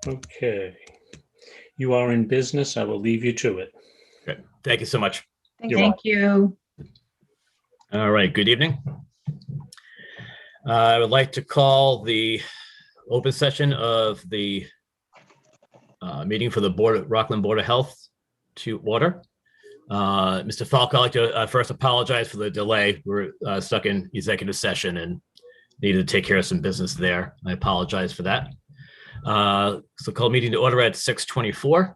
Okay. You are in business. I will leave you to it. Good. Thank you so much. Thank you. All right, good evening. I would like to call the open session of the meeting for the Rockland Board of Health to order. Mr. Falco, I'd like to first apologize for the delay. We're stuck in executive session and needed to take care of some business there. I apologize for that. So call meeting to order at 6:24.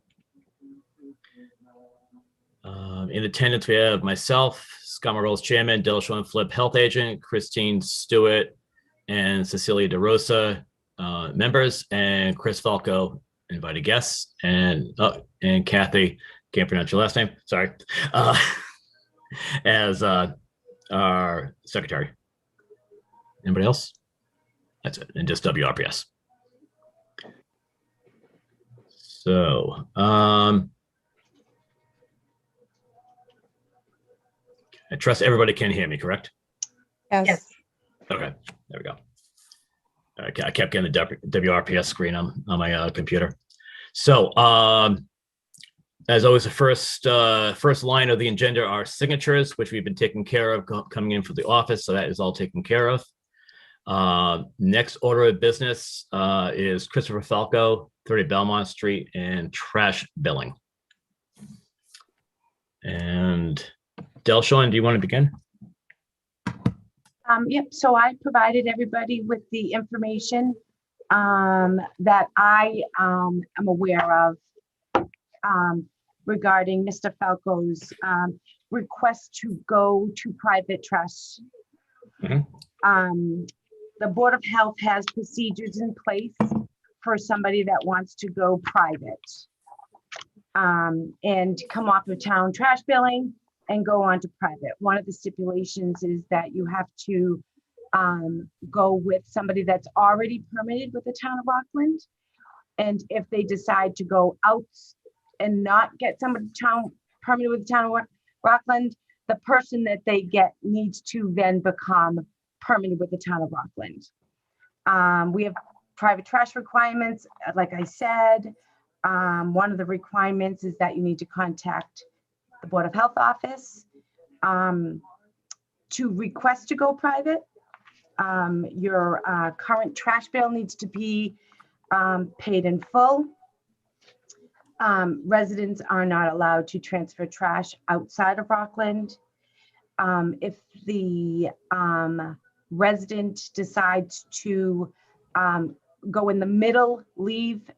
In attendance, we have myself, Scott Morrell's chairman, Delshon Flip, health agent, Christine Stewart, and Cecilia DeRosa, members, and Chris Falco, invited guests, and Kathy, can't pronounce your last name, sorry, as our secretary. Anybody else? That's it, and just WRPS. So, I trust everybody can hear me, correct? Yes. Okay, there we go. Okay, I kept getting the WRPS screen on my computer. So, as always, the first line of the agenda are signatures, which we've been taking care of coming in for the office. So that is all taken care of. Next order of business is Christopher Falco, 30 Belmont Street, and trash billing. And Delshon, do you want to begin? Yep, so I provided everybody with the information that I am aware of regarding Mr. Falco's request to go to private trust. The Board of Health has procedures in place for somebody that wants to go private and come off of town trash billing and go on to private. One of the stipulations is that you have to go with somebody that's already permitted with the town of Rockland. And if they decide to go out and not get somebody permitted with the town of Rockland, the person that they get needs to then become permitted with the town of Rockland. We have private trash requirements. Like I said, one of the requirements is that you need to contact the Board of Health office to request to go private. Your current trash bill needs to be paid in full. Residents are not allowed to transfer trash outside of Rockland. If the resident decides to go in the middle, leave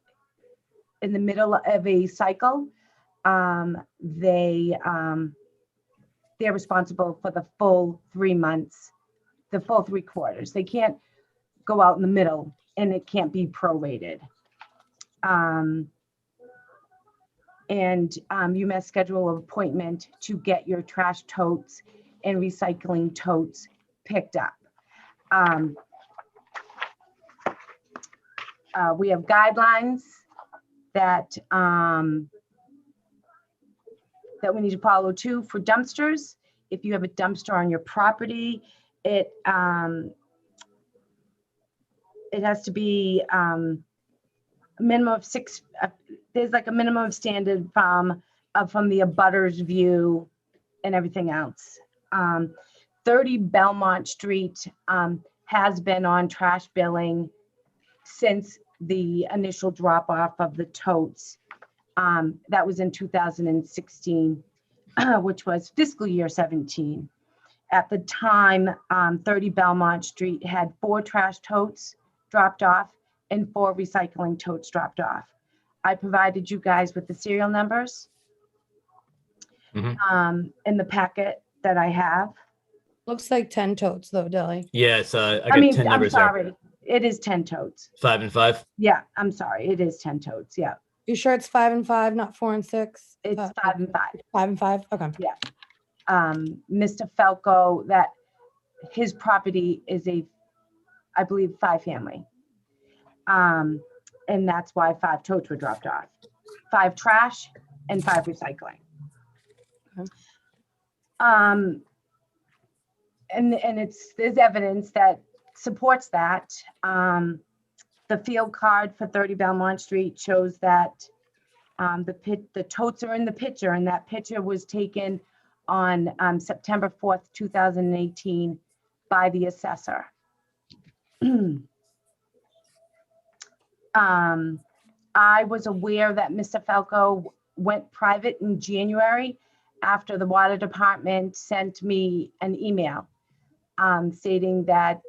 in the middle of a cycle, they're responsible for the full 3 months, the full 3 quarters. They can't go out in the middle, and it can't be prorated. You must schedule an appointment to get your trash totes and recycling totes picked up. We have guidelines that we need to follow too for dumpsters. If you have a dumpster on your property, it has to be a minimum of 6. There's like a minimum standard from the abutters view and everything else. 30 Belmont Street has been on trash billing since the initial drop off of the totes. That was in 2016, which was fiscal year 17. At the time, 30 Belmont Street had 4 trash totes dropped off and 4 recycling totes dropped off. I provided you guys with the serial numbers in the packet that I have. Looks like 10 totes though, Deli. Yes, I got 10 numbers I'm sorry. there. It is 10 totes. 5 and 5? Yeah, I'm sorry. It is 10 totes. Yeah. You sure it's 5 and 5, not 4 and 6? It's 5 and 5. 5 and 5. Okay. Yeah. Mr. Falco, that his property is I believe 5 family. And that's why 5 totes were dropped off. 5 trash and 5 recycling. Okay. And there's evidence that supports that. The field card for 30 Belmont Street shows that the totes are in the picture, and that picture was taken on September 4th, 2018 by the assessor. I was aware that Mr. Falco went private in January after the water department sent me an email stating that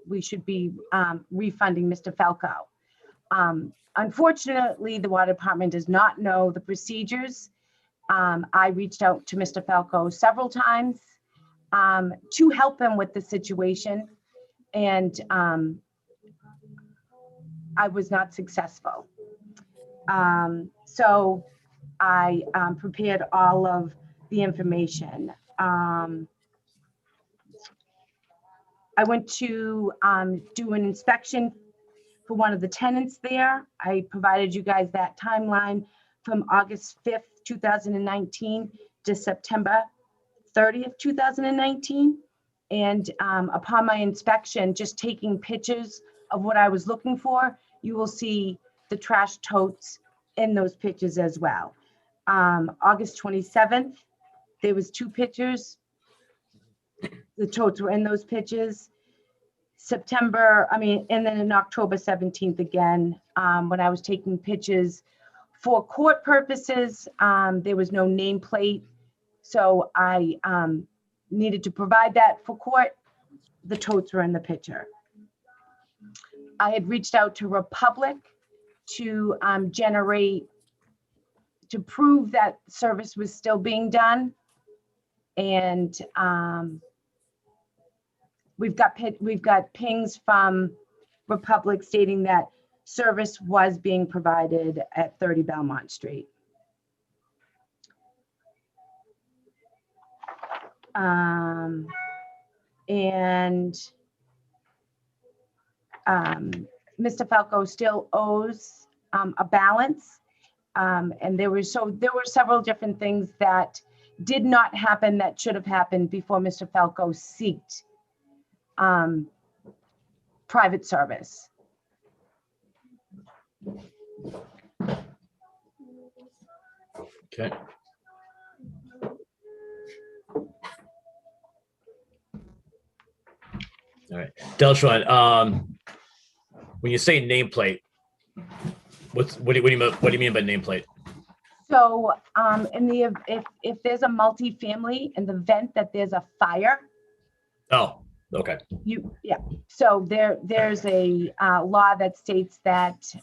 we should be refunding Mr. Falco. Unfortunately, the water department does not know the procedures. I reached out to Mr. Falco several times to help him with the situation, and I was not successful. So I prepared all of the information. I went to do an inspection for one of the tenants there. I provided you guys that timeline from August 5th, 2019 to September 30th, 2019. And upon my inspection, just taking pictures of what I was looking for, you will see the trash totes in those pictures as well. August 27th, there was 2 pictures. The totes were in those pictures. And then in October 17th again, when I was taking pictures for court purposes, there was no nameplate. So I needed to provide that for court. The totes were in the picture. I had reached out to Republic to prove that service was still being done. And we've got pings from Republic stating that service was being provided at 30 Belmont Street. Mr. Falco still owes a balance. And there were several different things that did not happen that should have happened before Mr. Falco sought private service. Okay. All right, Deltron, when you say nameplate, what do you mean by nameplate? So if there's a multifamily, in the event that there's a fire, Oh, okay. So there's a law that states that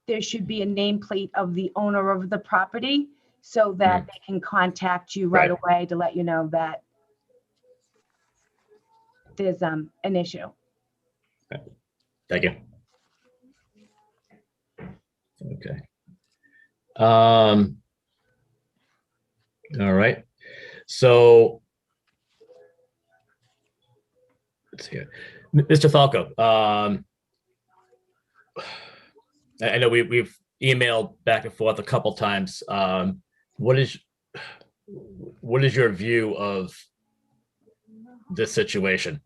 there should be a nameplate of the owner of the property so that they can contact you right away to let you know that there's an issue. Okay. Thank you. Okay. All right. So let's see here. Mr. Falco, I know we've emailed back and forth a couple times. What is your view of this situation?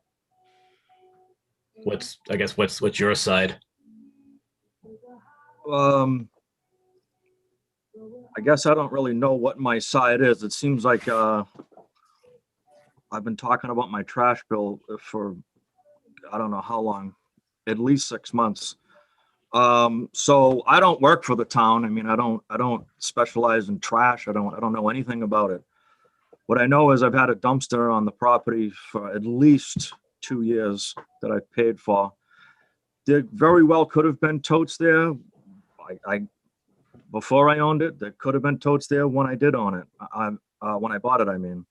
What's your side? I guess I don't really know what my side is. It seems like I've been talking about my trash bill for I don't know how long, at least 6 months. So I don't work for the town. I mean, I don't specialize in trash. I don't know anything about it. What I know is I've had a dumpster on the property for at least 2 years that I've paid for. There very well could have been totes there. Before I owned it, there could have been totes there when I did own it. When I bought it, I mean.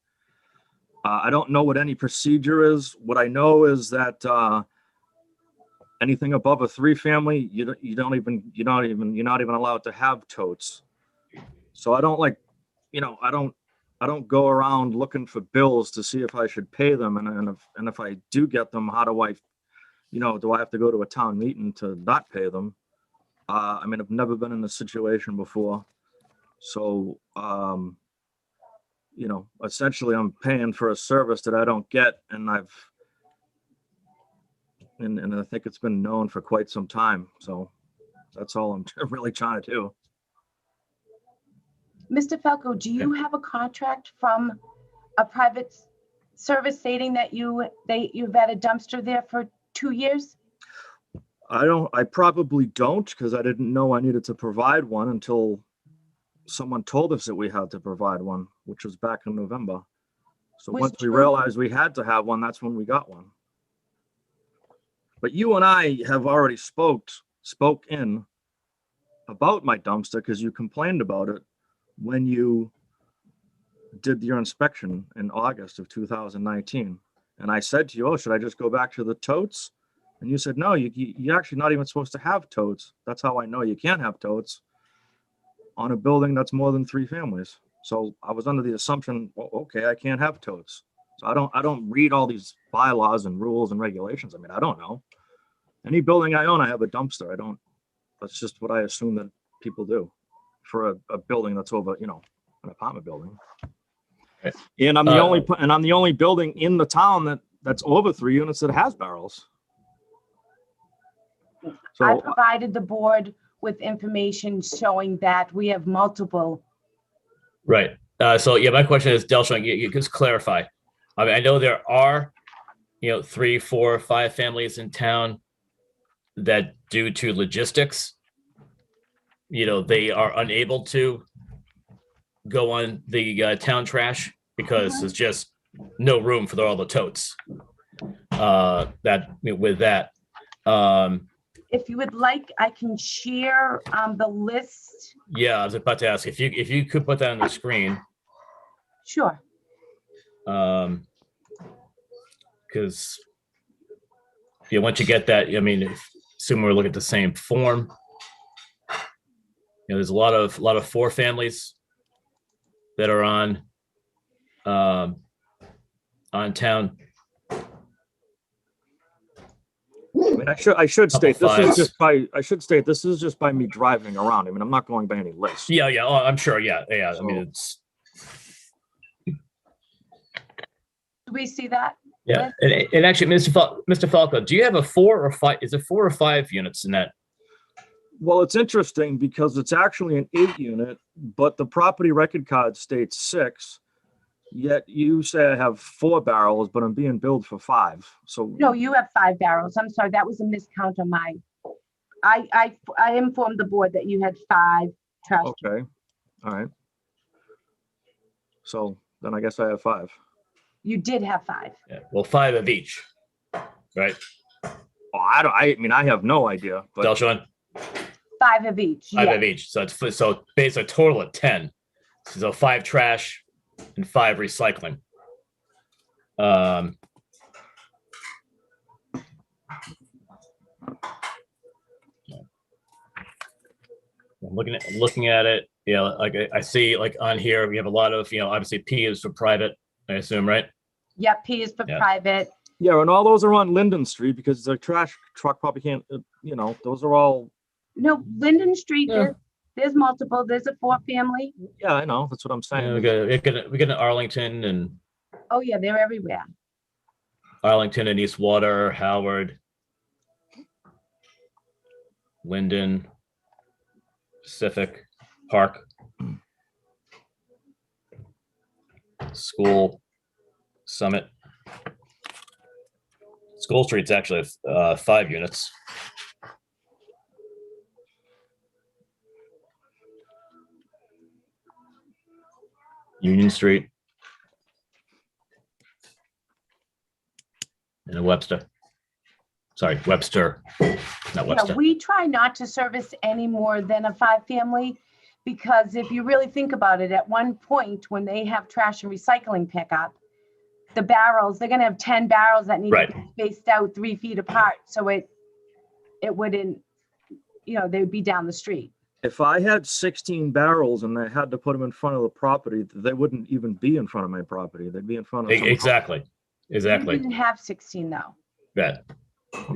I don't know what any procedure is. What I know is that anything above a 3-family, you're not even allowed to have totes. So I don't I don't go around looking for bills to see if I should pay them, and if I do get them, how do I, do I have to go to a town meeting to not pay them? I mean, I've never been in this situation before, so essentially I'm paying for a service that I don't get, and And I think it's been known for quite some time. So that's all I'm really trying to do. Mr. Falco, do you have a contract from a private service stating that you've had a dumpster there for 2 years? I probably don't, because I didn't know I needed to provide one until someone told us that we had to provide one, which was back in November. So Was once we Drew- realized we had to have one, that's when we got one. But you and I have already spoken about my dumpster because you complained about it when you did your inspection in August of 2019. And I said to you, oh, should I just go back to the totes? And you said, no, you're actually not even supposed to have totes. That's how I know you can't have totes on a building that's more than 3 families. So I was under the assumption, well, okay, I can't have totes. So I don't read all these bylaws and rules and regulations. I mean, I don't know. Any building I own, I have a dumpster. That's just what I assume that people do for a building that's over, an apartment building. Okay. And I'm the only building in the town that's over 3 units that has barrels. I So provided the board with information showing that we have multiple. Right. So yeah, my question is, Delshon, you just clarify. I mean, I know there are, 3, 4, 5 families in town that, due to logistics, they are unable to go on the town trash because there's just no room for all the totes. With that. If you would like, I can share the list. Yeah, I was about to ask if you could put that on the screen. Sure. Because once you get that, I mean, assume we're looking at the same form. There's a lot of 4 families that are on town. I mean, I should state this fives. This is just by me driving around. I mean, I'm not going by any list. Yeah. Oh, I'm sure. Yeah. I So- mean, it's Do we see that? yeah. And actually, Mr. Falco, do you have a 4 or 5? Is it 4 or 5 units in that? Well, it's interesting because it's actually an 8 unit, but the property record card states 6. Yet you say I have 4 barrels, but I'm being billed for 5. So No, you have 5 barrels. I'm sorry, that was a miscount on my. I informed the board that you had 5 trash. okay, all right. So then I guess I have 5. You did have 5. Yeah. Well, 5 of each, right? Oh, I mean, I have no idea. But Delshon, 5 of each. 5 Yeah. of each. So it's basically a total of 10. So 5 trash and 5 recycling. I'm looking at it. Yeah, like I see, like on here, we have a lot of, obviously P is for private, I assume, right? Yep, P is for Yeah. private. yeah, and all those are on Linden Street because the trash truck probably can't. Those are all. No, Linden Street, Yeah. there's multiple. There's a 4 family. Yeah, I know. That's what I'm saying. Yeah, we got an Arlington and Oh, yeah, they're everywhere. East Water, Howard, Linden, Pacific, Park, School, Summit. School Street's actually 5 units. Union Street. And Webster. Sorry, Webster, not Yeah, Webster. we try not to service any more than a 5 family because if you really think about it, at one point when they have trash and recycling pickup, the barrels, they're gonna have 10 barrels that need to Right. be spaced out 3 feet apart. So it wouldn't, they would be down the street. If I had 16 barrels and I had to put them in front of the property, they wouldn't even be in front of my property. They'd be in front of some- Exactly. We Exactly. didn't have 16 though. Yeah.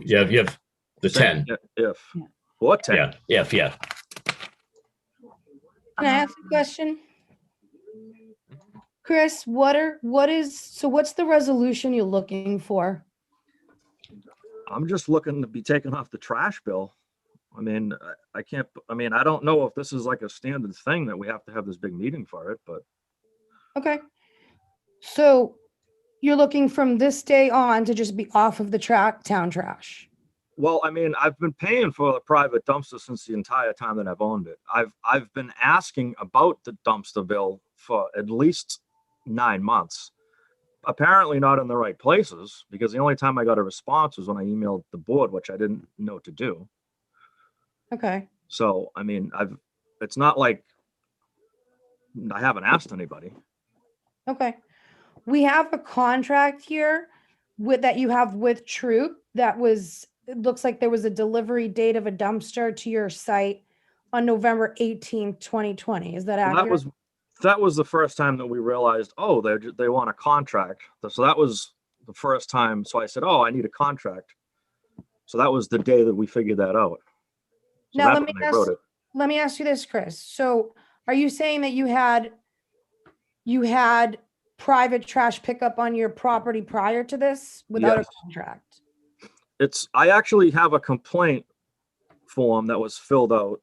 You have the 10. If Yeah. or 10. Yeah. Yeah. Can I ask a question? Chris, what's the resolution you're looking for? I'm just looking to be taken off the trash bill. I mean, I can't, I mean, I don't know if this is like a standard thing that we have to have this big meeting for it, but Okay. So you're looking from this day on to just be off of the town trash. well, I mean, I've been paying for the private dumpster since the entire time that I've owned it. I've been asking about the dumpster bill for at least 9 months. Apparently not in the right places, because the only time I got a response was when I emailed the board, which I didn't know to do. Okay. So, I mean, it's not like I haven't asked anybody. Okay. We have a contract here that you have with Troop that it looks like there was a delivery date of a dumpster to your site on November 18th, 2020. Is that Well, accurate? that was the first time that we realized, oh, they want a contract. So that was the first time. So I said, oh, I need a contract. So that was the day that we figured that out. So Now, that's when they wrote it. let me ask you this, Chris. So are you saying that you had private trash pickup on your property prior to this without Yes. a contract? I actually have a complaint form that was filled out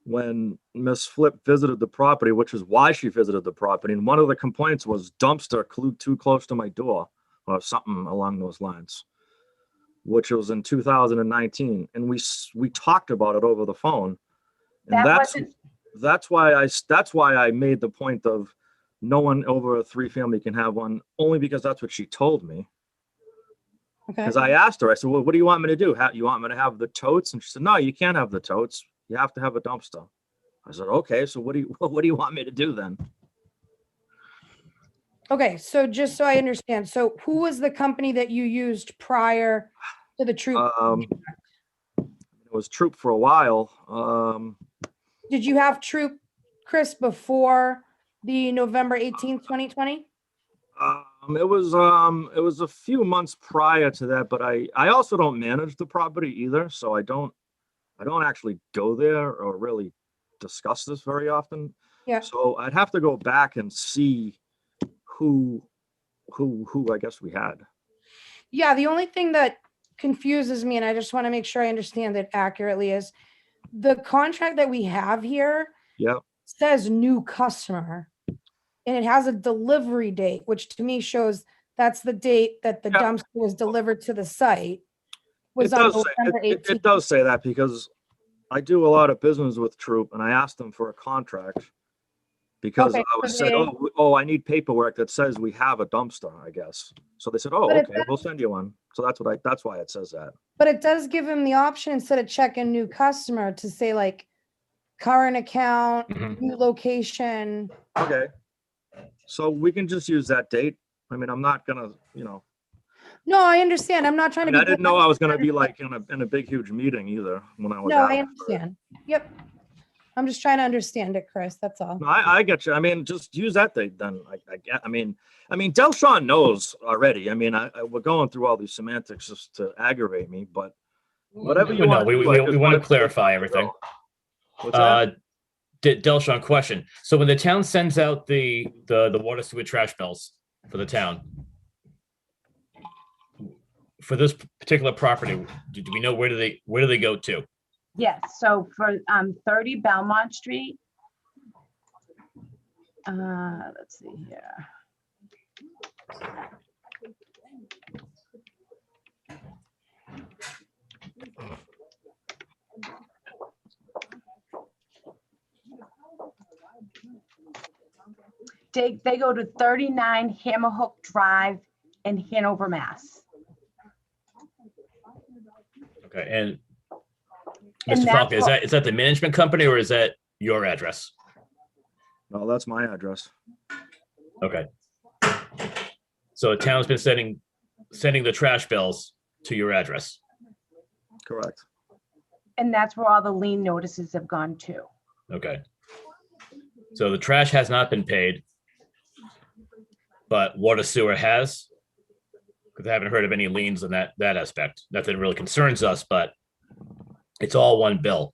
when Miss Flip visited the property, which is why she visited the property. And one of the complaints was dumpster too close to my door or something along those lines, which was in 2019. And we talked about it over the phone. And That that's wasn't, that's why I made the point of no one over a 3-family can have one, only because that's what she told me. Okay. Because I asked her, I said, well, what do you want me to do? You want me to have the totes? And she said, no, you can't have the totes. You have to have a dumpster. I said, okay, so what do you want me to do then? Okay. So just so I understand, so who was the company that you used prior to the Troop? It was Troop for a while. Did you have Troop, Chris, before the November 18th, 2020? It was a few months prior to that, but I also don't manage the property either, so I don't actually go there or really discuss this very often. Yeah. So I'd have to go back and see who I guess we had. Yeah, the only thing that confuses me, and I just want to make sure I understand it accurately, is the contract that we have here Yeah. says new customer, and it has a delivery date, which to me shows that's the date that the Yeah. dumpster was delivered to the site. Was It on does say, November it 18th. does say that because I do a lot of business with Troop and I asked them for a contract because Okay, I was so said, they- oh, I need paperwork that says we have a dumpster, I guess. So they said, oh, But it okay, we'll send you one. So that's why it says that. But it does give him the option instead of checking new customer to say like current account, Mhm. new location. Okay. So we can just use that date. I mean, I'm not gonna, No, I understand. I'm not trying to be. I didn't know I was gonna be like in a big, huge meeting either when I was No, I out. understand. Yep. I'm just trying to understand it, Chris. That's all. No, I get you. I mean, just use that date then. I mean, Delshawn knows already. I mean, we're going through all these semantics just to aggravate me, but whatever you No, want. we want to clarify everything. What's that? Delshawn, question. So when the town sends out the water sewer trash bills for the town, for this particular property, do we know where do they go to? yes, so for 30 Belmont Street. Let's see here. They go to 39 Hammerhook Drive in Hanover, Mass. Okay, and And Mr. that's Falcon, what- is that the management company or is that your address? No, that's my address. Okay. So the town's been sending the trash bills to your address. Correct. And that's where all the lien notices have gone to. Okay. So the trash has not been paid, but water sewer has? Because I haven't heard of any liens on that aspect. Not that it really concerns us, but it's all one bill.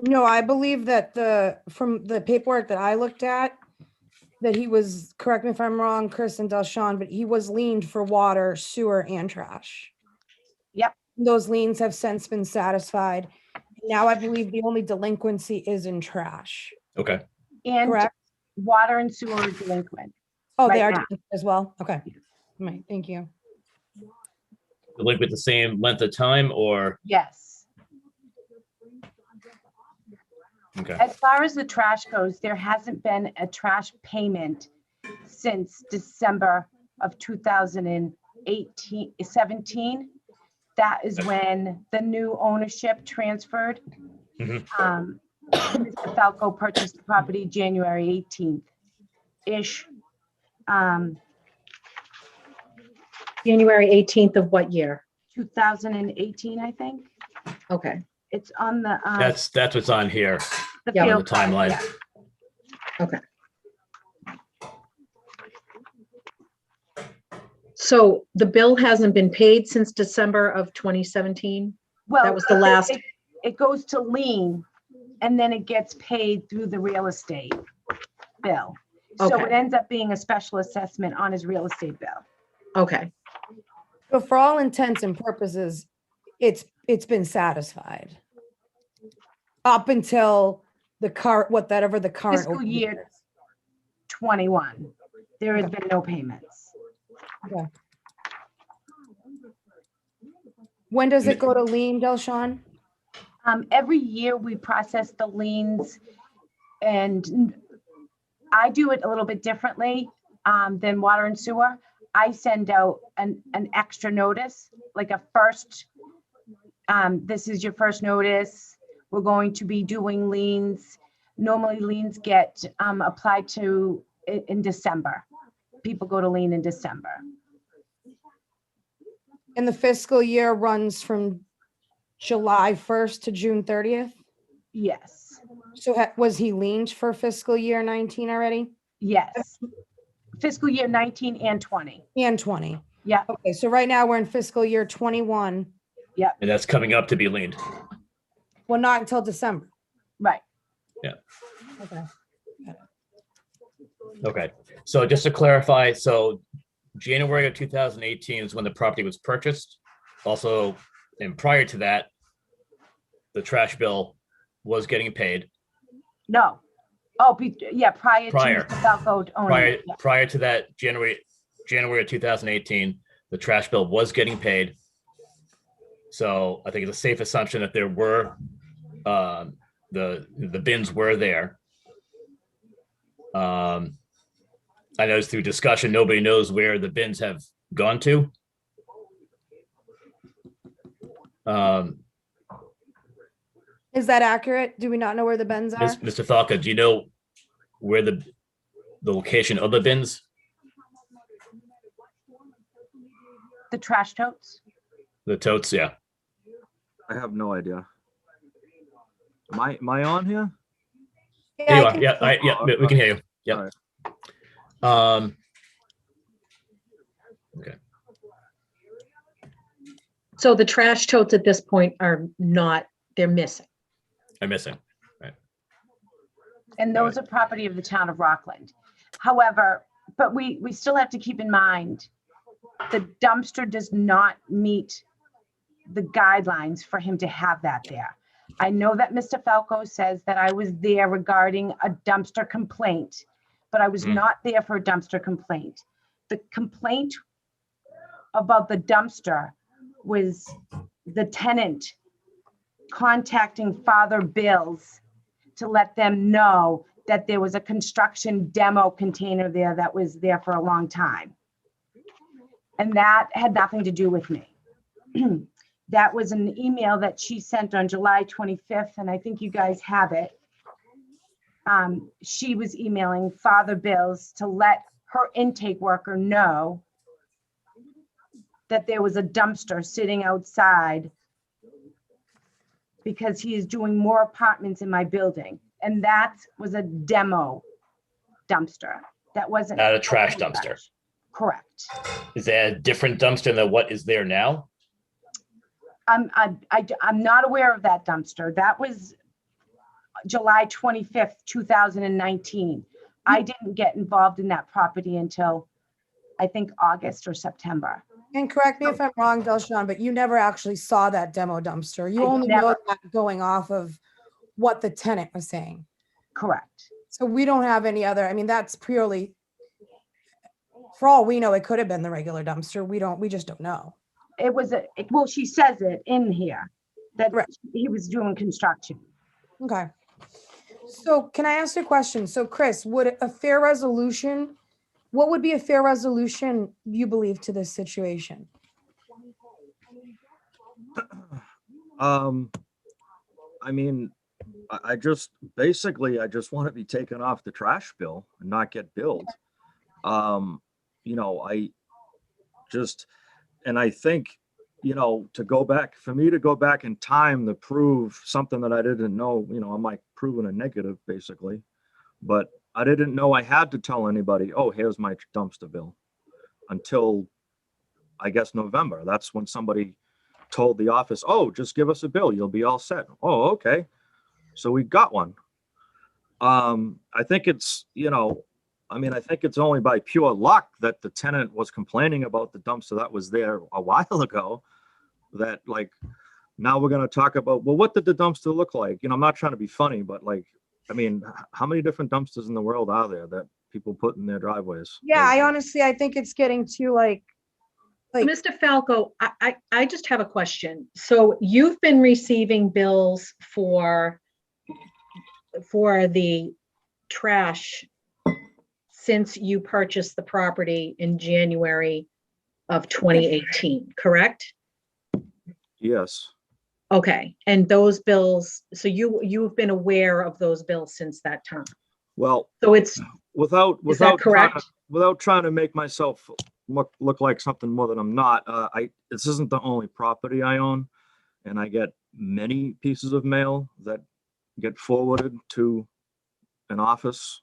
No, I believe that from the paperwork that I looked at, that he was, correct me if I'm wrong, Chris and Delshon, but he was liened for water, sewer, and trash. Yep. Those liens have since been satisfied. Now I believe the only delinquency is in trash, Okay. And correct? water and sewer are delinquent. Oh, they right are now. delinquent as well? Okay. Right, thank you. Delinquent the same length of time or, Yes. okay, As far as the trash goes, there hasn't been a trash payment since December of 17. That is when the new ownership transferred. Mhm. Mr. Falco purchased the property January 18th-ish. January 18th of what year? 2018, I think. Okay, It's on the that's what's on here the yeah, on the field card, timeline. yeah. okay. So the bill hasn't been paid since December of 2017? Well, That was the last, it goes to lien and then it gets paid through the real estate bill. So it Okay. ends up being a special assessment on his real estate bill. okay, But for all intents and purposes, it's been satisfied. Up until the current, whatever the current. Fiscal open year. is. 21, there has been no payments. When does it go to lien, Delshon? Every year we process the liens and I do it a little bit differently than water and sewer. I send out an extra notice, like a first, this is your first notice. We're going to be doing liens. Normally liens get applied to in December. People go to lien in December. And the fiscal year runs from July 1st to June 30th? Yes, So was he liened for fiscal year 19 already? yes. Fiscal year 19 and 20. And 20? Yeah, Okay, so right now we're in fiscal year 21. And that's coming up to be leaned. Well, not until December. right. Okay. Okay, so just to clarify, so January of 2018 is when the property was purchased. Also, and prior to that, the trash bill was getting paid. No. Oh, yeah, prior to Prior. Mr. Falco owning Prior, it. Yeah. prior to that, January of 2018, the trash bill was getting paid. So I think it's a safe assumption that there were, the bins were there. I know through discussion, nobody knows where the bins have gone to. Is that accurate? Do we not know where the bins are? Mr. Falca, do you know where the location of the bins? The trash totes. The totes, yeah. I have no idea. Am I on here? There you I are. can- Yeah, we can hear you. Yep. Okay. so the trash totes at this point are not, they're missing. I'm missing. And those are property of the town of Rockland. However, but we still have to keep in mind, the dumpster does not meet the guidelines for him to have that there. I know that Mr. Falco says that I was there regarding a dumpster complaint, but I was not there for a dumpster complaint. The complaint about the dumpster was the tenant contacting Father Bills to let them know that there was a construction demo container there that was there for a long time. And that had nothing to do with me. That was an email that she sent on July 25th, and I think you guys have it. She was emailing Father Bills to let her intake worker know that there was a dumpster sitting outside because he is doing more apartments in my building. And that was a demo dumpster. That wasn't. Not a trash dumpster. Correct. Is that a different dumpster than what is there now? I'm not aware of that dumpster. That was July 25th, 2019. I didn't get involved in that property until, I think, August or September. And correct me if I'm wrong, Delshon, but you never actually saw that demo dumpster. You I only know never- that going off of what the tenant was saying. Correct. So we don't have any other, I mean, that's purely, for all we know, it could have been the regular dumpster. We just don't know. It was well, she says it in here that Right. he was doing construction. Okay. So can I ask you a question? So Chris, would a fair resolution, what would be a fair resolution you believe to this situation? I mean, I just, basically, I just want to be taken off the trash bill and not get billed. You know, I just, and I think, you know, for me to go back in time to prove something that I didn't know, you know, I'm like proving a negative basically, but I didn't know I had to tell anybody, oh, here's my dumpster bill, until I guess November. That's when somebody told the office, oh, just give us a bill, you'll be all set. Oh, okay. So we got one. I think it's, you know, I mean, I think it's only by pure luck that the tenant was complaining about the dumpster that was there a while ago, that like, now we're going to talk about, well, what did the dumpster look like? You know, I'm not trying to be funny, but like, I mean, how many different dumpsters in the world are there that people put in their driveways? Yeah, I honestly, I think it's getting too like, Mr. Falco, I just have a question. So you've been receiving bills for the trash since you purchased the property in January of 2018, correct? Yes. Okay, and those bills, so you've been aware of those bills since that time. Well, So it's, without is that correct? without trying to make myself look like something more than I'm not, this isn't the only property I own, and I get many pieces of mail that get forwarded to an office.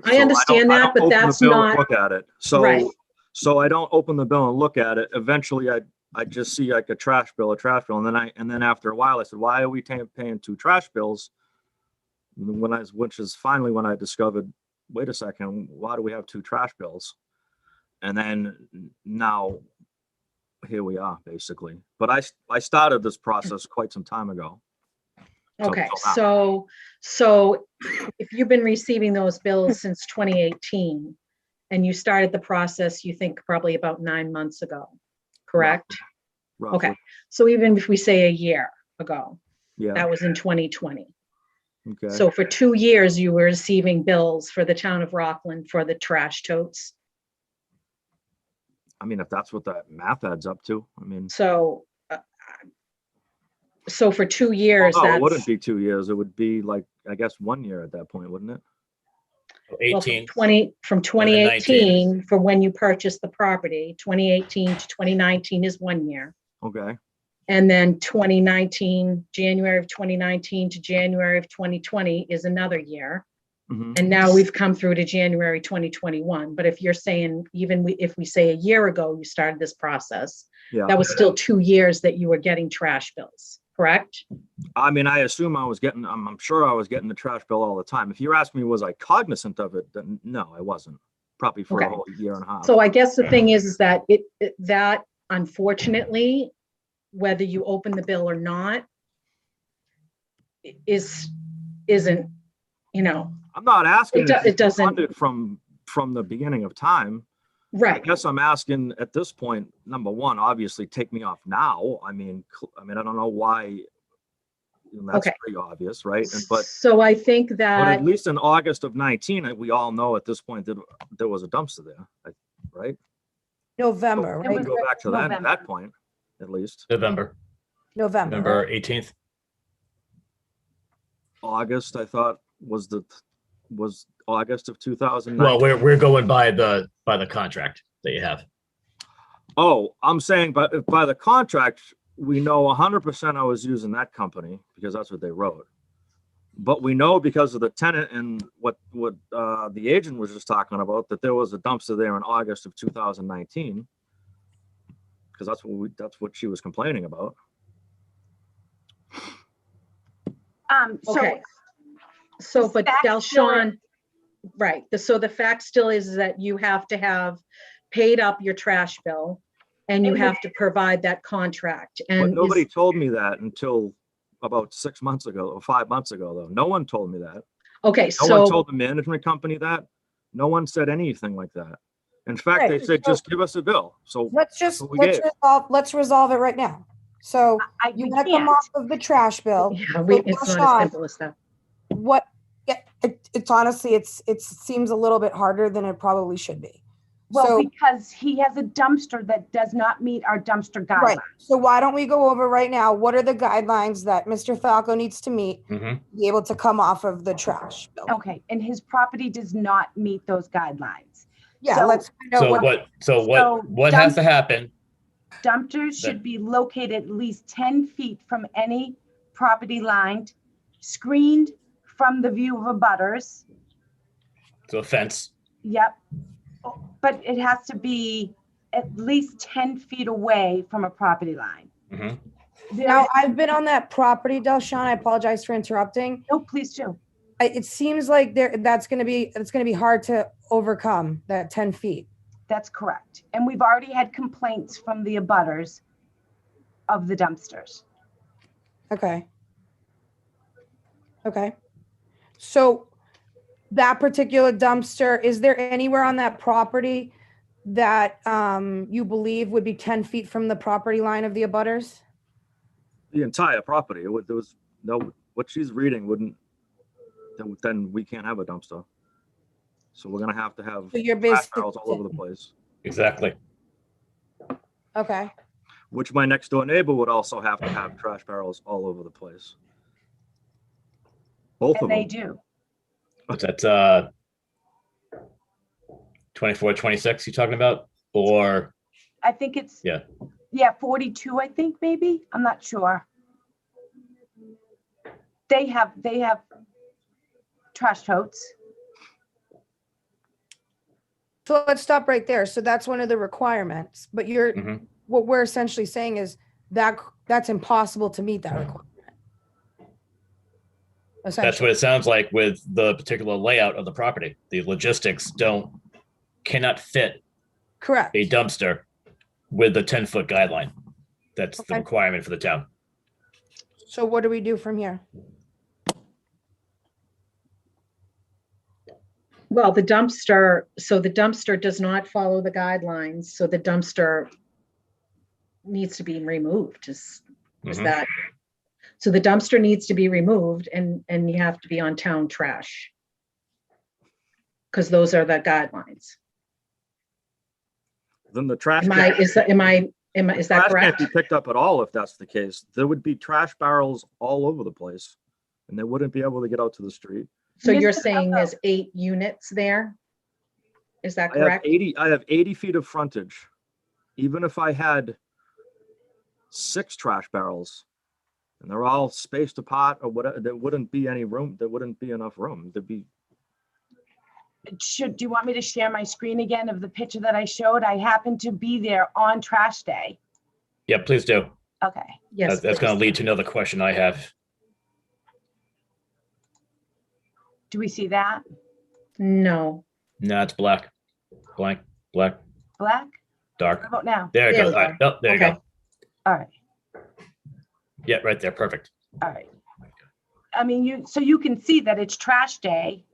I understand that, but open the that's bill and not, look at it. right. So I don't open the bill and look at it. Eventually I just see like a trash bill, and then after a while I said, why are we paying two trash bills? Which is finally when I discovered, wait a second, why do we have two trash bills? And then now here we are basically. But I started this process quite some time ago. Okay, now. so if you've been receiving those bills since 2018 and you started the process, you think probably about 9 months ago, correct? Roughly. Okay, so even if we say a year ago, Yeah. that was in 2020. Okay. So for 2 years, you were receiving bills for the town of Rockland for the trash totes. I mean, if that's what that math adds up to, I mean. So for 2 years, Oh, it that's, wouldn't be 2 years. It would be like, I guess 1 year at that point, wouldn't it? well, from 18. 2018 for when you purchased the property, 2018 to 2019 is 1 year. Okay. And then 2019, January of 2019 to January of 2020 is another year. Mhm. And now we've come through to January 2021. But if you're saying, if we say a year ago, you started this process, Yeah. that was still 2 years that you were getting trash bills, correct? I mean, I assume I'm sure I was getting the trash bill all the time. If you ask me, was I cognizant of it? Then no, I wasn't. Probably for a Okay. whole year and a half. So I guess the thing is that that unfortunately, whether you open the bill or not, isn't, you know, I'm not asking it doesn't- funded from the beginning of time. I right. guess I'm asking at this point, number one, obviously take me off now. I mean, I don't know why. That's Okay. pretty obvious, right? But So I think at that, least in August of 19, we all know at this point that there was a dumpster there, right? November, It We right? was go back to that at November. that point, at least. November November. 18th. August, I thought was August of 2009. Well, we're going by the contract that you have. Oh, I'm saying, but if by the contract, we know 100% I was using that company because that's what they wrote. But we know because of the tenant and what the agent was just talking about, that there was a dumpster there in August of 2019. Because that's what she was complaining about. So okay. So, but That's still Delshon, Right. So the fact still is that you have to have paid up your trash bill and you have to provide that contract. But And nobody is, told me that until about 6 months ago or 5 months ago, though. No one told me that. okay, No one so, told the management company that. No one said anything like that. In fact, they Right, said, so- just give us a bill. So Let's what we gave. let's resolve it right now. So you we want to come can't. off of the trash bill. yeah, So it's not Sean, as simple as that. What, yeah, it's honestly, it seems a little bit harder than it probably should be. Well, So, because he has a dumpster that does not meet our dumpster right, guidelines. so why don't we go over right now, what are the guidelines that Mr. Falco needs to meet Mhm. to be able to come off of the trash bill? Okay, and his property does not meet those guidelines. Yeah, so- let's find out So what, So what has to happen? Dumpsters should be located at least 10 feet from any property line, screened from the view of abutters. So a fence. Yep. But it has to be at least 10 feet away from a property line. Mhm. now, I've been on that property, Delshawn, I apologize for interrupting. No, please do. It seems like it's gonna be hard to overcome that 10 feet. That's correct. And we've already had complaints from the abutters of the dumpsters. Okay. Okay. So that particular dumpster, is there anywhere on that property that you believe would be 10 feet from the property line of the abutters? The entire property. There was no, what she's reading wouldn't, then we can't have a dumpster. So we're gonna have to have So you're trash basically, barrels all over the place, Exactly. okay, which my next door neighbor would also have to have trash barrels all over the place. Both of And they them. do. What's that? 24, 26 you talking about? Or I think it's. Yeah. Yeah, 42, I think, maybe. I'm not sure. They have trash totes. so let's stop right there. So that's one of the requirements, but Mhm. what we're essentially saying is that's impossible to meet that requirement. that's Essentially, what it sounds like with the particular layout of the property. The logistics cannot fit correct. a dumpster with the 10-foot guideline. That's the Okay. requirement for the town. So what do we do from here? Well, so the dumpster does not follow the guidelines, so the dumpster needs to be removed, is Mhm. that? So the dumpster needs to be removed and you have to be on town trash. Because those are the guidelines. Then the trash. Is that Trash correct? can't be picked up at all if that's the case. There would be trash barrels all over the place, and they wouldn't be able to get out to the street. So you're Mr. saying Falco. there's 8 units there? Is that I have correct? 80 feet of frontage. Even if I had 6 trash barrels and they're all spaced apart or whatever, there wouldn't be any room. There wouldn't be enough room. There'd be, Do you want me to share my screen again of the picture that I showed? I happened to be there on trash day. Yeah, please do. Okay. Yes. That's going to please. lead to another question I have. Do we see that? No. No, it's black. Blank, black, Black? dark. How about now? There it There goes. we All right. Oh, there you Okay. go. All right. Yeah, right there. Perfect. All right. I mean, so you can see that it's trash day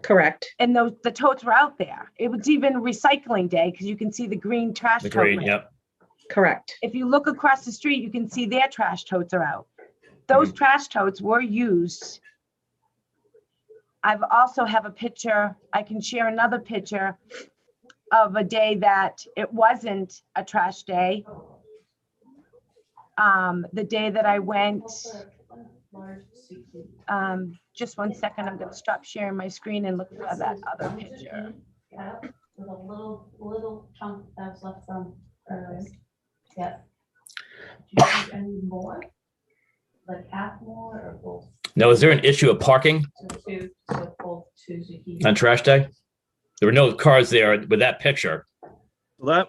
Correct. and the totes were out there. It was even recycling day because you can see the green trash The tote. green. lid. Yep. Correct. If you look across the street, you can see their trash totes are out. Those trash totes were used. I've also have a picture, I can share another picture of a day that it wasn't a trash day. The day that I went, just one second, I'm gonna stop sharing my screen and look for that other picture. Yeah, with a little chunk that's left from earlier. Yeah. Do you need any more? Like half more or full? Now, is there an issue of parking So full two zucchini. on trash day? There were no cars there with that picture. that,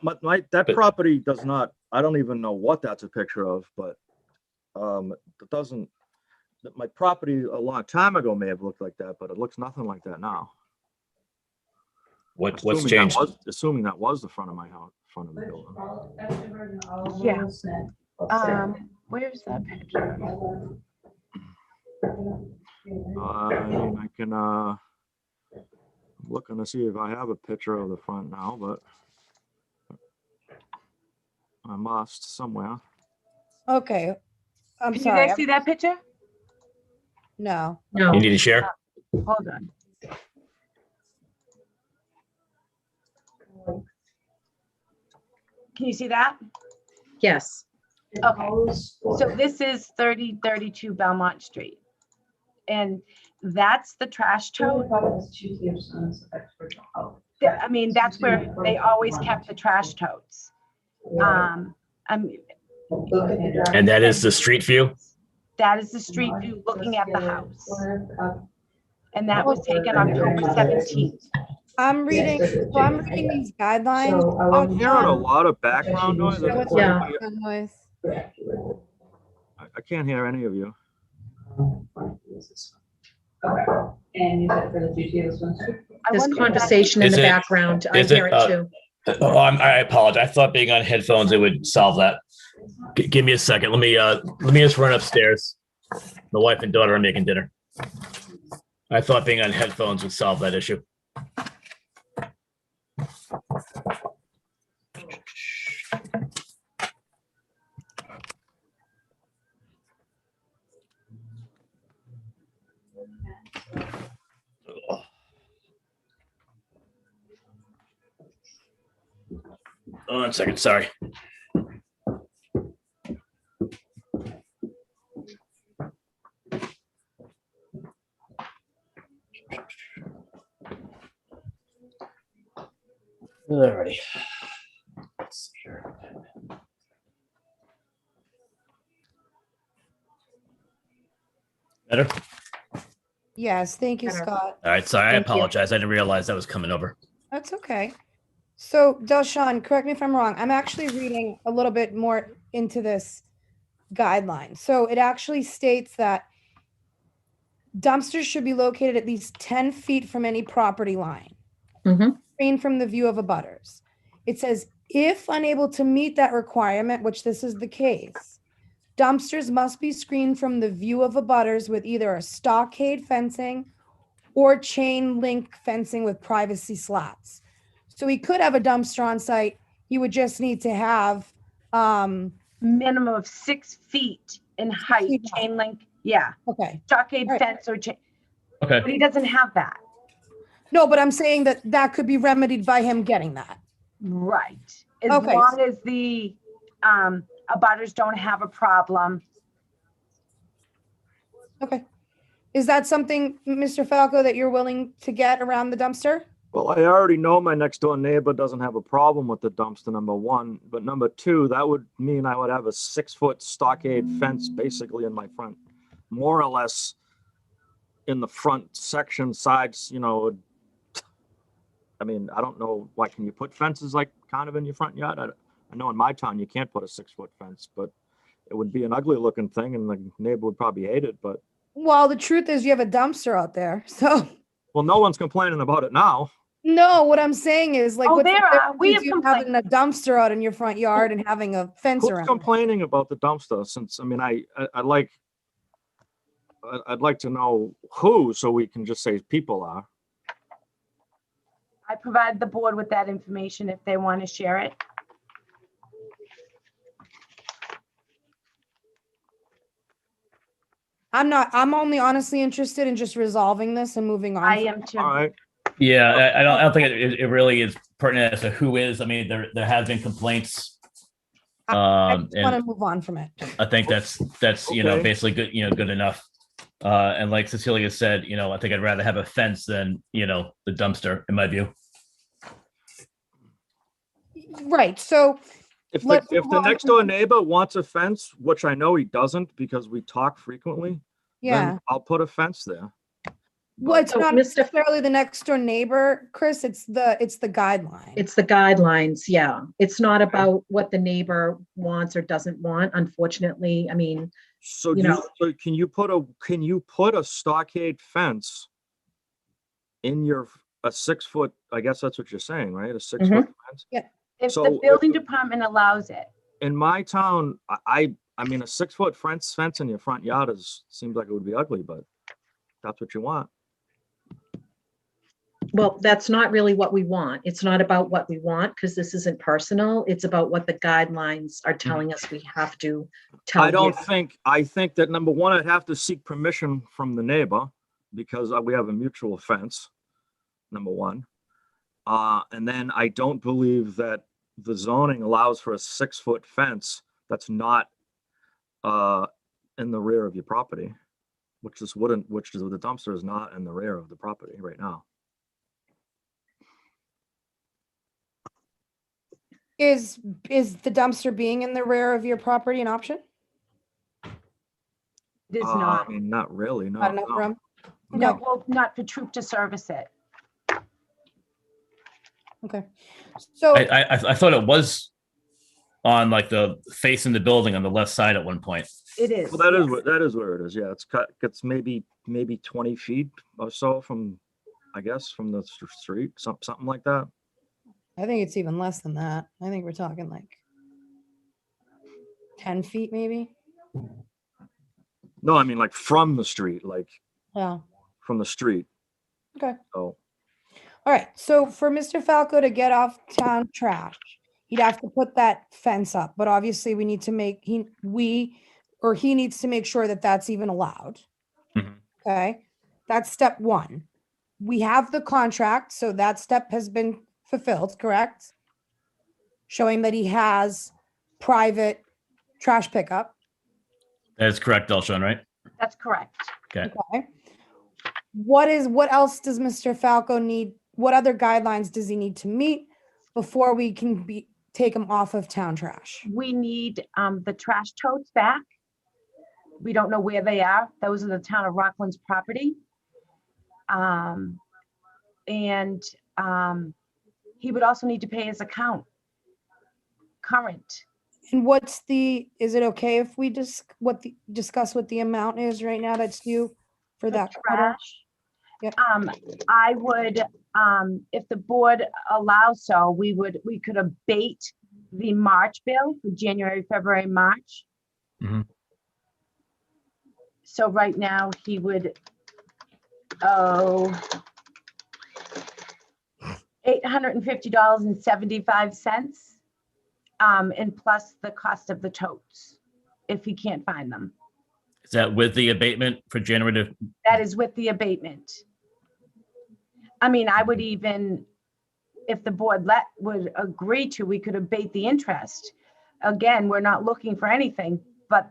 that But- property does not, I don't even know what that's a picture of, but it doesn't, my property a long time ago may have looked like that, but it looks nothing like that now. What's Assuming that changed? Assuming that was the front of my house, front of the building. Yeah. Where's that picture? I can, I'm looking to see if I have a picture of the front now, but I must somewhere. Okay, I'm Can you sorry. guys see that picture? No. No, You need to share? Hold on. Can you see that? yes, Okay. So this is 3032 Belmont Street. And that's the trash tote. I mean, that's where they always kept the trash totes. I'm, And that is the street view? that is the street view looking at the house. And that was taken October 17th. I'm reading these guidelines. I'm hearing a lot of background noise. What's Yeah. the background noise? I can't hear any of you. Okay, and you said for the GTOs one too? there's conversation in Is the it- background. I is it, hear it too. Oh, I apologize. I thought being on headphones, it would solve that. Give me a second. Let me just run upstairs. The wife and daughter are making dinner. I thought being on headphones would solve that issue. One second, sorry. Alrighty. Let's see here. Better? Yes, thank you, Better. Scott. All right, sorry, I Thank you. apologize. I didn't realize that was coming over. That's okay. So Delshawn, correct me if I'm wrong. I'm actually reading a little bit more into this guideline. So it actually states that dumpsters should be located at least 10 feet from any property line, Mhm. screened from the view of abutters. It says, if unable to meet that requirement, which this is the case, dumpsters must be screened from the view of abutters with either a stockade fencing or chain link fencing with privacy slats. So he could have a dumpster on site. He would just need to have, Minimum of 6 feet in height, feet high. chain link, yeah, okay. stockade All right. fence or chain, Okay. but he doesn't have that. No, but I'm saying that that could be remedied by him getting that. Right. As Okay. long as the abutters don't have a problem. Okay. Is that something, Mr. Falco, that you're willing to get around the dumpster? Well, I already know my next door neighbor doesn't have a problem with the dumpster, number one. But number two, that would mean I would have a 6-foot stockade fence basically in my front, more or less in the front section sides, you know. I mean, I don't know, why can you put fences like kind of in your front yard? I know in my town you can't put a 6-foot fence, but it would be an ugly looking thing and the neighbor would probably hate it, but Well, the truth is you have a dumpster out there. So well, no one's complaining about it now. no, what I'm saying is like, Oh, what's the there are. difference We have between having a dumpster out in your front yard and having a fence Who's around it? complaining about the dumpster? Since, I mean, I'd like to know who, so we can just say people are. I provide the board with that information if they want to share it. I'm only honestly interested in just resolving this and moving on. I from am it. too. All right. Yeah, I don't think it really is pertinent as to who is. I mean, there have been complaints. I just want And to move on from it. I think that's Okay. basically good, good enough. And like Cecilia said, I think I'd rather have a fence than, the dumpster, in my view. Right. So If Let's if move the on. next door neighbor wants a fence, which I know he doesn't because we talk frequently, yeah. then I'll put a fence there. Well, it's So, not Mr. necessarily the next door neighbor, Chris. It's the guideline. It's the guidelines, yeah. It's not about what the neighbor wants or doesn't want, unfortunately. I mean, So You do know- so can you put a stockade fence in your a 6 foot, I guess that's what you're saying, right? A 6 foot fence? If the So building department allows it. In my town, I mean, a 6 foot fence in your front yard seems like it would be ugly, but that's what you want. Well, that's not really what we want. It's not about what we want because this isn't personal. It's about what the guidelines are telling us we have to tell you. I think that number one, I'd have to seek permission from the neighbor because we have a mutual fence, number one. And then I don't believe that the zoning allows for a 6 foot fence that's not in the rear of your property, which is the dumpster is not in the rear of the property right now. Is the dumpster being in the rear of your property an option? It is not. I mean, not really, no. Not enough no. room? No, Okay, well, not for Troop to service it. okay. So, I thought it was on like the facing the building on the left side at one point. It is. Well, that is yes. that is where it is. Yeah, it's maybe 20 feet or so from, I guess, from the street, something like that. I think it's even less than that. I think we're talking like 10 feet maybe. No, I mean like from the street, like Yeah. from the street. Okay. Oh, All right. So for Mr. Falco to get off town trash, he'd have to put that fence up. But obviously we need to he needs to make sure that that's even allowed. Mhm. Okay. That's step one. We have the contract. So that step has been fulfilled, correct? Showing that he has private trash pickup. That is correct, Elshon, right? That's correct. Okay. Okay. What else does Mr. Falco need? What other guidelines does he need to meet before we can take him off of town trash? We need the trash totes back. We don't know where they are. Those are the town of Rockland's property. And he would also need to pay his account. Current. And is it okay if we discuss what the amount is right now that's due for The that quarter? trash. Yep. I would, if the board allows so, we could abate the March bill for January, February, March. Mhm. So right now he would owe $850.75, and plus the cost of the totes, if he can't find them. Is that with the abatement for January to? That is with the abatement. I mean, I would even, if the board would agree to, we could abate the interest. Again, we're not looking for anything, but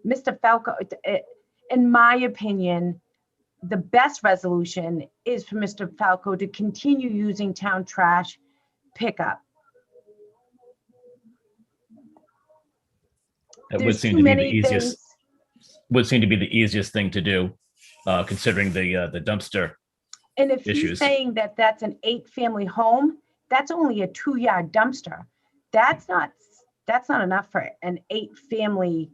Mr. Falco, in my opinion, the best resolution is for Mr. Falco to continue using town trash pickup. That would There's seem too to be the many easiest. things. Would seem to be the easiest thing to do, considering the dumpster. And if he's issues. saying that that's an 8-family home, that's only a 2-yard dumpster. That's not enough for an 8-family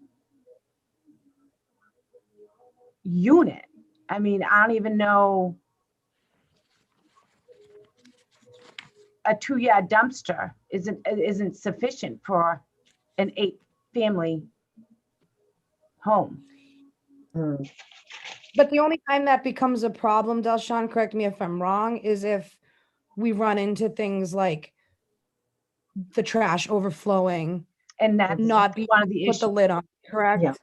unit. I mean, I don't even know. A 2-yard dumpster isn't sufficient for an 8-family home. Mm. But the only time that becomes a problem, Delshon, correct me if I'm wrong, is if we run into things like the trash overflowing, And that's not being one of the put the issues. lid on, correct? Yeah.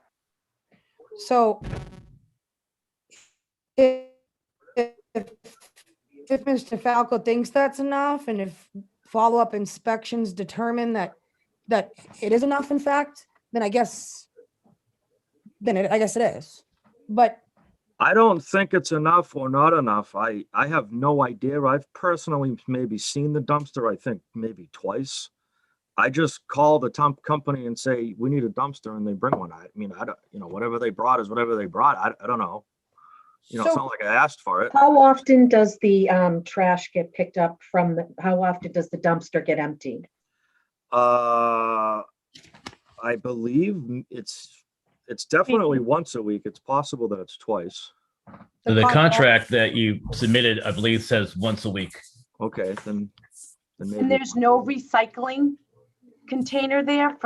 So if Mr. Falco thinks that's enough, and if follow-up inspections determine that it is enough, in fact, then I guess it is. But I don't think it's enough or not enough. I have no idea. I've personally maybe seen the dumpster, I think maybe twice. I just call the company and say, we need a dumpster, and they bring one. I mean, I don't, whatever they brought is whatever they brought. I don't know. It's So- not like I asked for it. How often does the trash get picked up how often does the dumpster get emptied? I believe it's definitely once a week. It's possible that it's twice. So the contract that you submitted, I believe, says once a week. Okay, then maybe. And there's no recycling container there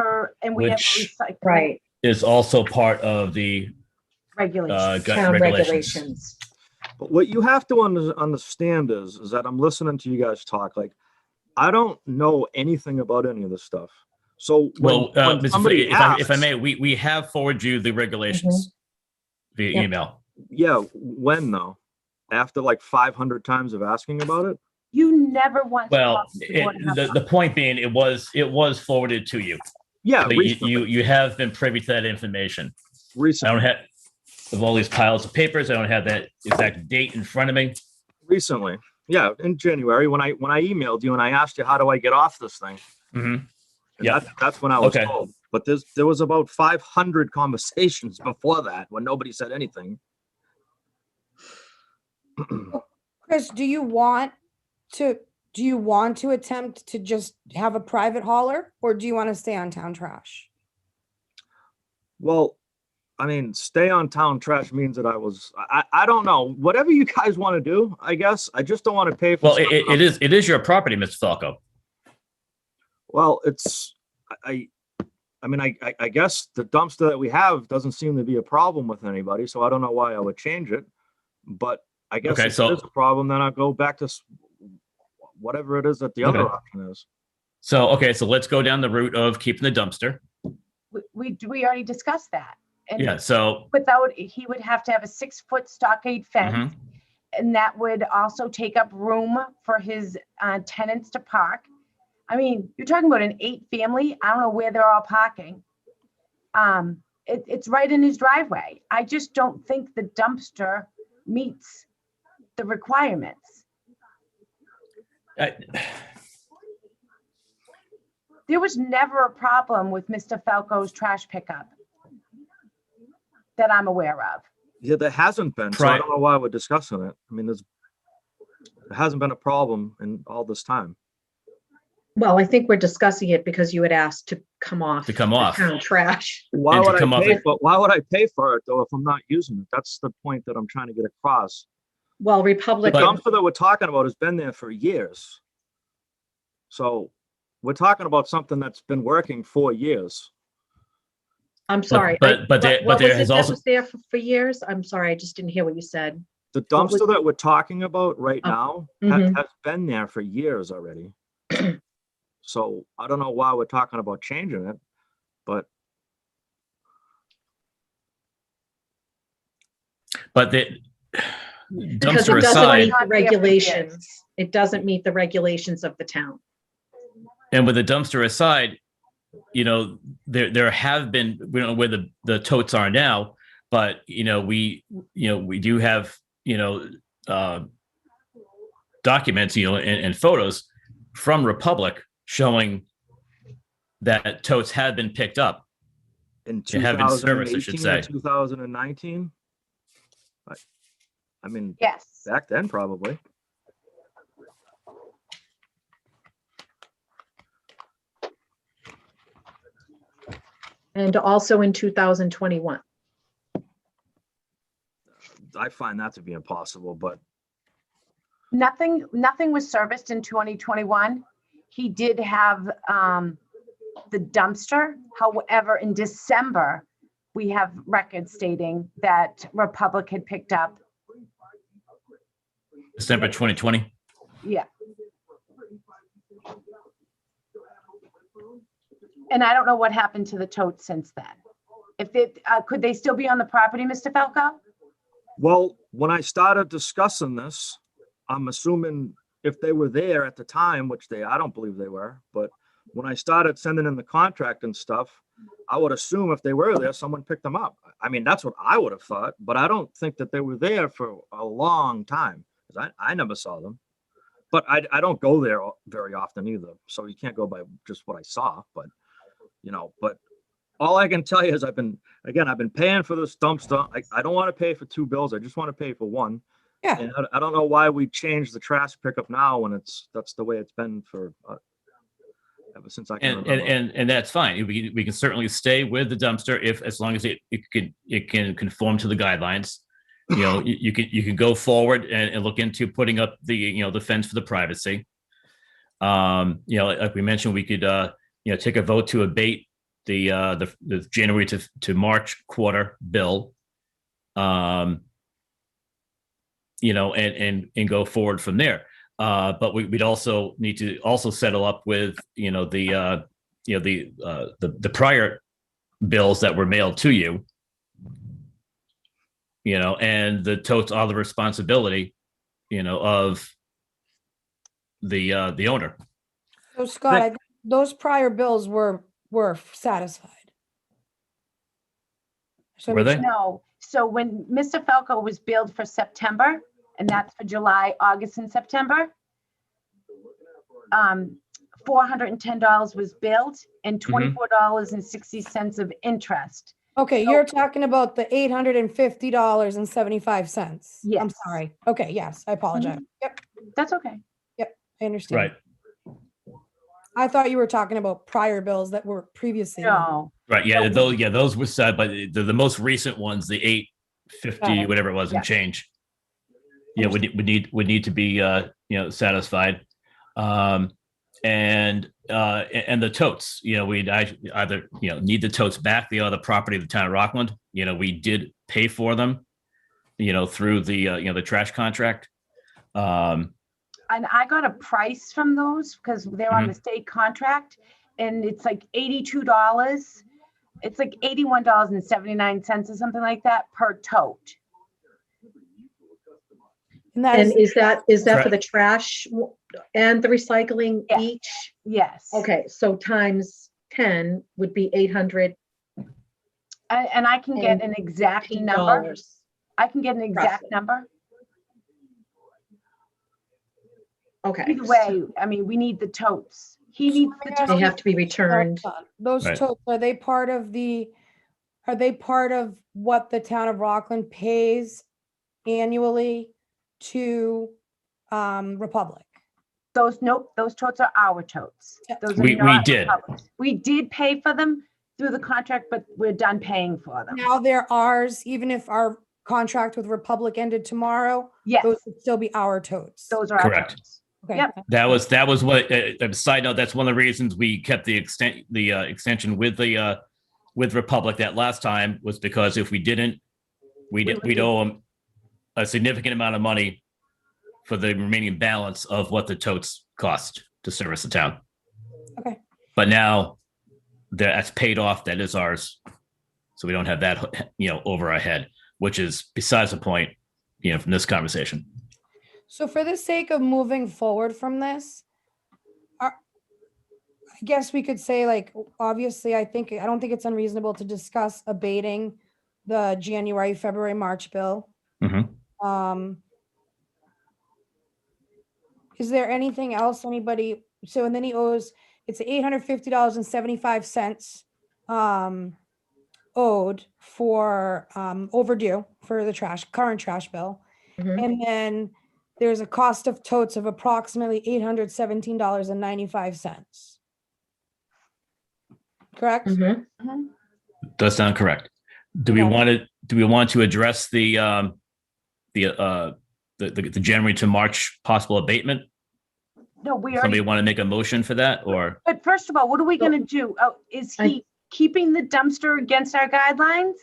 and we have Which- recycling Right, Is also part of the regulations. town regulations. But what you have to understand is that I'm listening to you guys talk, like, I don't know anything about any of this stuff. So Well, when Mr. somebody If I asks- may, we have forwarded you the regulations via Yep. email. Yeah, when though? After like 500 times of asking about it? You never want to Well, talk to the Board of Health. the point being, it was forwarded to you. Yeah, So recently. you have been privy to that information. I Recently. don't have, of all these piles of papers, I don't have that exact date in front of me. Recently. Yeah, in January, when I emailed you and I asked you, how do I get off this thing? Mhm. And Yeah. that's when I was Okay. told. But there was about 500 conversations before that when nobody said anything. Chris, do you want to attempt to just have a private hauler, or do you want to stay on town trash? Well, I mean, stay on town trash means that I don't know. Whatever you guys want to do, I guess. I just don't want to pay for Well, something it is your property, Mr. Falco. Well, I mean, I guess the dumpster that we have doesn't seem to be a problem with anybody, so I don't know why I would change it. But I guess Okay, if so- there's a problem, then I'll go back to whatever it is that the other Okay. option is. So, okay, so let's go down the route of keeping the dumpster. We already discussed that. And Yeah, so, he would have to have a 6-foot stockade fence. mhm. And that would also take up room for his tenants to park. I mean, you're talking about an 8-family. I don't know where they're all parking. It's right in his driveway. I just don't think the dumpster meets the requirements. There was never a problem with Mr. Falco's trash pickup that I'm aware of. Yeah, there hasn't been, so I Right. don't know why we're discussing it. I mean, there hasn't been a problem in all this time. Well, I think we're discussing it because you had asked to come off. To come the off. Town trash. Why And to would come I up pay with- for? Why would I pay for it though if I'm not using it? That's the point that I'm trying to get across. Well, The Republic, dumpster that we're talking about has been there for years. So we're talking about something that's been working for years. I'm sorry. but there what was has it that also- was there for years? I'm sorry, I just didn't hear what you said. The What was- dumpster that we're talking about right Oh, now mhm. has been there for years already. So I don't know why we're talking about changing it, but the Because dumpster it doesn't aside, meet the Not there for years. regulations. It doesn't meet the regulations of the town. and with the dumpster aside, there have been, we don't know where the totes are now, but we do have documents and photos from Republic showing that totes have been picked up. in They have been serviced, I should 2018 or say. 2019, I mean, Yes. back then probably. And also in 2021. I find that to be impossible, but Nothing was serviced in 2021. He did have the dumpster. However, in December, we have records stating that Republic had picked up. December 2020. Yeah. And I don't know what happened to the totes since then. Could they still be on the property, Mr. Falco? well, when I started discussing this, I'm assuming if they were there at the time, which I don't believe they were, but when I started sending in the contract and stuff, I would assume if they were there, someone picked them up. I mean, that's what I would have thought, but I don't think that they were there for a long time, because I never saw them. But I don't go there very often either, so you can't go by just what I saw, but all I can tell you is I've been paying for this dumpster. I don't want to pay for 2 bills. I just want to pay for one. Yeah. And I don't know why we changed the trash pickup now when that's the way it's been for ever since I can And remember. and that's fine. We can certainly stay with the dumpster as long as it can conform to the guidelines. you can go forward and look into putting up the fence for the privacy. Like we mentioned, we could take a vote to abate the January to March quarter bill. And go forward from there. But we'd also need to also settle up with the prior bills that were mailed to you. And the totes all the responsibility, of the owner. So Scott, I think those prior bills were satisfied. So Were they? No, so when Mr. Falco was billed for September, and that's for July, August, and September, $410 was billed and $24.60 of interest. Okay, So- you're talking about the $850.75. I'm Yes. sorry. Okay, yes, I apologize. Yep, That's okay. I understand. Right. I thought you were talking about prior bills that were previously. No, Right. Yeah. Those were said, but the most recent ones, the 850, whatever it was, and Yeah. change. Yeah, would need to be satisfied. And the totes, we'd either need the totes back, the property of the town of Rockland. We did pay for them, through the trash contract. and I got a price from those because they're on the state contract, and it's like $82. It's like $81.79 or something like that per tote. And that And is, is that for Right. the trash and the recycling Yeah. each? Yes. Okay, so times 10 would be 800 And I can get an exact number. dollars. I can get an exact Roughly. number. Okay. Either way, I mean, we need the totes. He needs the They They totes. have to be returned. those Right. totes, are they part of what the town of Rockland pays annually to Republic? Nope, those totes are our totes. Yeah. Those are We not did. Republic's. We did pay for them through the contract, but we're done paying for them. Now they're ours, even if our contract with Republic ended tomorrow, Yes, those would still be our totes. those are our Correct. totes. Okay. Yep. That was what. Side note: that's one of the reasons we kept the extension with Republic that last time, was because if we didn't, we'd owe them a significant amount of money for the remaining balance of what the totes cost to service the town. Okay. But now that's paid off. That is ours, so we don't have that over our head, which is besides the point. From this conversation. So for the sake of moving forward from this, I guess we could say, like, obviously, I don't think it's unreasonable to discuss abating the January, February, March bill. Mhm. Is there anything else anybody, so, and then he owes, it's $850.75 owed for overdue for the current trash bill. Mhm. And then there's a cost of totes of approximately $817.95. Correct? Mhm. Does sound correct. Do we Okay. want to address the January to March possible abatement? No, we Somebody already, want to make a motion for that, or but first of all, what are we gonna do? Oh, is I- he keeping the dumpster against our guidelines?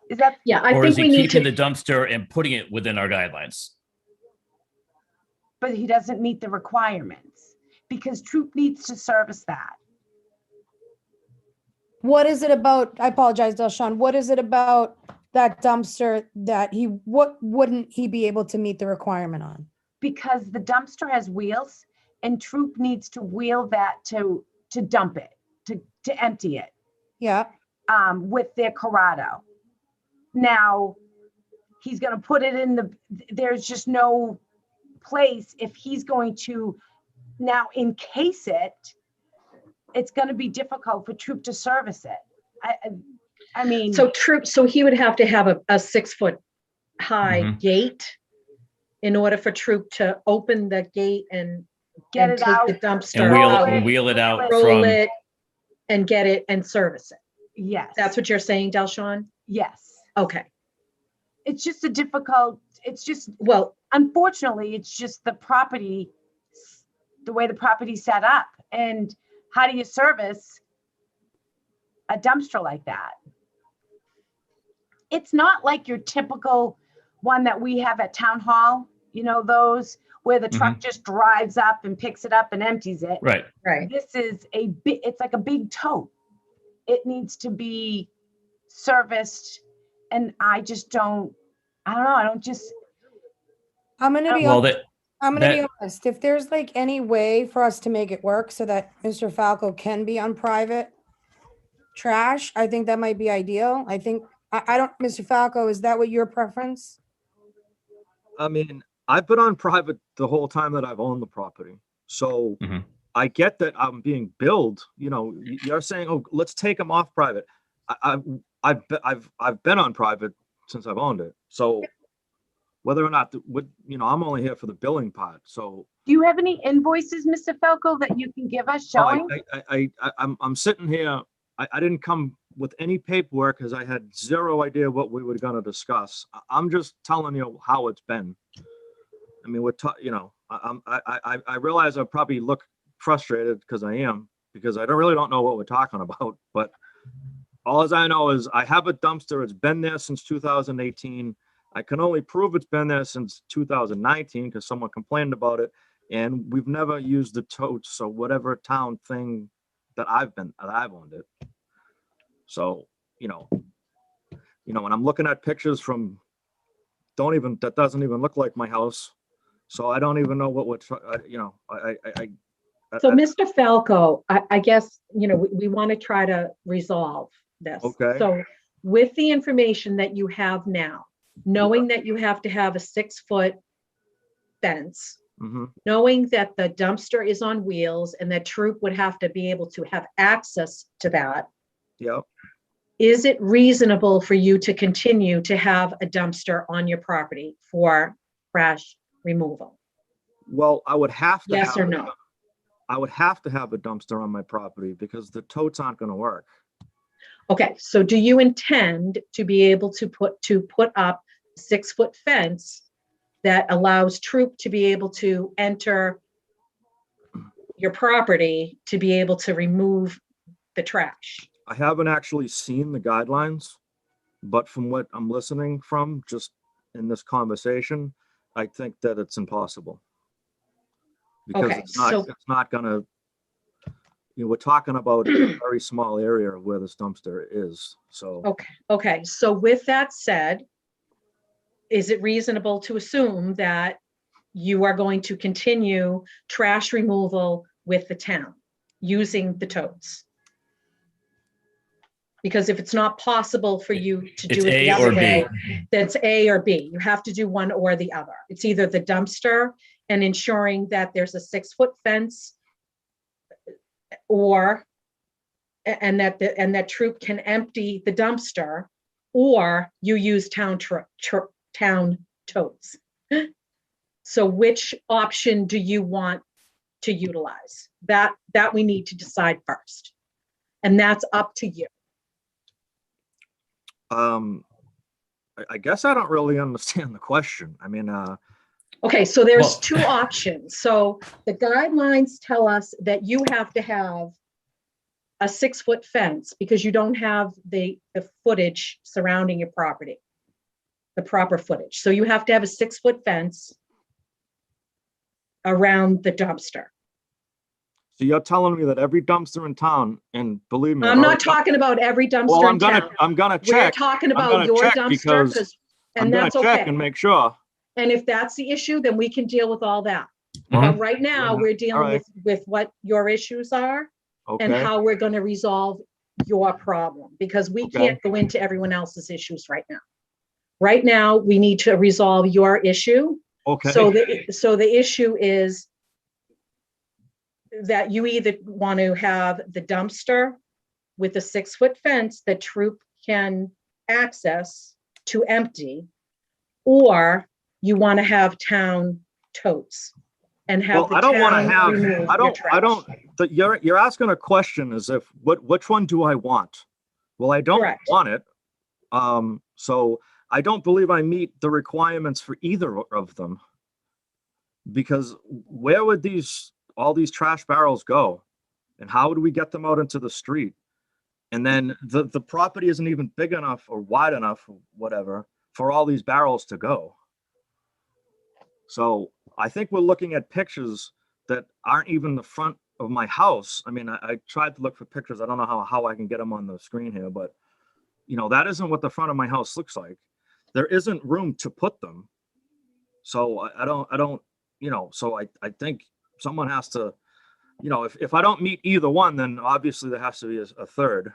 Is that, Yeah, I or think is he we need keeping to, the dumpster and putting it within our guidelines? but he doesn't meet the requirements because Troop needs to service that. What is it about, I apologize, Delshawn, what is it about that dumpster that what wouldn't he be able to meet the requirement on? Because the dumpster has wheels and Troop needs to wheel that to dump it, to empty it, Yeah, with their Corrado. Now, he's gonna put it in there's just no place if he's going to now encase it, it's gonna be difficult for Troop to service it. I mean, so he would have to have a 6-foot high Mhm. gate in order for Troop to open the gate and get and it take out. the And dumpster wheel out, and wheel it out roll from. it, and get it and service it. Yes. That's what you're saying, Delshawn? Yes. Okay. it's just a difficult, it's just, Well, unfortunately, it's just the property, the way the property's set up. And how do you service a dumpster like that? It's not like your typical one that we have at town hall, you know, those where the truck just drives up and picks it up and empties it. Right. right. This is a big, it's like a big tote. It needs to be serviced. And I just don't, I don't know, I don't just, I'm gonna be, Well, honest- that, I'm gonna be that- honest, if there's like any way for us to make it work so that Mr. Falco can be on private trash, I think that might be ideal. I think, I don't, Mr. Falco, is that what your preference? I mean, I've been on private the whole time that I've owned the property. So Mhm. I get that I'm being billed, you know, you're saying, oh, let's take them off private. I've been on private since I've owned it. So whether or not, you know, I'm only here for the billing part. So do you have any invoices, Mr. Falco, that you can give us oh, showing? I'm sitting here. I didn't come with any paperwork because I had zero idea what we were going to discuss. I'm just telling you how it's been. I mean, you know, I realize I probably look frustrated because I am, because I really don't know what we're talking about. But all as I know is I have a dumpster. It's been there since 2018. I can only prove it's been there since 2019 because someone complained about it. And we've never used the totes or whatever town thing that I've owned it. So, you know, when I'm looking at pictures from, that doesn't even look like my house. So I don't even know what would, you know, So Mr. Falco, I guess, you know, we want to try to resolve this. Okay. So with the information that you have now, knowing that you have to have a 6-foot fence, knowing that the dumpster is on wheels and that Troop would have to be able to have access to that. Yep. Is it reasonable for you to continue to have a dumpster on your property for trash removal? Well, I would have to. Yes or no? I would have to have a dumpster on my property because the totes aren't going to work. Okay, so do you intend to be able to put up a 6-foot fence that allows Troop to be able to enter your property to be able to remove the trash? I haven't actually seen the guidelines, but from what I'm listening from just in this conversation, I think that it's impossible. Because Okay, it's not gonna, you know, we're talking about a very small area of where this dumpster is, so. Okay, so with that said, is it reasonable to assume that you are going to continue trash removal with the town using the totes? Because if it's not possible for you to do It's it the A other or B. way, that's A or B. You have to do one or the other. It's either the dumpster and ensuring that there's a 6-foot fence, or and that Troop can empty the dumpster, or you use town totes. So which option do you want to utilize? That we need to decide first. And that's up to you. I guess I don't really understand the question. I mean, Okay, so there's Well- 2 options. So the guidelines tell us that you have to have a 6-foot fence because you don't have the footage surrounding your property, the proper footage. So you have to have a 6-foot fence around the dumpster. so you're telling me that every dumpster in town, and believe me. I'm not talking about every Well, dumpster in town. I'm gonna We're check. talking I'm about gonna your check dumpster, because 'cause- I'm and gonna that's check okay. and make sure. And if that's the issue, then we can deal with all that. Mhm. But right now, Mhm. we're dealing Alright. with what your issues are and Okay, how we're going to resolve your problem, because we Okay. can't go into everyone else's issues right now. Right now, we need to resolve your issue. okay. So the issue is that you either want to have the dumpster with a 6-foot fence that Troop can access to empty, or you want to have town totes and have Well, the I don't want to town have, remove I your don't, trash. you're asking a question as if, which one do I want? Well, I don't Correct. want it. So I don't believe I meet the requirements for either of them. Because where would all these trash barrels go? And how would we get them out into the street? And then the property isn't even big enough or wide enough or whatever for all these barrels to go. So I think we're looking at pictures that aren't even the front of my house. I mean, I tried to look for pictures. I don't know how I can get them on the screen here, but that isn't what the front of my house looks like. There isn't room to put them. So I don't, so I think someone has to, if I don't meet either one, then obviously there has to be a third.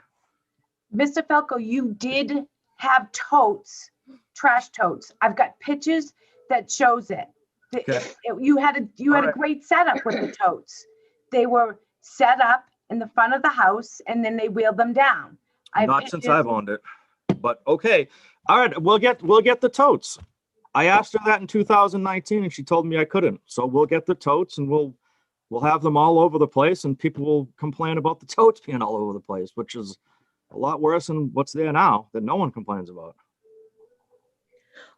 Mr. Falco, you did have totes, trash totes. I've got pictures that shows it. Okay. You had a Alright. great setup with the totes. They were set up in the front of the house and then they wheeled them down. Not since I've owned it, but okay. All right, we'll get the totes. I asked her that in 2019 and she told me I couldn't. So we'll get the totes and we'll have them all over the place and people will complain about the totes being all over the place, which is a lot worse than what's there now that no one complains about.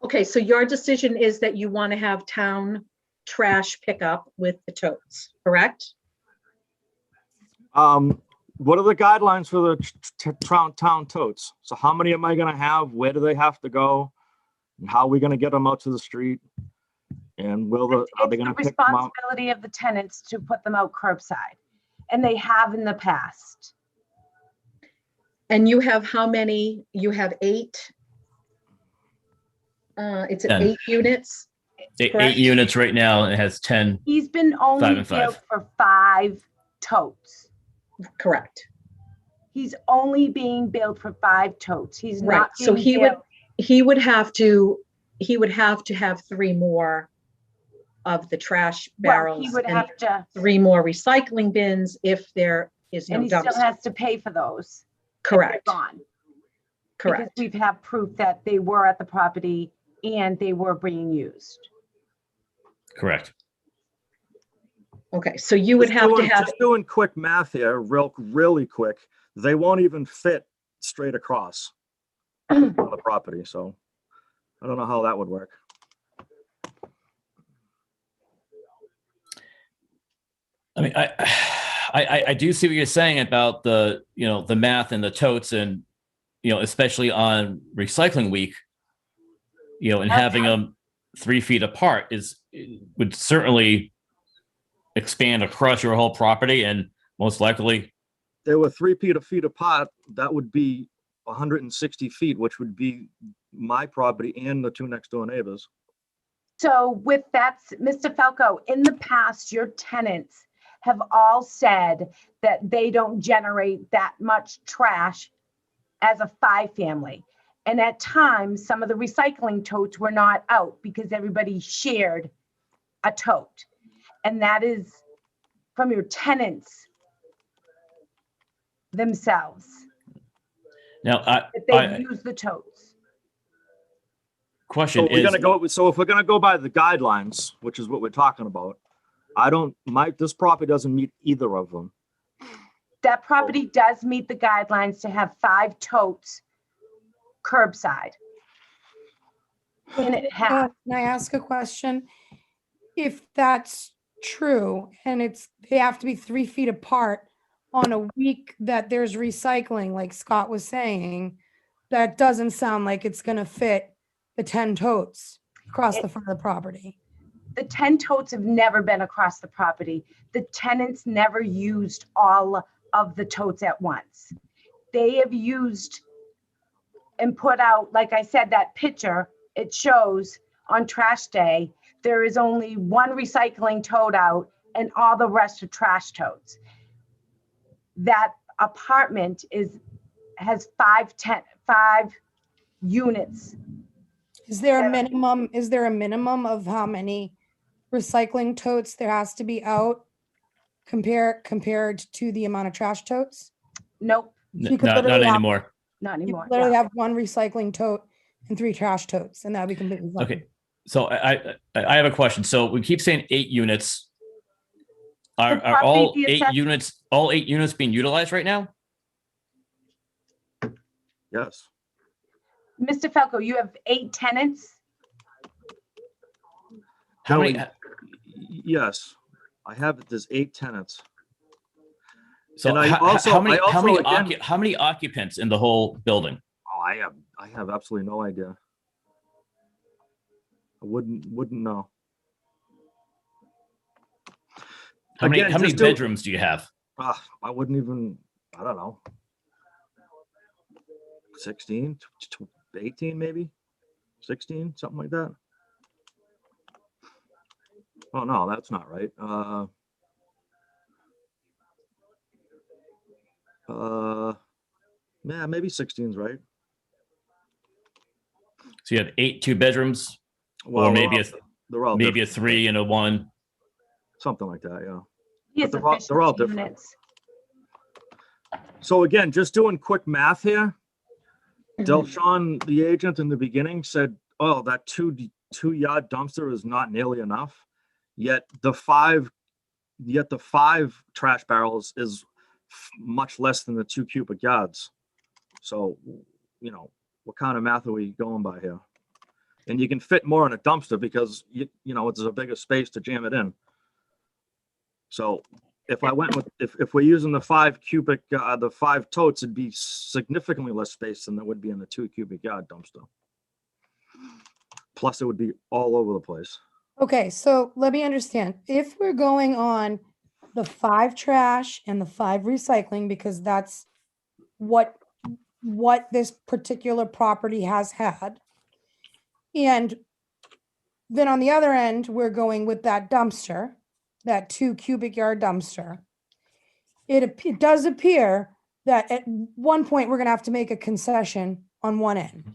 Okay, so your decision is that you want to have town trash pickup with the totes, correct? What are the guidelines for the town totes? So how many am I going to have? Where do they have to go? And how are we going to get them out to the street? And are they going to pick them up? It's the responsibility of the tenants to put them out curbside, and they have in the past. And you have how many? You have 8? It's at 10. 8 units? Eight Correct. units right now. It has 10. He's been 5 only and billed 5. for 5 totes. Correct. He's only being billed for 5 totes. He's Right, not so being he would, billed- he would have to have 3 more of the trash Well, barrels he would and have to, 3 more recycling bins if there is no and he still dumpster. has to pay for those. if they're Correct, Gone. correct. Because we've had proof that they were at the property and they were being used. Correct. Okay, so you would have to have, Just doing quick math here, really quick. They won't even fit straight across on the property. So I don't know how that would work. I mean, I do see what you're saying about the math and the totes and especially on recycling week, and having them 3 feet apart would certainly expand across your whole property and most likely. They were 3 feet apart. That would be 160 feet, which would be my property and the 2 next door neighbors. So with that, Mr. Falco, in the past, your tenants have all said that they don't generate that much trash as a 5-family. And at times, some of the recycling totes were not out because everybody shared a tote. And that is from your tenants themselves, Now, that they use the totes. question So we're is, gonna go. So if we're gonna go by the guidelines, which is what we're talking about, this property doesn't meet either of them. That property does meet the guidelines to have 5 totes curbside. And it has. Can I ask a question? If that's true and they have to be 3 feet apart on a week that there's recycling, like Scott was saying, that doesn't sound like it's gonna fit the 10 totes across the front of the property. The 10 totes have never been across the property. The tenants never used all of the totes at once. They have used and put out, like I said, that picture, it shows on trash day, there is only 1 recycling tote out and all the rest are trash totes. That apartment has 5 units. Is there a minimum of how many recycling totes there has to be out compared to the amount of trash totes? Nope, You could not literally have- anymore. not You anymore. could literally Yeah. have 1 recycling tote and 3 trash totes, and that'd be completely fine. Okay. So I have a question. So we keep saying 8 units. Are property all be 8 assessed- units being utilized right now? Yes. Mr. Falco, you have 8 tenants? How many? Joey, yes, I have, there's 8 tenants. So And I how, also- how many I also, again- how many occupants in the whole building? Oh, I have absolutely no idea. I wouldn't know. How many Again, how many just to- bedrooms do you have? I wouldn't even, I don't know. 16, 18 maybe, 16, something like that. Oh, no, that's not right. Yeah, maybe 16's right. So you have 8 2-bedrooms, Well, or maybe they're all maybe a different, 3 and a 1. something like that, yeah. He has But they're all efficiency different. units. So again, just doing quick math here, Mhm. Delshon, the agent in the beginning said, oh, that 2-yard dumpster is not nearly enough. Yet the 5 trash barrels is much less than the 2 cubic yards. So, you know, what kind of math are we going by here? And you can fit more in a dumpster because you know, it's a bigger space to jam it in. So if I went with, if we're using the 5 cubic, the 5 totes, it'd be significantly less space than there would be in the 2 cubic yard dumpster. Plus it would be all over the place. Okay, so let me understand. If we're going on the 5 trash and the 5 recycling, because that's what this particular property has had. And then on the other end, we're going with that dumpster, that 2 cubic yard dumpster. It does appear that at one point, we're gonna have to make a concession on one end. Does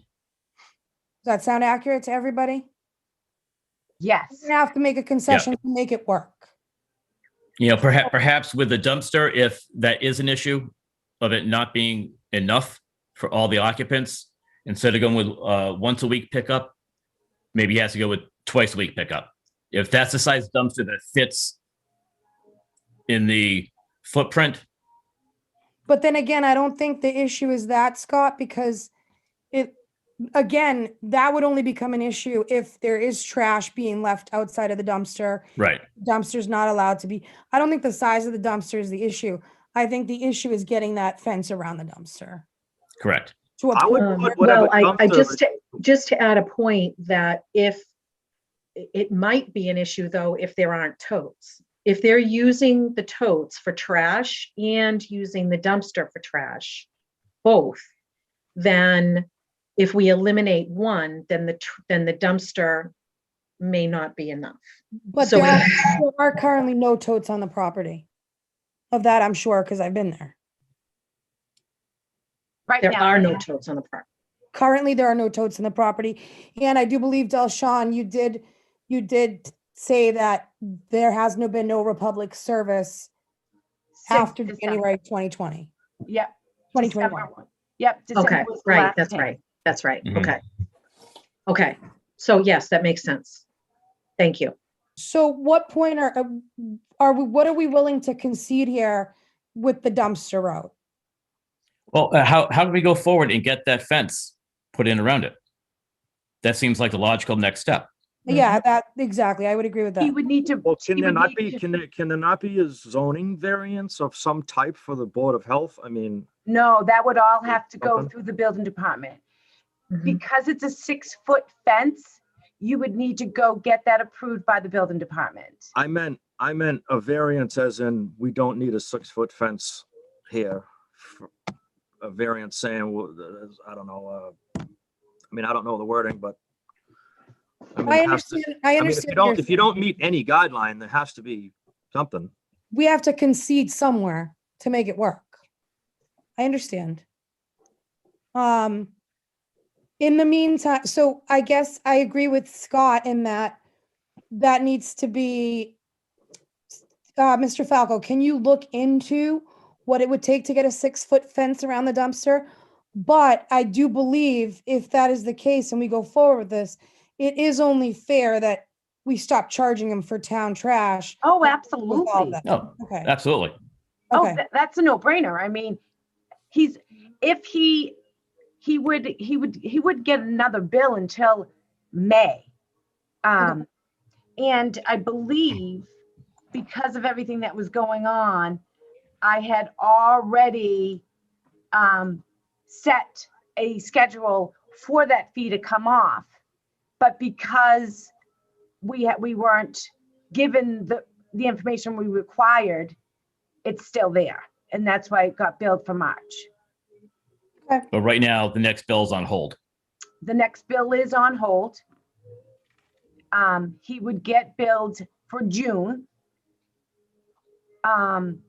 that sound accurate to everybody? Yes. We're gonna have to make a concession to make it work. You know, perhaps with the dumpster, if that is an issue of it not being enough for all the occupants, instead of going with once a week pickup, maybe he has to go with twice a week pickup. If that's the size dumpster that fits in the footprint, But then again, I don't think the issue is that, Scott, because again, that would only become an issue if there is trash being left outside of the dumpster. right? Dumpster's not allowed to be, I don't think the size of the dumpster is the issue. I think the issue is getting that fence around the dumpster. Correct. To a I would point put where- whatever Well, I dumpster- just to add a point that if it might be an issue though, if there aren't totes. If they're using the totes for trash and using the dumpster for trash, both, then if we eliminate one, then the dumpster may not be enough. But so there are currently no totes on the property. Of that, I'm sure, because I've been there. Right There now. are no totes on the property. Currently, there are no totes in the property. And I do believe, Delshon, you did say that there has been no Republic service Since after December. January 2020. Yep. 2021. December. Yep. December Okay, was the right, last that's day. right, that's right, Mhm. okay. Okay, so yes, that makes sense. Thank you. So what point what are we willing to concede here with the dumpster route? Well, how do we go forward and get that fence put in around it? That seems like the logical next step. Yeah, that, exactly. I would agree with He that. would need to. Well, can he there would not need be, to- can there not be a zoning variance of some type for the Board of Health? I mean, No, that would all have to go Something? through the building department. Mhm. Because it's a 6-foot fence, you would need to go get that approved by the building department. I meant a variance as in, we don't need a 6-foot fence here. A variance saying, well, I don't know, I mean, I don't know the wording, but. mean, I it has to- understand. I I mean, understand. if you don't meet any guideline, there has to be something. We have to concede somewhere to make it work. I understand. In the meantime, so I guess I agree with Scott in that needs to be, Mr. Falco, can you look into what it would take to get a 6-foot fence around the dumpster? But I do believe if that is the case and we go forward with this, it is only fair that we stop charging them for town trash. Oh, with all of absolutely. that. No, Okay, absolutely. Oh, okay. that's a no-brainer. I mean, if he he would get another bill until May. And I believe because of everything that was going on, I had already set a schedule for that fee to come off. But because we weren't given the information we required, it's still there. And that's why it got billed for March. But right now, the next bill's on hold. The next bill is on hold. He would get billed for June. And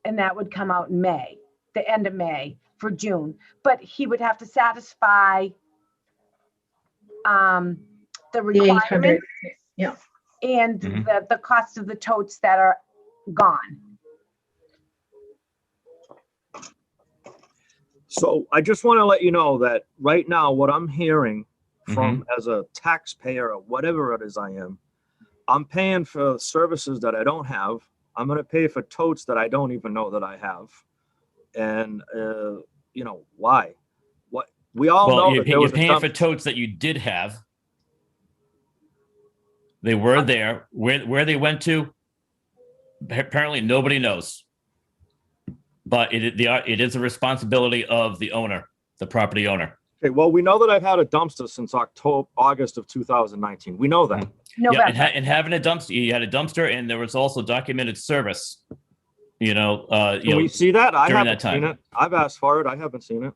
that would come out in May, the end of May for June. But he would have to satisfy the The 800, requirements yeah. and Mhm. the cost of the totes that are gone. So I just want to let you know that right now, what I'm hearing from as a taxpayer or whatever it is I am, I'm paying for services that I don't have. I'm going to pay for totes that I don't even know that I have. And, you know, why? What we all know Well, that there you're was a paying dump. for totes that you did have. They were there. Where they went to, apparently nobody knows. But it is a responsibility of the owner, the property owner. Okay, well, we know that I've had a dumpster since August of 2019. We know that. Yeah, November. and having a dumpster, you had a dumpster, and there was also documented service. You know, Can we see that? I during haven't that time. seen it. I've asked for it. I haven't seen it.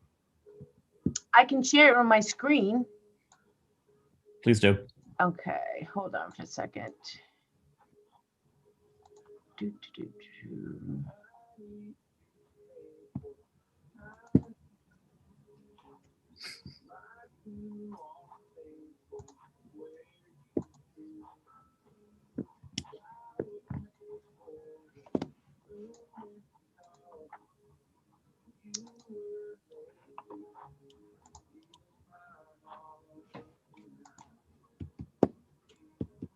I can share it on my screen. Please do. Okay, hold on for a second. Do, do, do, do.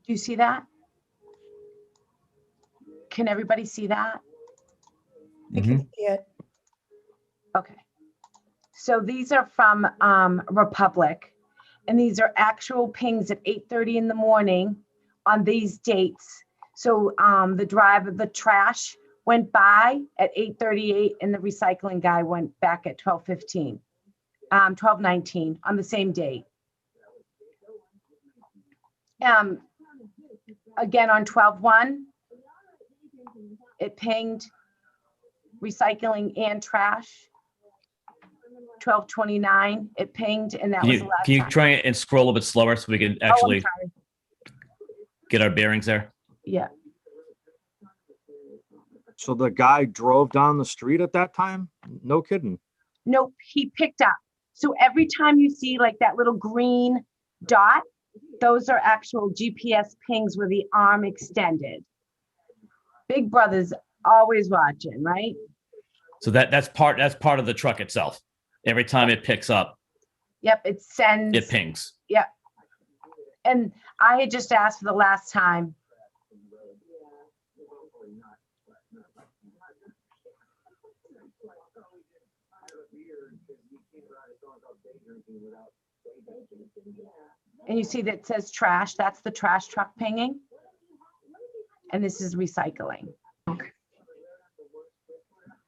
Do you see that? Can everybody see that? I can see it. Okay. So these are from Republic, and these are actual pings at 8:30 in the morning on these dates. So the trash went by at 8:38 and the recycling guy went back at 12:15, 12:19 on the same date. Again, on 12/1, it pinged recycling and trash. 12:29, it pinged, and that Can was the you, last can you time. try and scroll a bit slower so we can Oh, I'm actually sorry. get our bearings there? Yeah, So the guy drove down the street at that time? No kidding. nope, he picked up. So every time you see like that little green dot, those are actual GPS pings with the arm extended. Big Brother's always watching, right? So that's part of the truck itself. Every time it picks up, Yep, it sends. it pings. Yep. And I had just asked for the last time. And you see that it says trash, that's the trash truck pinging. And this is recycling.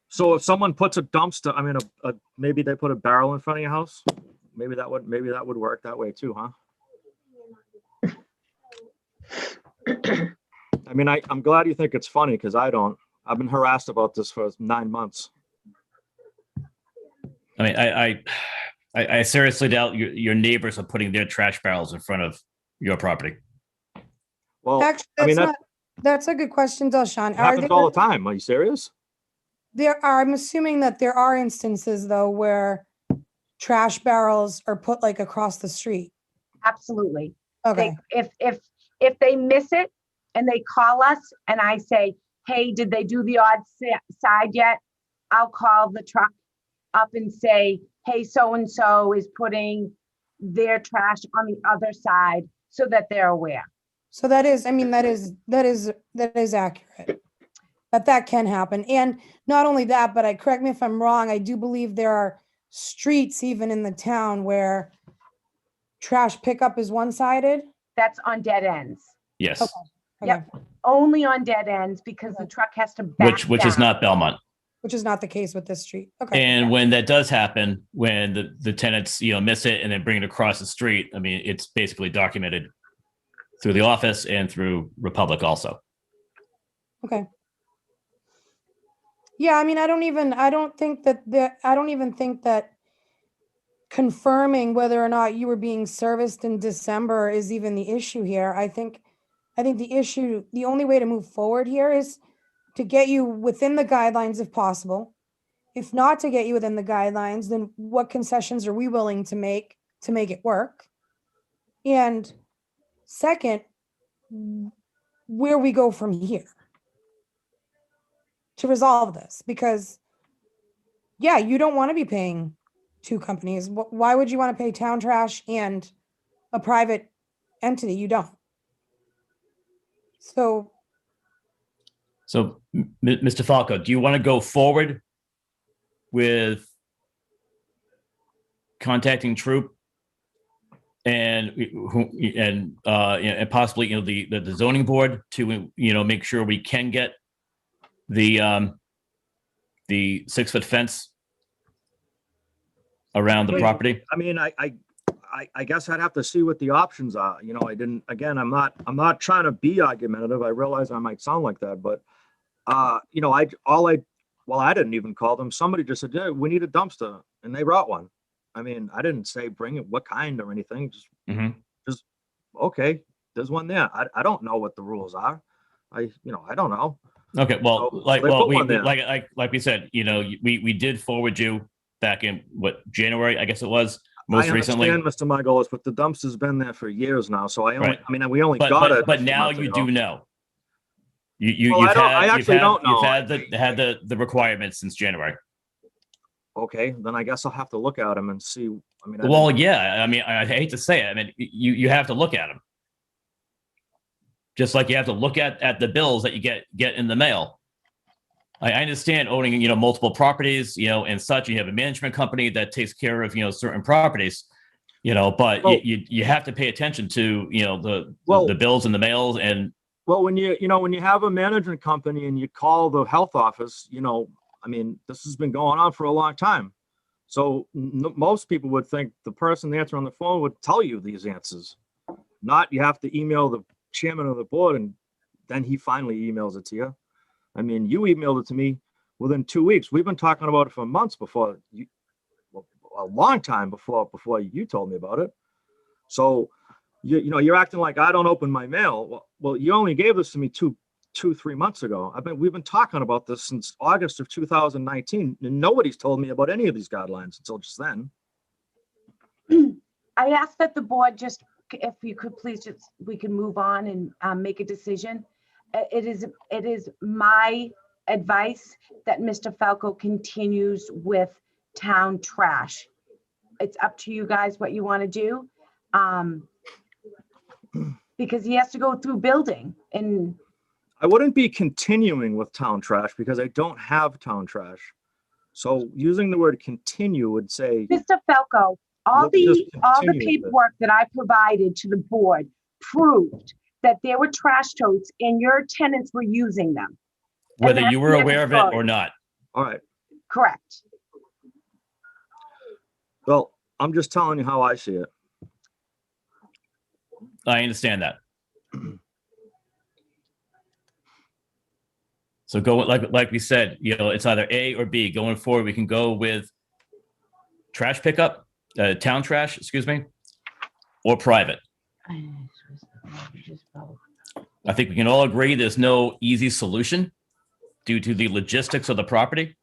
So if someone puts a dumpster, I mean, maybe they put a barrel in front of your house. Maybe that would work that way too, huh? I mean, I'm glad you think it's funny because I don't. I've been harassed about this for 9 months. I mean, I seriously doubt your neighbors are putting their trash barrels in front of your property. Well, Actually, I mean, that's a good question, though, Sean. it happens all the time. Are you serious? I'm assuming that there are instances though where trash barrels are put like across the street. Absolutely. Okay. If they miss it and they call us and I say, hey, did they do the odd side yet? I'll call the truck up and say, hey, so-and-so is putting their trash on the other side so that they're aware. So that is accurate. That can happen. And not only that, but correct me if I'm wrong, I do believe there are streets even in the town where trash pickup is one-sided? That's on dead ends. Yes, Okay. Yep. Only on dead ends because the truck has to back which is down. not Belmont. Which is not the case with this street. Okay. And when that does happen, when the tenants, miss it and then bring it across the street, I mean, it's basically documented through the office and through Republic also. Okay. Yeah, I mean, I don't even think that confirming whether or not you were being serviced in December is even the issue here. I think the only way to move forward here is to get you within the guidelines if possible. If not to get you within the guidelines, then what concessions are we willing to make it work? And second, where we go from here to resolve this, because yeah, you don't want to be paying two companies. Why would you want to pay Town Trash and a private entity? You don't. So Mr. Falco, do you want to go forward with contacting Troop and possibly the zoning board to make sure we can get the 6-foot fence around the property? I mean, I guess I'd have to see what the options are. I'm not trying to be argumentative. I realize I might sound like that, but I didn't even call them. Somebody just said, yeah, we need a dumpster, and they brought one. I mean, I didn't say bring it, what kind or anything. Just okay, there's one there. I don't know what the rules are. I don't know. Okay, well, So like we said, we did forward you back in January, I guess it was, most recently. I understand, Mr. Margolis, but the dumpster's been there for years now. So Right. we only got it. But now you do know. You've don't know. had the requirements since January. Okay, then I guess I'll have to look at them and see. Well, yeah. I mean, I hate to say it. I mean, you have to look at them. Just like you have to look at the bills that you get in the mail. I understand owning, multiple properties, and such. You have a management company that takes care of, certain properties, but you have to pay attention to, the bills and the mails. And well, when you have a management company and you call the health office, this has been going on for a long time. So most people would think the person answering the phone would tell you these answers. Not you have to email the chairman of the board and then he finally emails it to you. I mean, you emailed it to me within 2 weeks. We've been talking about it for months before you, a long time before you told me about it. So, you're acting like I don't open my mail. Well, you only gave this to me 3 months ago. We've been talking about this since August of 2019, and nobody's told me about any of these guidelines until just then. I asked that the board just, if you could please we can move on and make a decision. It is my advice that Mr. Falco continues with Town Trash. It's up to you guys what you want to do. Because he has to go through building, and I wouldn't be continuing with Town Trash because I don't have Town Trash. So using the word continue would say, Mr. Falco, all the paperwork that I provided to the board proved that there were trash totes and your tenants were using them. Whether you were aware of it or not. All right. Correct. Well, I'm just telling you how I see it. I understand that. So go like we said, it's either A or B. Going forward, we can go with trash pickup, Town Trash, or private. I think we can all agree there's no easy solution due to the logistics of the property.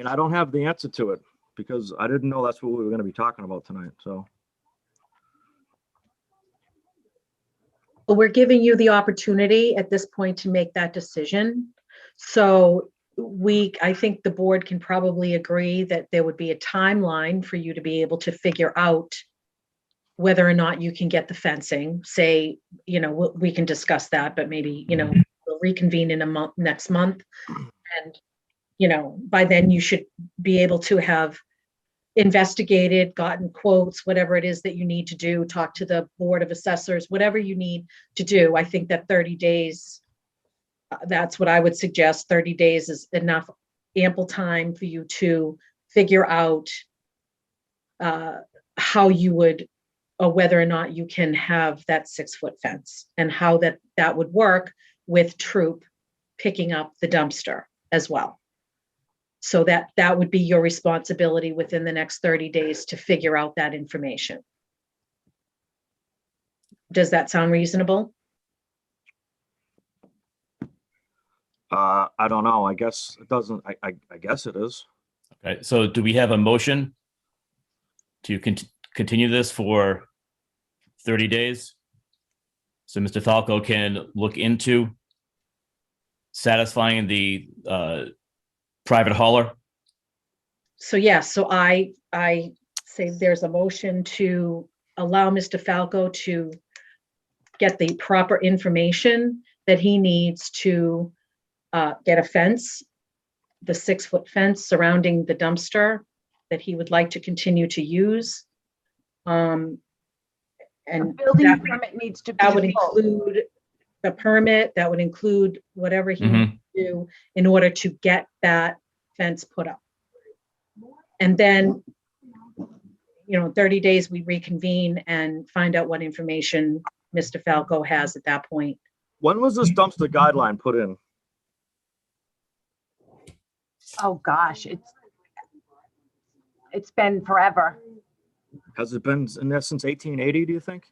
I don't have the answer to it because I didn't know that's what we were going to be talking about tonight. So we're giving you the opportunity at this point to make that decision. So I think the board can probably agree that there would be a timeline for you to be able to figure out whether or not you can get the fencing. Say, we can discuss that, but maybe, we'll reconvene in a month, next month, and by then you should be able to have investigated, gotten quotes, whatever it is that you need to do, talk to the Board of Assessors, whatever you need to do. I think that 30 days, that's what I would suggest. 30 days is enough, ample time for you to figure out how you would, or whether or not you can have that 6-foot fence, and how that would work with Troop picking up the dumpster as well. So that would be your responsibility within the next 30 days to figure out that information. Does that sound reasonable? I don't know. I guess it doesn't. I guess it is. Okay, so do we have a motion to continue this for 30 days? So Mr. Falco can look into satisfying the private hauler? So yes, so I say there's a motion to allow Mr. Falco to get the proper information that he needs to get a fence, the 6-foot fence surrounding the dumpster that he would like to continue to use. A And building that- permit needs to be. that would pulled. include the permit, that would include whatever he needs to do in order to get that fence put up. And then, 30 days, we reconvene and find out what information Mr. Falco has at that point. When was this dumpster guideline put in? Oh, gosh, it's been forever, Has it been in there since 1880, do you think?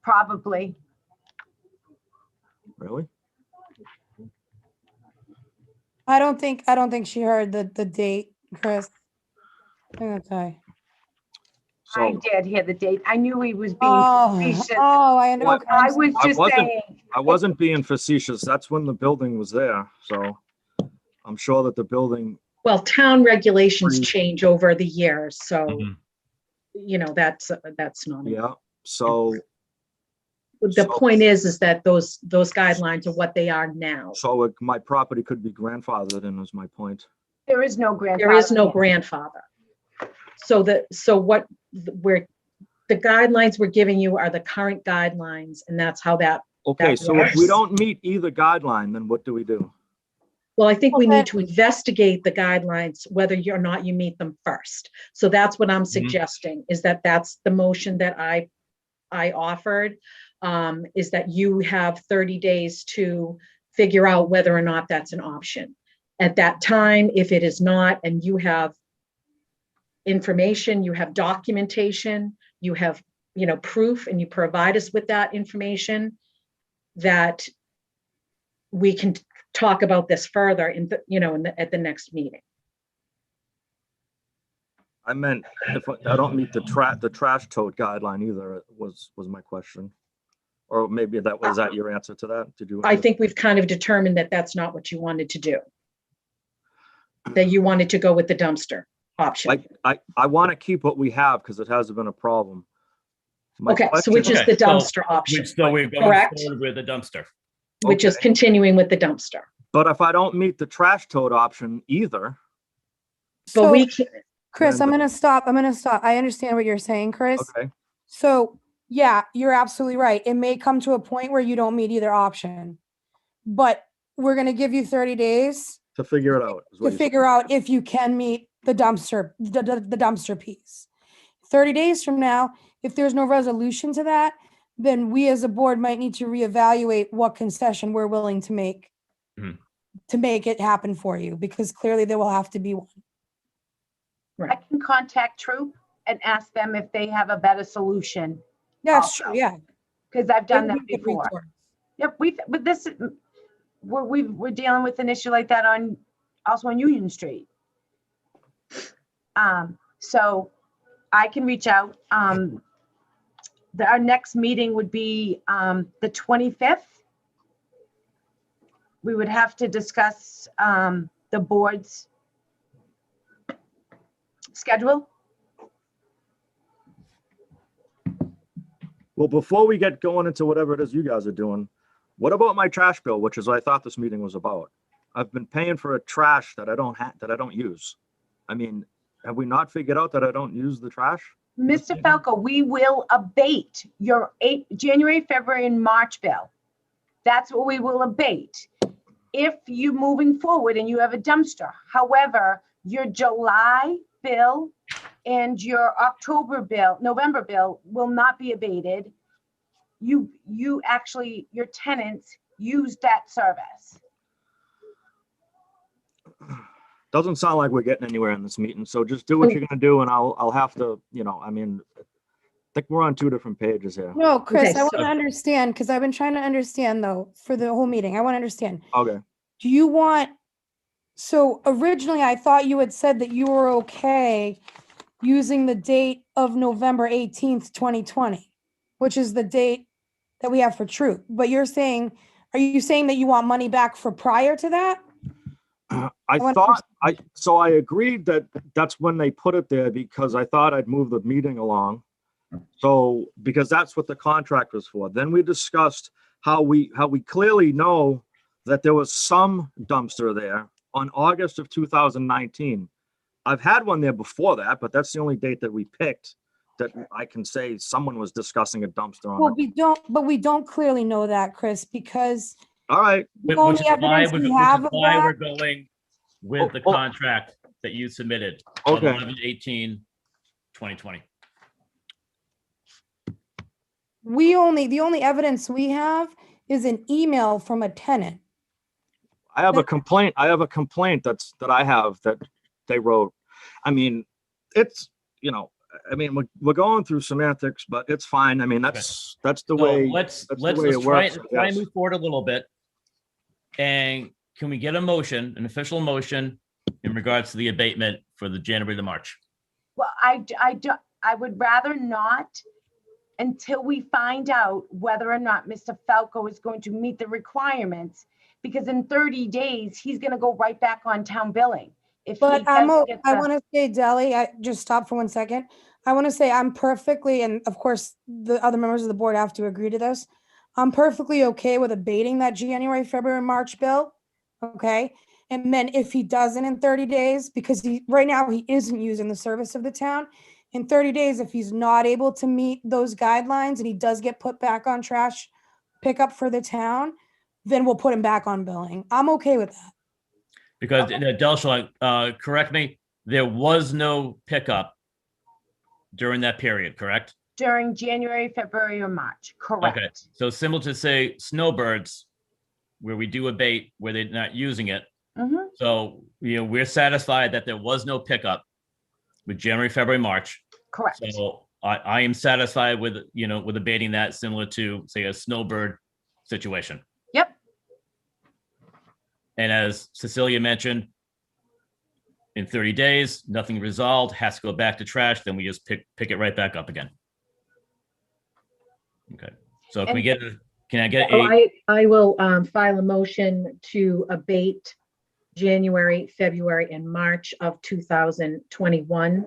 probably. Really? I don't think she heard the date, Chris. I think that's right. I So did hear the date. I knew he was being Oh, facetious. I know. What? Okay, I'm I was I just wasn't- saying, I wasn't being facetious. That's when the building was there. So I'm sure that the building, Well, town regulations Pretty- change over the years, so, Mhm. that's not. yeah. So, The So- point is that those guidelines are what they are now. my property could be grandfathered in, is my point. there is no grandfather. There is no in. grandfather. So the guidelines we're giving you are the current guidelines, and that's how that, Okay, That so if we works. don't meet either guideline, then what do we do? well, I think we Okay. need to investigate the guidelines, whether or not you meet them first. So that's what I'm suggesting, is that's the motion that I offered, is that you have 30 days to figure out whether or not that's an option. At that time, if it is not, and you have information, you have documentation, you have, proof, and you provide us with that information, that we can talk about this further at the next meeting. I meant if I don't meet the trash tote guideline either, was my question. Or maybe was that your answer to that? Did you? I think we've kind of determined that that's not what you wanted to do. That you wanted to go with the dumpster option. I want to keep what we have because it hasn't been a problem. My Okay, so question which is Okay, the dumpster option, So we're going Correct. forward with the dumpster. which is okay. continuing with the dumpster. But if I don't meet the trash tote option either, But So, we can, Chris, I'm then- gonna stop. I understand what you're saying, Chris. okay, So, yeah, you're absolutely right. It may come to a point where you don't meet either option. But we're gonna give you 30 days to figure it out. is what to you're figure saying. out if you can meet the dumpster, the dumpster piece. 30 days from now, if there's no resolution to that, then we as a board might need to reevaluate what concession we're willing to make Mhm. to make it happen for you, because clearly there will have to be one. I can contact Troop and ask them if they have a better solution, That's true, Also. yeah. because I've done Maybe that we could before. resource. Yep, we're dealing with an issue like that also on Union Street. So I can reach out. Our next meeting would be the 25th. We would have to discuss the board's schedule. Well, before we get going into whatever it is you guys are doing, what about my trash bill, which is what I thought this meeting was about? I've been paying for a trash that I don't use. I mean, have we not figured out that I don't use the trash? Mr. Falco, we will abate your January, February, and March bill. That's what we will abate. If you moving forward and you have a dumpster, however, your July bill and your October bill, November bill will not be abated. You actually, your tenants use that service. Doesn't sound like we're getting anywhere in this meeting. So just do what you're gonna do, and I'll have to, I mean, I think we're on two different pages here. No, Chris, Okay, I want to so- understand, because I've been trying to understand though, for the whole meeting. I want to understand. Okay. Do you want, so originally I thought you had said that you were okay using the date of November 18th, 2020, which is the date that we have for Troop. But you're saying, are you saying that you want money back for prior to that? I want thought, so I agreed that that's when they put it there because I thought I'd move the meeting along. So, because that's what the contract was for. Then we discussed how we clearly know that there was some dumpster there on August of 2019. I've had one there before that, but that's the only date that we picked that I can say someone was discussing a dumpster on. Well, we don't clearly know that, Chris, because All right. the Which only is why, evidence we have of we're that, going with the Oh, oh. contract that you submitted on Okay. 11/18/2020. the only evidence we have is an email from a tenant. I have a complaint. That I have that they wrote. I mean, it's, we're going through semantics, but it's fine. I mean, that's the So way. let's that's the way let's it try works, and I guess. move forward a little bit. And can we get a motion, an official motion in regards to the abatement for the January to March? Well, I would rather not until we find out whether or not Mr. Falco is going to meet the requirements, because in 30 days, he's gonna go right back on town billing. If he But doesn't get I the- want to say, Deli, I just stop for 1 second. I want to say I'm perfectly, and of course, the other members of the board have to agree to this. I'm perfectly okay with abating that January, February, March bill. Okay. And then if he doesn't in 30 days, because right now he isn't using the service of the town. In 30 days, if he's not able to meet those guidelines and he does get put back on trash pickup for the town, then we'll put him back on billing. I'm okay with that. Because Delshaw, correct me, there was no pickup during that period, correct? During January, February, or March, Okay, correct. so similar to say snowbirds, where we do abate, where they're not using it. Mhm. So, we're satisfied that there was no pickup with January, February, March. Correct. So I am satisfied with, with abating that, similar to, say, a snowbird situation. Yep. And as Cecilia mentioned, in 30 days, nothing resolved, has to go back to trash, then we just pick it right back up again. Okay, so can I get Oh, a, I will file a motion to abate January, February, and March of 2021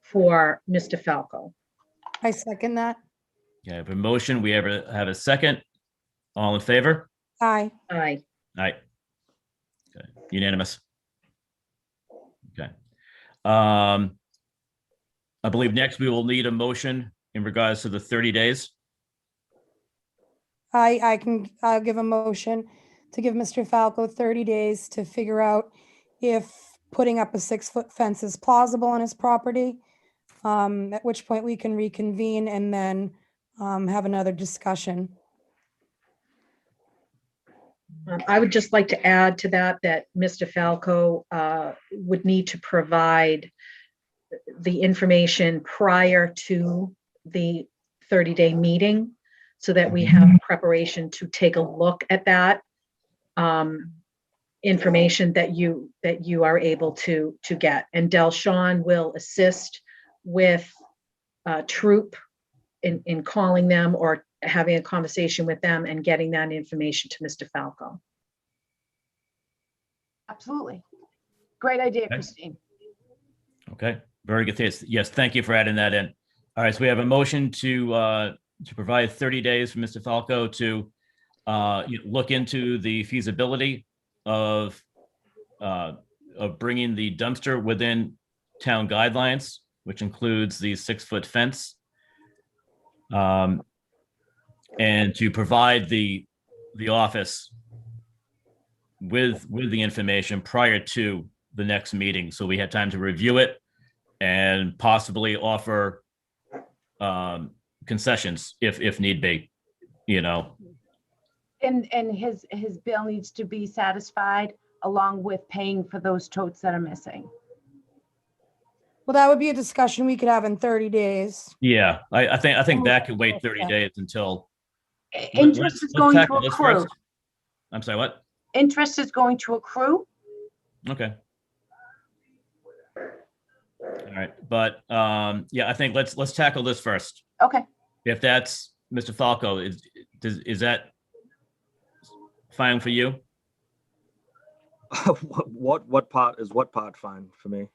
for Mr. Falco. I second that. I have a motion, we have a second, all in favor? Aye. Aye. Aye. Okay, unanimous. Okay. I believe next we will need a motion in regards to the 30 days. I'll give a motion to give Mr. Falco 30 days to figure out if putting up a 6-foot fence is plausible on his property. At which point we can reconvene and then have another discussion. I would just like to add to that Mr. Falco would need to provide the information prior to the 30-day meeting so that we have preparation to take a look at that information that you are able to get. And Delshawn will assist with Troop in calling them or having a conversation with them and getting that information to Mr. Falco. Absolutely. Great idea, Okay. Christine. Okay, very good. Yes, thank you for adding that in. All right, so we have a motion to provide 30 days for Mr. Falco to look into the feasibility of bringing the dumpster within town guidelines, which includes the 6-foot fence. And to provide the office with the information prior to the next meeting, so we had time to review it and possibly offer concessions if need be, you know. And his bill needs to be satisfied along with paying for those totes that are missing. Well, that would be a discussion we could have in 30 days. Yeah, I think that could wait 30 days until. Interest is let's going to tackle this accrue. first. I'm sorry, what? Interest is going to accrue. Okay. All right, but yeah, I think let's tackle this first. Okay. If that's Mr. Falco, is that fine for you? What part fine for me?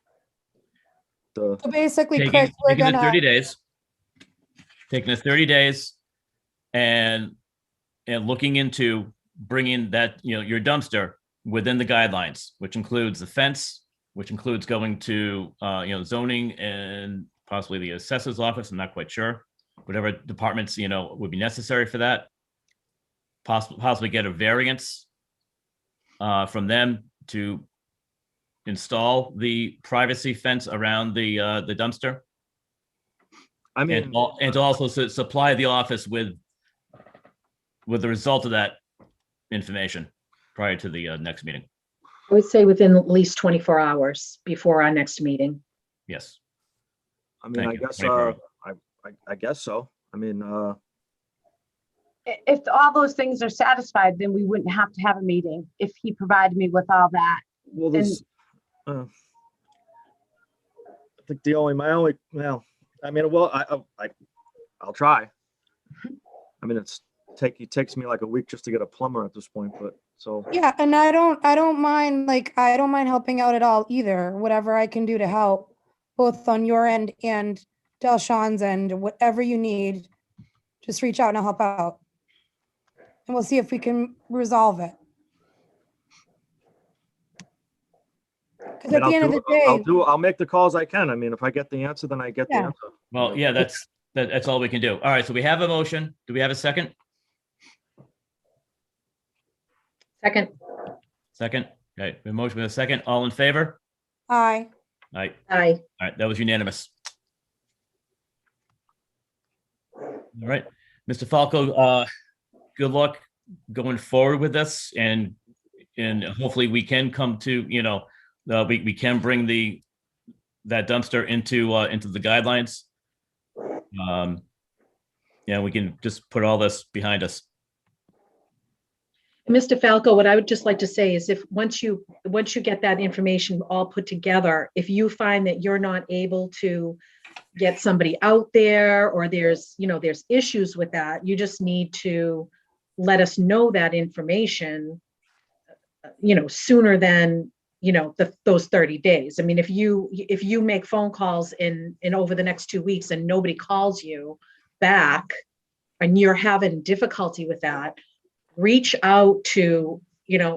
The, So basically, Taking Chris, we're taking the gonna, 30 days, taking the 30 days and looking into bringing that, you know, your dumpster within the guidelines, which includes the fence, which includes going to, you know, zoning and possibly the assessor's office. I'm not quite sure. Whatever departments, you know, would be necessary for that. Possibly get a variance from them to install the privacy fence around the dumpster. I mean, And to also supply the office with the result of that information prior to the next meeting. I would say within at least 24 hours before our next meeting. Yes. I mean, Thank I you. guess, 24 hours. I guess so. I mean, If all those things are satisfied, then we wouldn't have to have a meeting if he provided me with all that. well, this, I think well, I mean, well, I'll try. I mean, it takes me like a week just to get a plumber at this point, but so. yeah, and I don't mind, I don't mind helping out at all either. Whatever I can do to help, both on your end and Delshawn's end, whatever you need, just reach out and I'll help out. And we'll see if we can resolve it. Because at the end of the day, I'll make the calls I can. I mean, if I get the answer, then I get the Yeah. answer. Well, yeah, that's all we can do. All right, so we have a motion. Do we have a second? Second, Second? Okay, the motion with a second. All in favor? aye. All right, aye. all right, that was unanimous. All right, Mr. Falco, good luck going forward with this, and hopefully we can come to, you know, we can bring that dumpster into the guidelines. Yeah, we can just put all this behind us. Mr. Falco, what I would just like to say is if once you get that information all put together, if you find that you're not able to get somebody out there, or there's issues with that, you just need to let us know that information, sooner than, those 30 days. I mean, if you make phone calls in over the next 2 weeks and nobody calls you back and you're having difficulty with that, reach out to,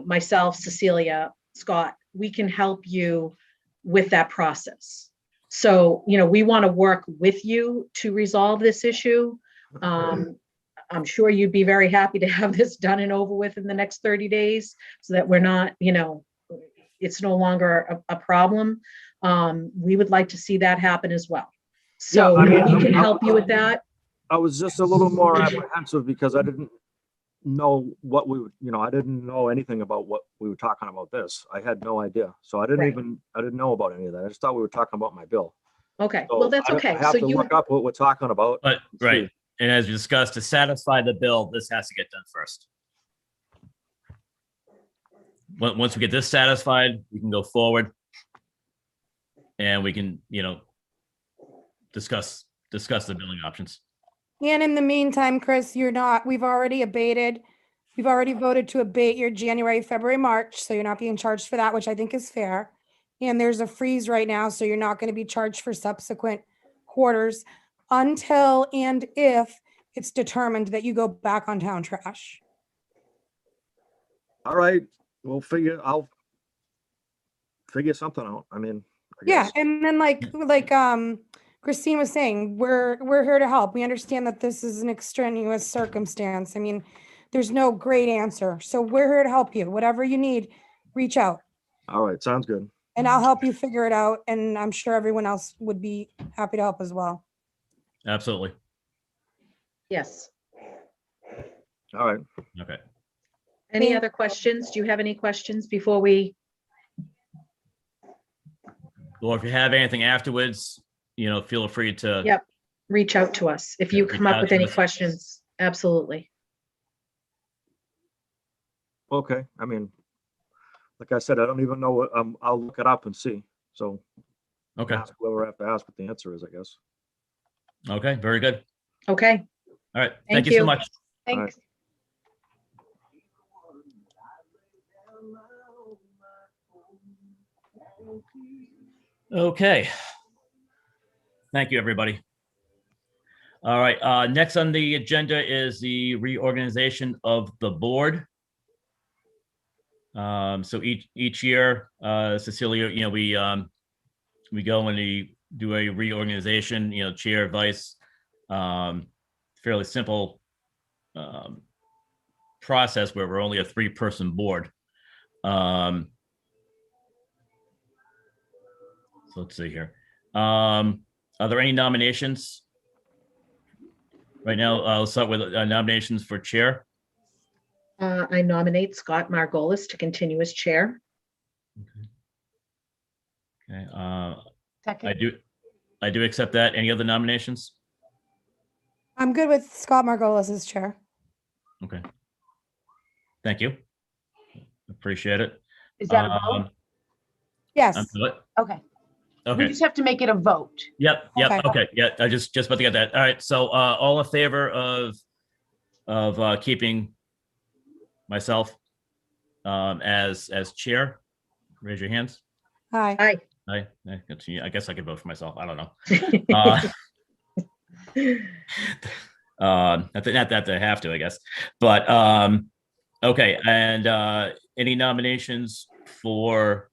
myself, Cecilia, Scott. We can help you with that process. So, we want to work with you to resolve this issue. I'm sure you'd be very happy to have this done and over with in the next 30 days so that we're not, it's no longer a problem. We would like to see that happen as well. So Yeah, I mean, we can help you with that. I was just a little more apprehensive because I didn't know what we would, I didn't know anything about what we were talking about this. I had no idea. So I didn't Right. know about any of that. I just thought we were talking about my bill. Okay, So well, that's I okay. have So to look up what we're talking about. But, and see. right, and as we discussed, to satisfy the bill, this has to get done first. Once we get this satisfied, we can go forward. And we can, discuss the billing options. And in the meantime, Chris, we've already voted to abate your January, February, March, so you're not being charged for that, which I think is fair. And there's a freeze right now, so you're not going to be charged for subsequent quarters until and if it's determined that you go back on town trash. All right. I'll figure something out. I mean, I Yeah, guess. and then like Christine was saying, we're here to help. We understand that this is an extraneous circumstance. I mean, there's no great answer. So we're here to help you. Whatever you need, reach out All right, sounds good. and I'll help you figure it out. And I'm sure everyone else would be happy to help as well. Absolutely. Yes. All right. Okay. Any Thank- other questions? Do you have any questions before we? Or if you have anything afterwards, feel free to. Yep. Reach out to us if Yeah, you reach come up out with to any us. questions. Absolutely. Okay. I mean, like I said, I don't even know what, I'll look it up and see. So Okay. ask whoever I have to ask what the answer is, I guess. Okay. Very good. Okay. All right. Thank Thank you so you. much. Thanks. Okay. Thank you, everybody. All right. Next on the agenda is the reorganization of the board. So each year, Cecilia, we go and we do a reorganization. Chair, vice, fairly simple process where we're only a 3-person board. So let's see here. Are there any nominations? Right now, I'll start with nominations for chair. I nominate Scott Margolis to continue as chair. Okay. Second. I do accept that. Any other nominations? I'm good with Scott Margolis as chair. Okay. Thank you. Appreciate it. Is that a vote? I'm Yes. good. Okay. We Okay. just have to make it a vote. Yep. Okay. Okay. Yeah. I just about to get that. All right. So all in favor of keeping myself as chair, raise your hands. Hi. Aye. I guess I could vote for myself. I don't know. Not that I have to, I guess. But okay. And any nominations for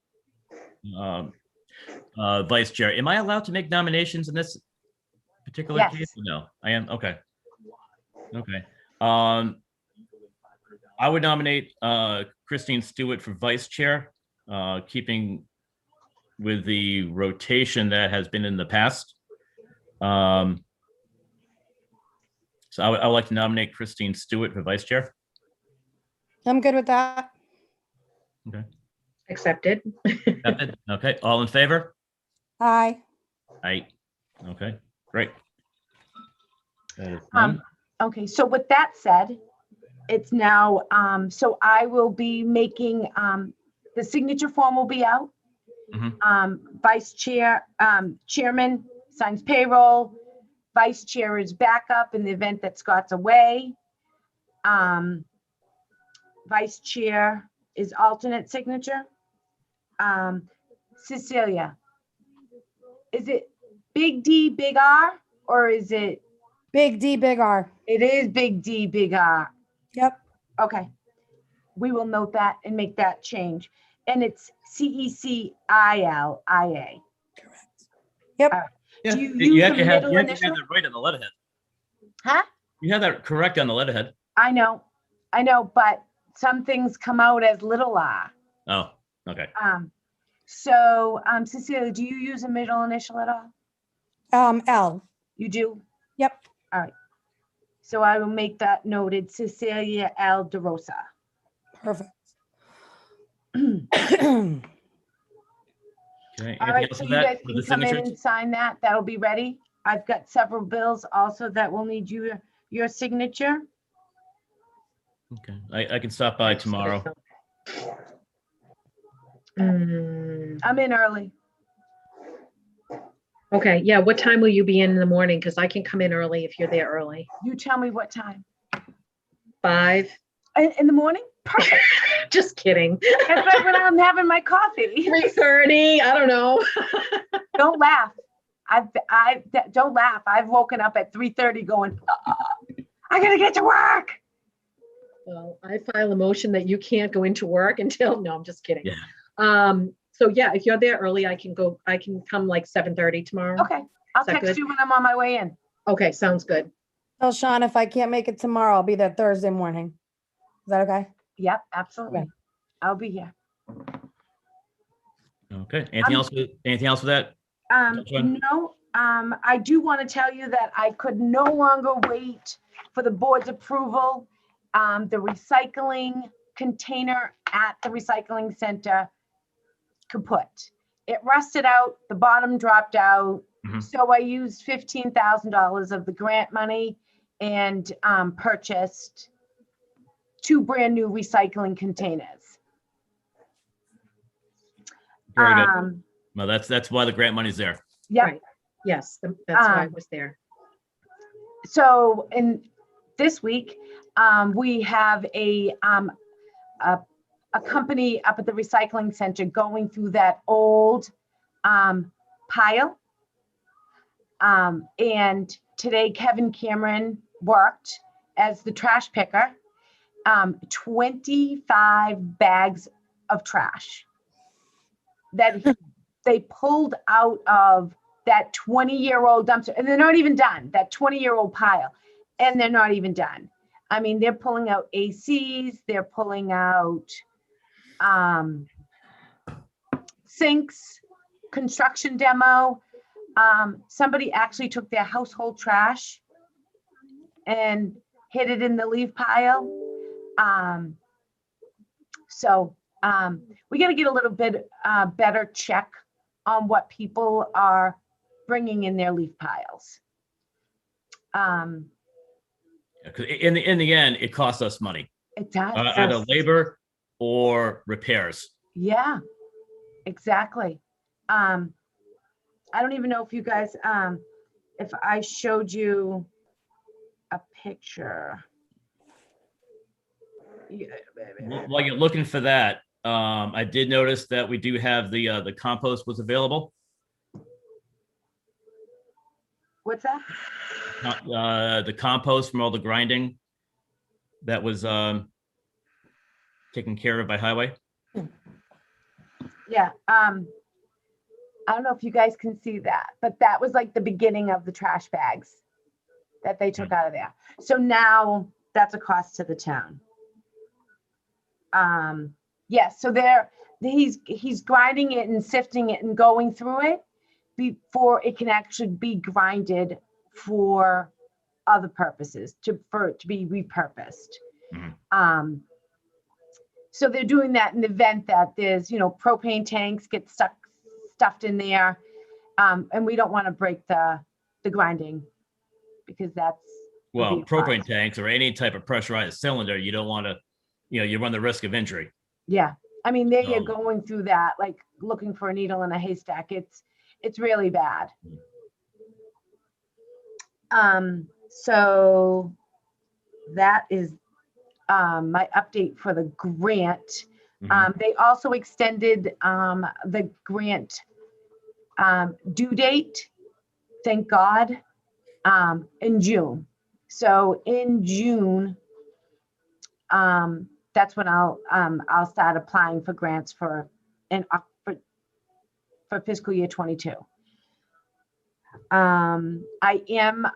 vice chair? Am I allowed to make nominations in this particular Yes. case? No, I am. Okay. Okay. I would nominate Christine Stewart for vice chair, keeping with the rotation that has been in the past. So I would like to nominate Christine Stewart for vice chair. I'm good with that. Okay. Accepted. Accepted. Okay. All in favor? Hi. Aye. Okay. Great. That is Um, done. Okay, so with that said, it's now, so I will be making, the signature form will be out. Vice chair, chairman signs payroll, vice chair is backup in the event that Scott's away. Vice chair is alternate signature. Cecilia, is it big D, big R, or is it, Big D, big R. it is big D, big R? Yep. Okay. We will note that and make that change. And it's CECILIA. Yep. Yeah, Do you use the actually have middle that initial? right on the letterhead. Huh? You have that correct on the letterhead. I know, but some things come out as little r. Oh, okay. So Cecilia, do you use a middle initial at all? L. You do? Yep. All right. So I will make that noted, Cecilia L. DeRosa. Perfect. Okay. All Anything right, else so with you that? guys With can the come in signatures? and sign that. That'll be ready. I've got several bills also that will need your signature. Okay. I can stop by tomorrow. I'm in early. Okay, yeah, what time will you be in the morning? Because I can come in early if you're there early. You tell me what time. 5. In the morning? Perfect. Just kidding. That's right when I'm having my coffee. 3:30, I don't know. Don't laugh. Don't laugh. I've woken up at 3:30 going, I gotta get to work. Well, I file a motion that you can't go into work until, no, I'm just kidding. Yeah. So yeah, if you're there early, I can come like 7:30 tomorrow. Okay, I'll Is that text good? you when I'm on my way in. Okay, sounds good. Tell Sean if I can't make it tomorrow, I'll be there Thursday morning. Is that okay? Yep, absolutely. Okay. I'll be here. Okay. Anything else? Anything else with that? Joanne? No, I do want to tell you that I could no longer wait for the board's approval. The recycling container at the recycling center kaput. It rusted out, the bottom dropped out. Mhm. So I used $15,000 of the grant money and purchased 2 brand new recycling containers. Very good. Well, that's why the grant money's there. Yep. Right. Yes, that's why I Um, was there. So in this week, we have a company up at the recycling center going through that old pile. And today Kevin Cameron worked as the trash picker. 25 bags of trash that they pulled out of that 20-year-old dumpster, and they're not even done, that 20-year-old pile, and they're not even done. I mean, they're pulling out ACs, they're pulling out sinks, construction demo. Somebody actually took their household trash and hid it in the leaf pile. So we got to get a little bit better check on what people are bringing in their leaf piles. 'Cause in the end, it costs us money, It does. either labor or repairs. Yeah, exactly. I don't even know if you guys, if I showed you a picture. Yeah, While you're looking for that, I did notice that we do have the compost was available. what's that? The compost from all the grinding that was taken care of by highway. Yeah. I don't know if you guys can see that, but that was like the beginning of the trash bags that they took out of there. So now that's a cost to the town. Yes, so he's grinding it and sifting it and going through it before it can actually be grinded for other purposes, to be repurposed. Mhm. So they're doing that in the event that there's, propane tanks get stuffed in there. And we don't want to break the grinding because that's. would Well, be a propane cost. tanks or any type of pressurized cylinder, you don't want to, you run the risk of injury. Yeah, I mean, you're Um, going through that, like looking for a needle in a haystack. It's really bad. So that is my update for the grant. Mhm. They also extended the grant due date, thank God, in June. So in June, that's when I'll start applying for grants for fiscal year 22. I am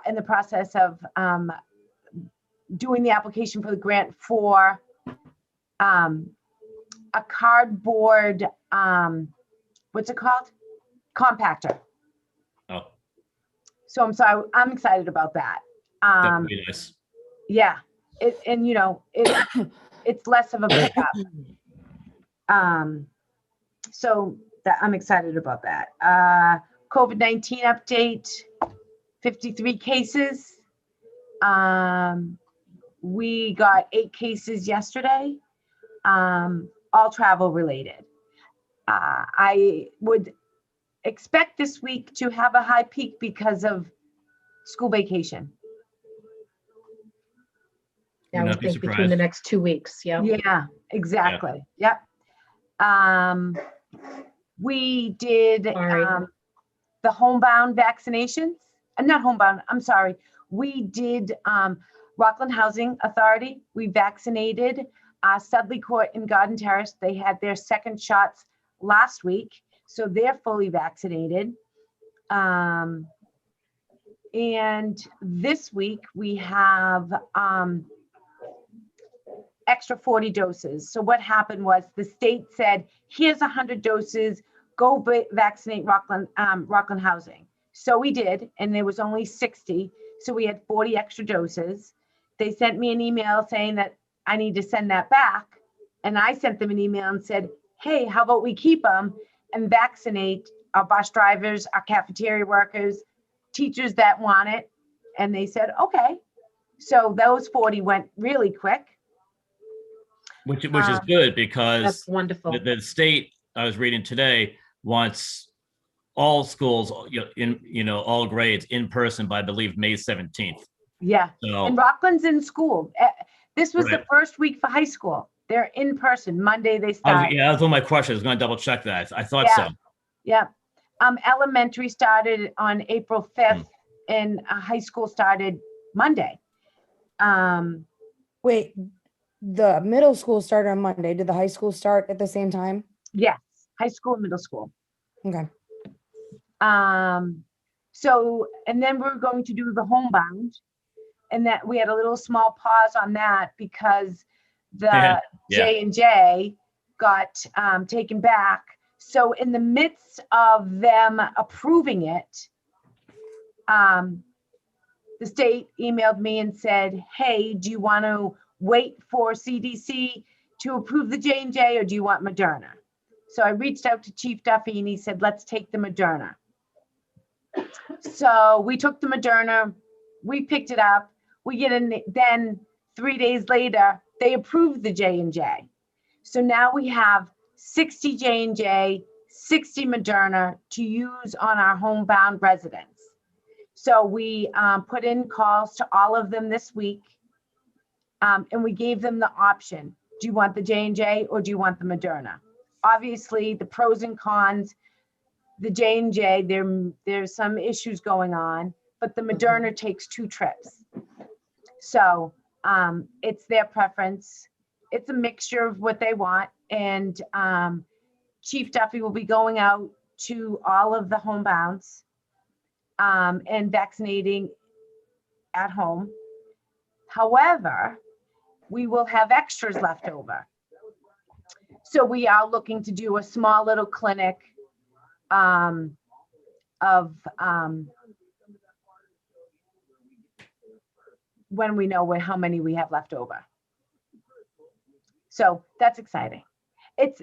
in the process of doing the application for the grant for a cardboard, what's it called? Compactor. Oh, So I'm excited about that. that would be nice. Yeah, it's less of a pickup. So that I'm excited about that. COVID-19 update, 53 cases. We got 8 cases yesterday, all travel related. I would expect this week to have a high peak because of school vacation. Yeah, I Would would not be think between surprised. the next 2 weeks. Yeah. Yeah, exactly. Yep. We did Sorry. the homebound vaccinations. Not homebound, I'm sorry. We did, Rockland Housing Authority, we vaccinated Studley Court and Garden Terrace. They had their second shots last week, so they're fully vaccinated. And this week we have extra 40 doses. So what happened was the state said, here's 100 doses, go vaccinate Rockland Housing. So we did, and there was only 60. So we had 40 extra doses. They sent me an email saying that I need to send that back. And I sent them an email and said, hey, how about we keep them and vaccinate our bus drivers, our cafeteria workers, teachers that want it. And they said, okay. So those 40 went really quick. Which is good because That's wonderful. the state, I was reading today, wants all schools, all grades in person by, I believe, May 17th. Yeah. So, And Rockland's in school. This was the Right. first week for high school. They're in person. Monday they start. that was one of my questions. I was going to double check that. I thought Yeah. so. Yeah. Elementary started on April 5th and high school started Monday. Wait, the middle school started on Monday. Did the high school start at the same time? Yes, high school and middle school. Okay. So, and then we're going to do the homebound. And that we had a little small pause on that because the J&J got taken back. So in the midst of them approving it, the state emailed me and said, hey, do you want to wait for CDC to approve the J&J or do you want Moderna? So I reached out to Chief Duffy and he said, let's take the Moderna. So we took the Moderna, we picked it up, we get in, then 3 days later, they approved the J&J. So now we have 60 J&J, 60 Moderna to use on our homebound residents. So we put in calls to all of them this week, and we gave them the option. Do you want the J&J or do you want the Moderna? Obviously, the pros and cons, the J&J, there's some issues going on, but the Moderna takes 2 trips. So it's their preference. It's a mixture of what they want. And Chief Duffy will be going out to all of the homebounds and vaccinating at home. However, we will have extras left over. So we are looking to do a small little clinic when we know how many we have left over. So that's exciting. It's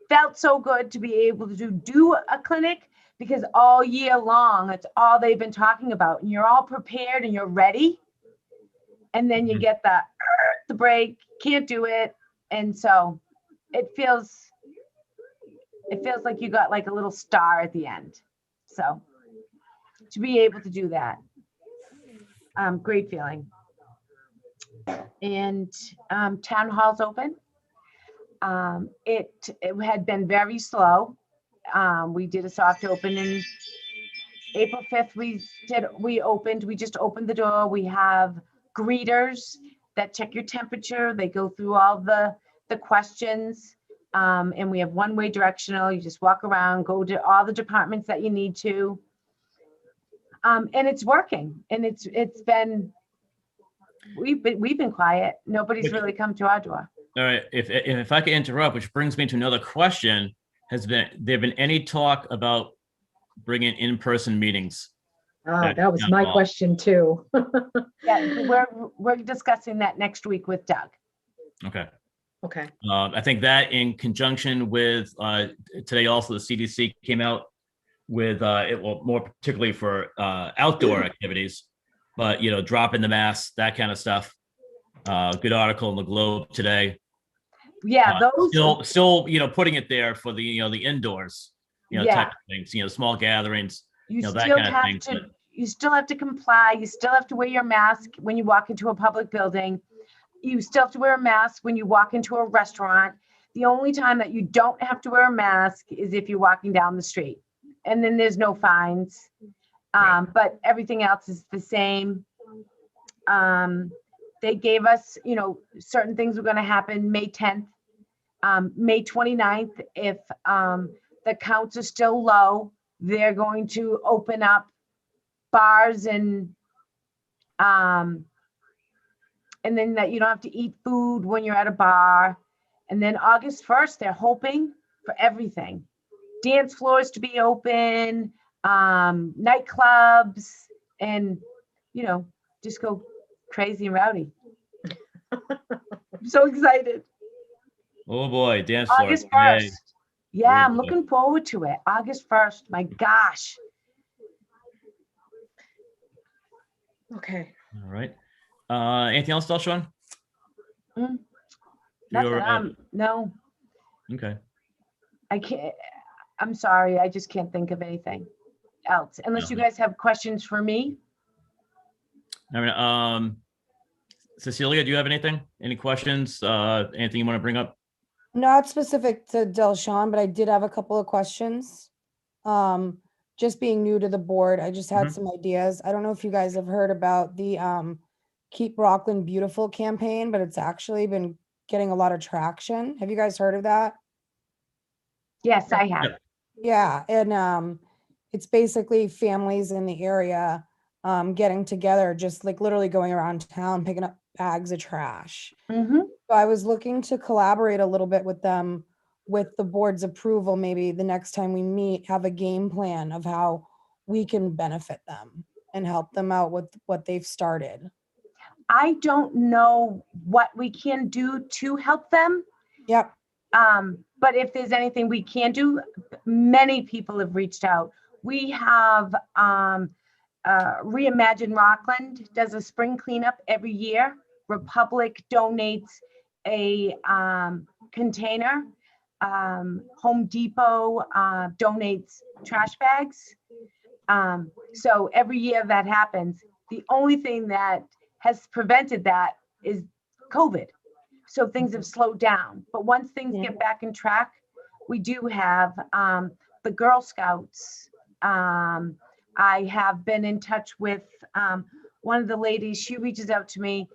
felt so good to be able to do a clinic because all year long, it's all they've been talking about. And you're all prepared and you're ready. And then you get the break, can't do it. And so it feels like you got like a little star at the end. So to be able to do that, great feeling. And town hall's open. It had been very slow. We did a soft open in April 5th. We just opened the door. We have greeters that check your temperature. They go through all the questions. And we have one-way directional. You just walk around, go to all the departments that you need to. And it's working. And we've been quiet. Nobody's really come to our door. All right. If I could interrupt, which brings me to another question, there been any talk about bringing in-person meetings? That was my question too. Yeah, we're discussing that next week with Doug. Okay. Okay. I think that in conjunction with today, also the CDC came out with more particularly for outdoor activities, but dropping the mask, that kind of stuff. Good article in the Globe today. Yeah, those still putting it there for the the indoors, type of things, small gatherings, that kind of thing. You still have to comply. You still have to wear your mask when you walk into a public building. You still have to wear a mask when you walk into a restaurant. The only time that you don't have to wear a mask is if you're walking down the street. And then there's no fines. Right. But everything else is the same. They gave us, certain things were gonna happen May 10th, May 29th. If the counts are still low, they're going to open up bars and then that you don't have to eat food when you're at a bar. And then August 1st, they're hoping for everything. Dance floors to be open, nightclubs, and, just go crazy and rowdy. I'm so excited. Oh boy, dance floor. August Yay. 1st. Yeah, I'm Ooh, boy. looking forward to it. August 1st, my gosh. Okay. All right. Anything else, Sean? Nothing, You're, no, okay. I can't, I'm sorry, I just can't think of anything else, unless you No. guys have questions for me. I mean, Cecilia, do you have anything? Any questions? Anything you want to bring up? Not specific to Delshon, but I did have a couple of questions. Just being new to the board, I just had Mhm. some ideas. I don't know if you guys have heard about the Keep Rockland Beautiful campaign, but it's actually been getting a lot of traction. Have you guys heard of that? Yes, I have. Yeah, and it's basically families in the area getting together, just like literally going around town picking up bags of trash. Mm-hmm. So I was looking to collaborate a little bit with them, with the board's approval, maybe the next time we meet, have a game plan of how we can benefit them and help them out with what they've started. I don't know what we can do to help them. Yep. But if there's anything we can do, many people have reached out. We have Reimagine Rockland does a spring cleanup every year. Republic donates a container. Home Depot donates trash bags. So every year that happens. The only thing that has prevented that is COVID. So things have slowed down, but once things get back in track, we do have the Girl Scouts. I have been in touch with one of the ladies. She reaches out to me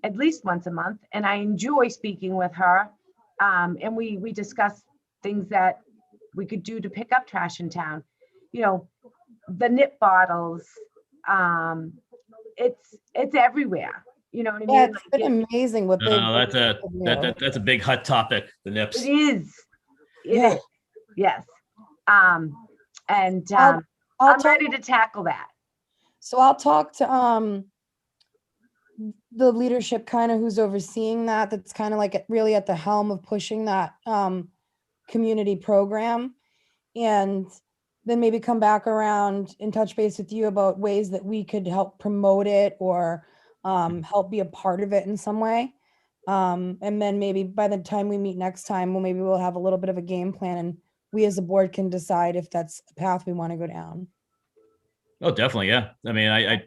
at least once a month, and I enjoy speaking with her. And we discuss things that we could do to pick up trash in town. The nip bottles. It's everywhere. You know what I mean? Yeah, it's Like, been amazing what they've No, been that's able to do. that's a big hot topic. The nips. It is. It Yeah. is. Yes. And I'll I'm talk, ready to tackle that. so I'll talk to the leadership kind of who's overseeing that, that's kind of like really at the helm of pushing that community program, and then maybe come back around and touch base with you about ways that we could help promote it or help be a part of it in some way. And then maybe by the time we meet next time, we'll have a little bit of a game plan, and we as a board can decide if that's a path we want to go down. Oh, definitely. Yeah. I mean, I Yeah.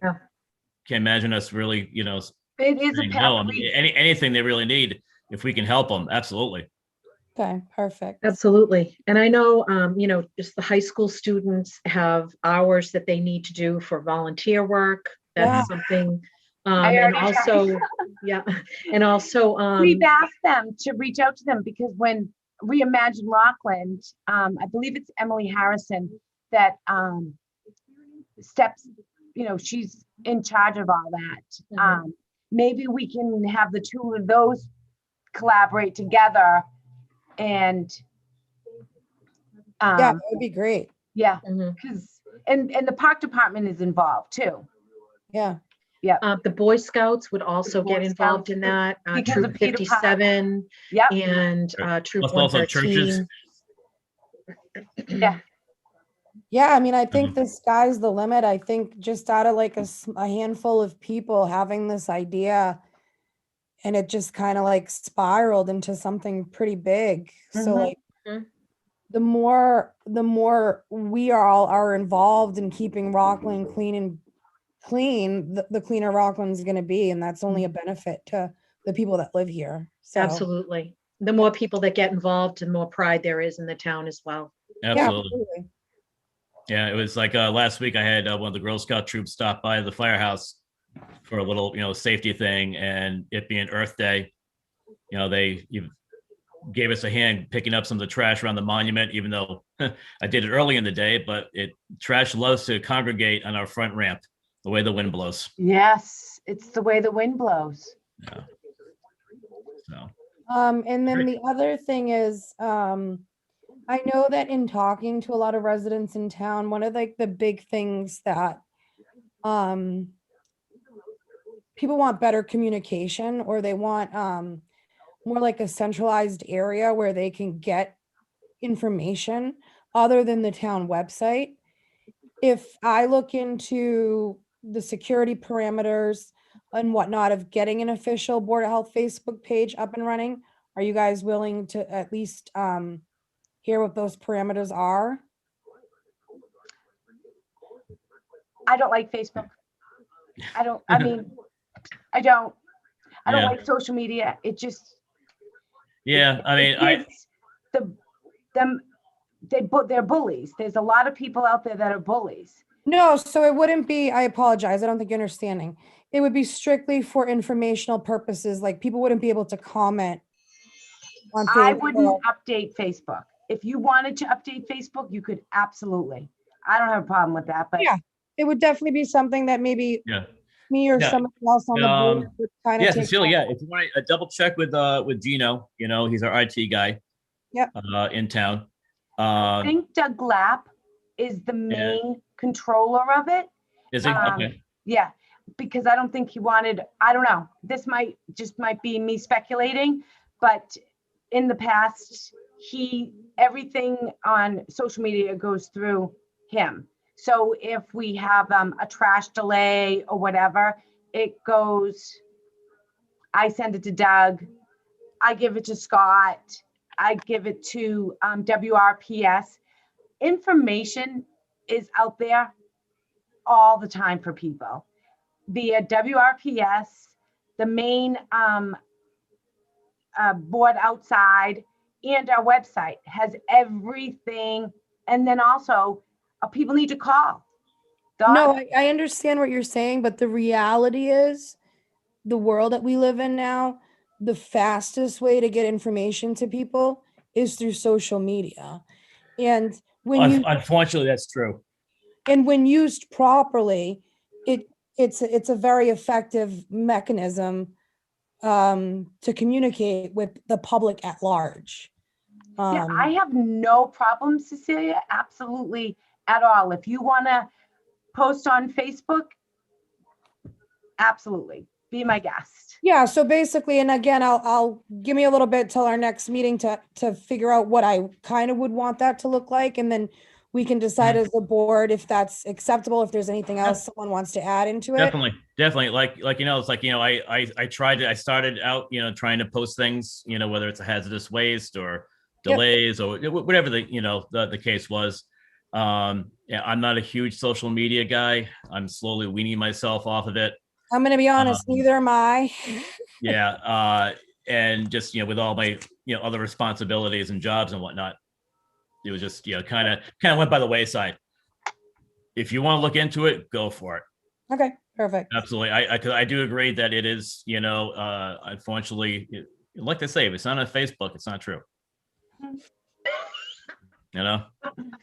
can't imagine us really, It is a saying path. no. I mean, anything they really need, if we can help them, absolutely. Okay, perfect. Absolutely. And I know, just the high school students have hours that they need to do for volunteer work. That's something. I And already also, yeah, and also, We've asked them to reach out to them because when Reimagine Rockland, I believe it's Emily Harrison that steps, she's in charge of all that. Mhm. Maybe we can have the two of those collaborate together and Yeah, that would be great. yeah, Mhm. because and the park department is involved too. Yeah. The Boy Scouts would also Boy get involved Scouts, in that. because Troop of Peter Pan. 57 Yep. and Troop Plus also churches. 113. Yeah. Yeah, I mean, I think the sky's the limit. I think just out of like a handful of people having this idea, and it just kind of like spiraled into something pretty big. So Mhm. like Mhm. the more we all are involved in keeping Rockland clean, the cleaner Rockland's going to be, and that's only a benefit to the people that live here. So Absolutely. The more people that get involved, the more pride there is in the town as well. yeah, Absolutely. absolutely. Yeah, it was like last week I had one of the Girl Scout troops stop by the firehouse for a little, safety thing, and it being Earth Day, you gave us a hand picking up some of the trash around the monument, even though I did it early in the day, but trash loves to congregate on our front ramp the way the wind blows. Yes, it's the way the wind blows. Yeah. So, And then the other thing is, I know that in talking to a lot of residents in town, one of like the big things that people want better communication, or they want more like a centralized area where they can get information other than the town website. If I look into the security parameters and whatnot of getting an official Board of Health Facebook page up and running, are you guys willing to at least hear what those parameters are? I don't like Facebook. I don't Yeah. like social media. It just, yeah, I mean, it's they're bullies. There's a lot of people out there that are bullies. No, so it wouldn't be, I apologize, I don't think you're understanding. It would be strictly for informational purposes, like people wouldn't be able to comment on I Facebook. wouldn't update Facebook. If you wanted to update Facebook, you could absolutely. I don't have a problem with that, but Yeah. It would definitely be something that maybe yeah. me or Yeah. somebody else on the board would kind of Yeah, take. Cecilia, yeah, if you want to double check with Gino, he's our IT guy. Yep. In town. I think Doug Glapp is the main controller of it. Is he? Okay. Yeah, because I don't think he wanted, I don't know, this might be me speculating, but in the past, everything on social media goes through him. So if we have a trash delay or whatever, I send it to Doug, I give it to Scott, I give it to WRPS. Information is out there all the time for people via WRPS, the main board outside, and our website has everything. And then also people need to call. No, I understand what you're saying, but the reality is the world that we live in now, the fastest way to get information to people is through social media. And Unfortunately, that's true. And when used properly, it's a very effective mechanism to communicate with the public at large. Yeah, I have no problem, Cecilia, absolutely at all. If you want to post on Facebook, absolutely, be my guest. Yeah, so basically, and again, I'll give me a little bit till our next meeting to figure out what I kind of would want that to look like, and then we can decide as a board if that's acceptable, if there's anything else someone wants to add into it. Definitely. Like it's like I started out trying to post things whether it's a hazardous waste or delays or whatever the case was. Yeah, I'm not a huge social media guy. I'm slowly weaning myself off of it. I'm going to be honest, neither am I. Yeah. And just, with all my, other responsibilities and jobs and whatnot, it was just, kind of went by the wayside. If you want to look into it, go for it. Okay, perfect. Absolutely. I do agree that it is, unfortunately, like they say, if it's not on Facebook, it's not true. I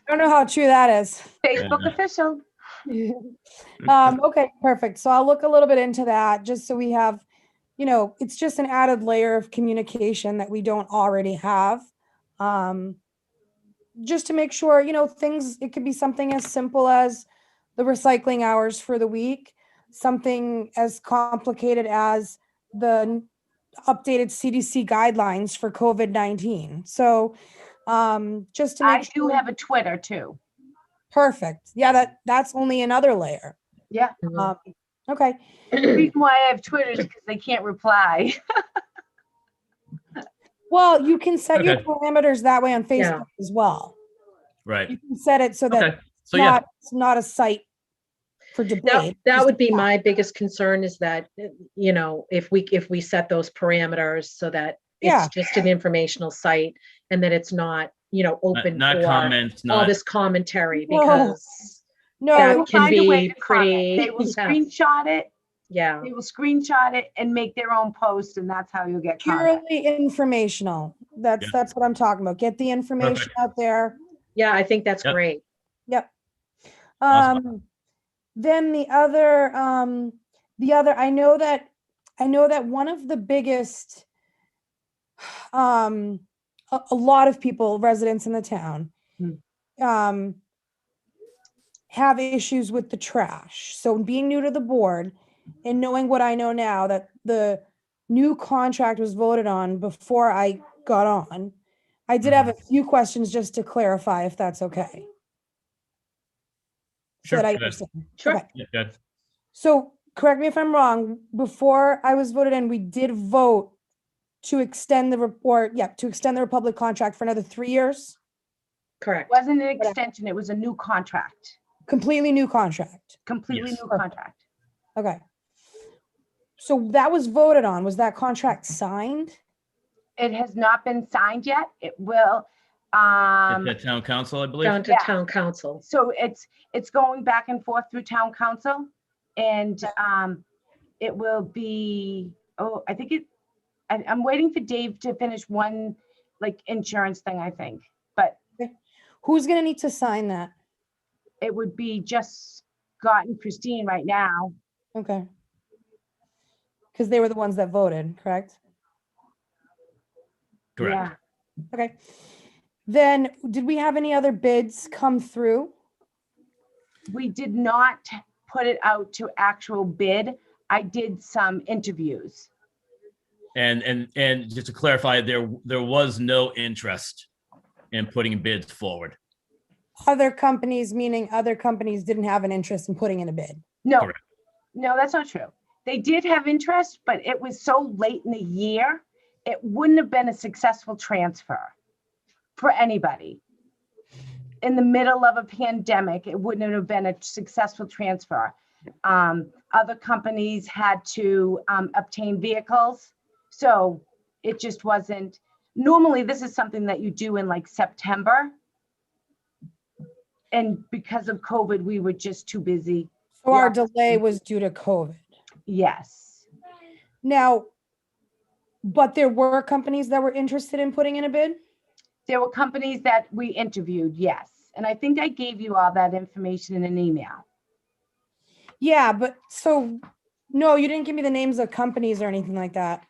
don't know how true that is. Facebook official. Okay, perfect. So I'll look a little bit into that just so we have, it's just an added layer of communication that we don't already have. Just to make sure, things, it could be something as simple as the recycling hours for the week, something as complicated as the updated CDC guidelines for COVID-19. So just to make I do have a Twitter too. Perfect. Yeah, that's only another layer. Yeah. Okay. The reason why I have Twitter is because they can't reply. Well, you can set your parameters that way on Facebook as well. Right. You can set it so that it's not a site for debate. That would be my biggest concern is that, if we set those parameters so that it's just an informational site and that it's not, open not for comments, all this commentary, because no, that can be pretty. pretty. They will screenshot it Yeah, They will screenshot it and make their own post, and that's how you'll get contact. Purely informational. Yeah. That's what I'm talking about. Get the information out there. yeah, I think that's Yep. great. Yep. Awesome. Then I know that one of the biggest, a lot of people, residents in the town, have issues with the trash. So being new to the board and knowing what I know now, that the new contract was voted on before I got on, I did have a few questions just to clarify, if that's okay. So Sure. that I go ahead. understand. Sure. Okay. Yeah, good. So correct me if I'm wrong, before I was voted in, we did vote to extend the report, to extend the Republic contract for another 3 years, Correct. Wasn't an extension, it was a new contract, completely new contract. completely Yes. new contract. Okay. So that was voted on. Was that contract signed? It has not been signed yet. It will. It's at town council, I believe. Down to Yeah. town council. So it's going back and forth through town council, and it will be, I think I'm waiting for Dave to finish one like insurance thing, I think, but Who's gonna need to sign that? it would be just Scott and Christine right now. Okay. Because they were the ones that voted, correct? Correct. Yeah. Okay. Then, did we have any other bids come through? We did not put it out to actual bid. I did some interviews. And just to clarify, there was no interest in putting bids forward. Other companies, meaning other companies didn't have an interest in putting in a bid. No, Correct. no, that's not true. They did have interest, but it was so late in the year, it wouldn't have been a successful transfer for anybody. In the middle of a pandemic, it wouldn't have been a successful transfer. Other companies had to obtain vehicles, so it just wasn't. Normally, this is something that you do in like September. And because of COVID, we were just too busy. So our Yeah. delay was due to COVID. Yes. Now, but there were companies that were interested in putting in a bid? There were companies that we interviewed, yes. And I think I gave you all that information in an email. Yeah, but so, no, you didn't give me the names of companies or anything like that.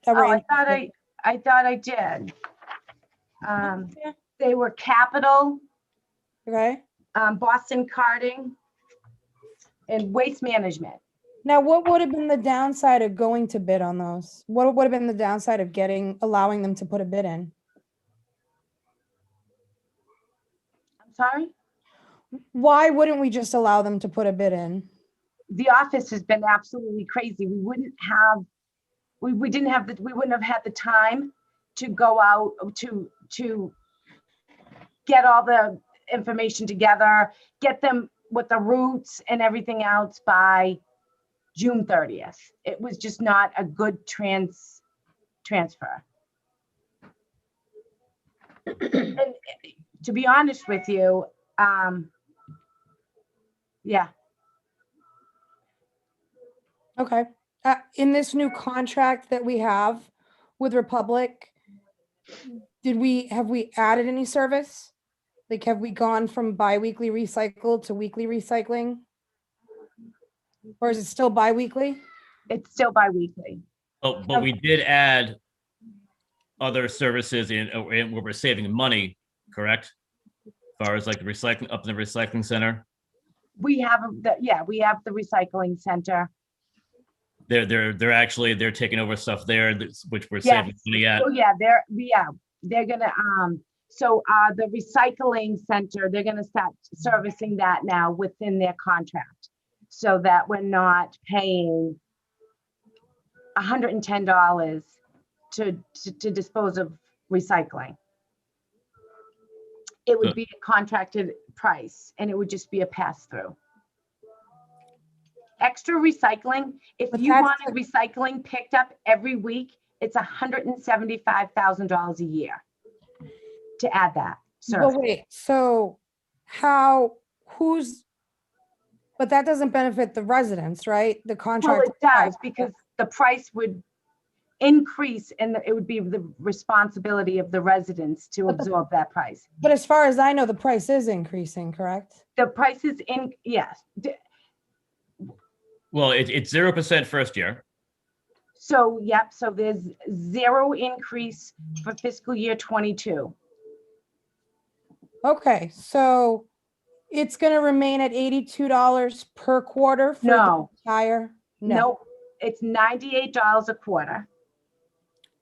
That were Oh, interested. I thought I did. Yeah. They were Capital, Okay. Boston Carting, and Waste Management. Now, what would have been the downside of going to bid on those? What would have been the downside of allowing them to put a bid in? I'm sorry? Why wouldn't we just allow them to put a bid in? The office has been absolutely crazy. We wouldn't have had the time to go out to get all the information together, get them with the routes and everything else by June 30th. It was just not a good transfer. And to be honest with you, yeah, Okay. In this new contract that we have with Republic, have we added any service? Like, have we gone from bi-weekly recycle to weekly recycling? Or is it still bi-weekly? it's still bi-weekly. But we did add other services in where we're saving money, correct? As far as like the recycling up in the recycling center, We have we have the recycling center. they're taking over stuff there, which we're saving Yes. money at. Oh, yeah, they're gonna, the recycling center, they're gonna start servicing that now within their contract. So that we're not paying $110 to dispose of recycling. It would Good. be a contracted price and it would just be a pass-through. Extra recycling, if But you that's wanted recycling picked up every week, it's $175,000 a year to add that But service. wait, so but But that doesn't benefit the residents, right? The Well, contract. it does because the price would increase and it would be the responsibility of the residents to But the- absorb that price. But as far as I know, the price is increasing, correct? The price is yes. Well, it's 0% first year. So, yep, so there's zero increase for fiscal year 22. Okay, so it's gonna remain at $82 per quarter for the No. entire? No, it's $98 a quarter.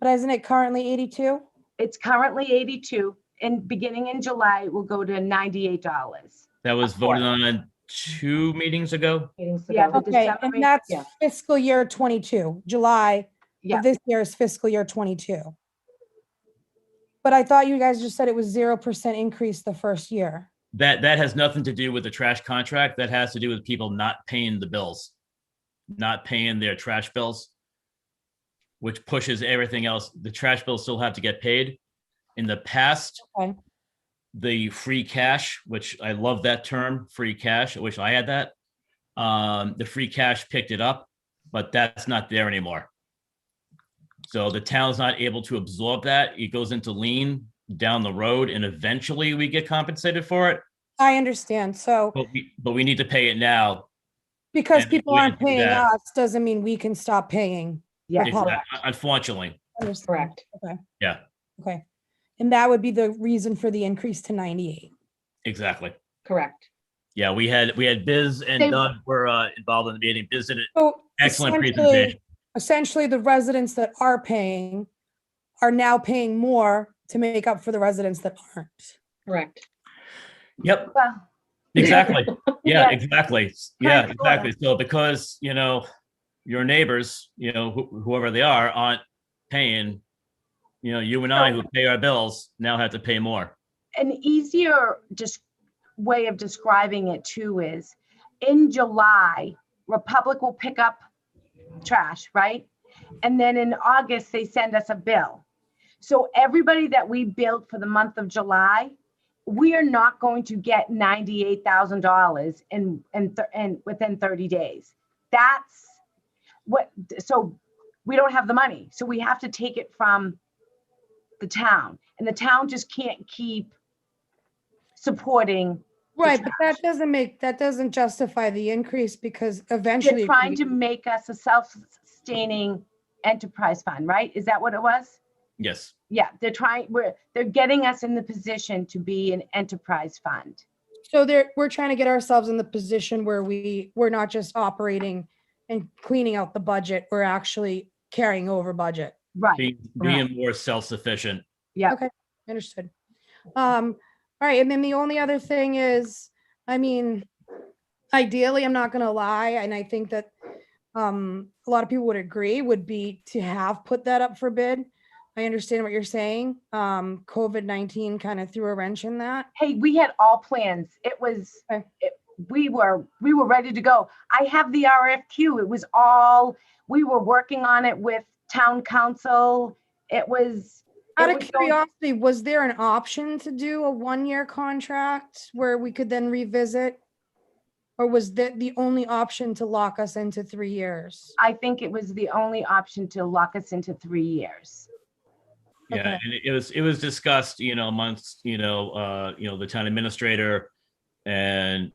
But isn't it currently 82? It's currently 82 and beginning in July, it will go to $98. That was A quarter. voted on 2 meetings ago. Meetings Yeah, ago. the Okay, December and meeting, that's yeah. fiscal year 22, July. Yeah. Of this year's fiscal year 22. But I thought you guys just said it was 0% increase the first year. That has nothing to do with the trash contract. That has to do with people not paying the bills, not paying their trash bills, which pushes everything else. The trash bills still have to get paid. In the past, Okay. the free cash, which I love that term, free cash. I wish I had that. The free cash picked it up, but that's not there anymore. So the town's not able to absorb that. It goes into lien down the road, and eventually we get compensated for it. I understand. So But we need to pay it now. because and people we aren't do paying that. us, doesn't mean we can stop paying. Yeah. the public. Unfortunately, Understand. Correct. Okay, yeah, okay. And that would be the reason for the increase to 98. exactly. Correct. Yeah, we had Biz and They- Doug were involved in the meeting. Biz did an So excellent essentially- presentation. Essentially, the residents that are paying are now paying more to make up for the residents that aren't. Correct. Yep, Well, exactly. Yeah, Yeah. exactly. Yeah, Kind of, exactly. So because, your neighbors, whoever they are, aren't paying, you and I who pay our bills now have to pay more. an easier just way of describing it too is in July, Republic will pick up trash, right? And then in August, they send us a bill. So everybody that we billed for the month of July, we are not going to get $98,000 in within 30 days. That's so we don't have the money. So we have to take it from the town, and the town just can't keep supporting. Right, but that doesn't justify the increase because They're eventually. trying to make us a self-sustaining enterprise fund, right? Is that what it was? Yes. Yeah, they're getting us in the position to be an enterprise fund. So we're trying to get ourselves in the position where we're not just operating and cleaning out the budget, we're actually carrying over budget. Right, Being more self-sufficient. Understood. All right, and then the only other thing is, I mean, ideally, I'm not gonna lie, and I think that a lot of people would agree, would be to have put that up for bid. I understand what you're saying. COVID-19 kind of threw a wrench in that. hey, we had all plans. It was, Okay. we were ready to go. I have the RFQ. It was all, we were working on it with town council. It was. Out it of was going- curiosity, was there an option to do a 1-year contract where we could then revisit? Or was that the only option to lock us into 3 years? I think it was the only option to lock us into 3 years. Yeah, Okay. and it was discussed, amongst, the town administrator and,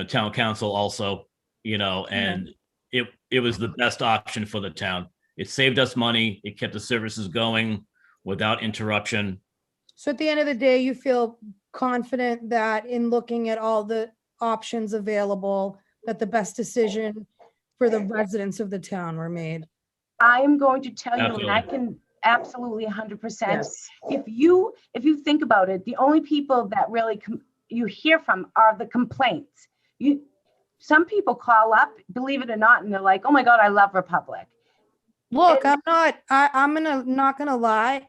town council also, and it was the best option for the town. It saved us money. It kept the services going without interruption. So at the end of the day, you feel confident that in looking at all the options available, that the best decision for the residents of the town were made? I'm going to tell you, and I Absolutely. can absolutely 100%. Yes. If you think about it, the only people that really you hear from are the complaints. Some people call up, believe it or not, and they're like, "Oh my God, I love Republic." Look, And- I'm not gonna lie.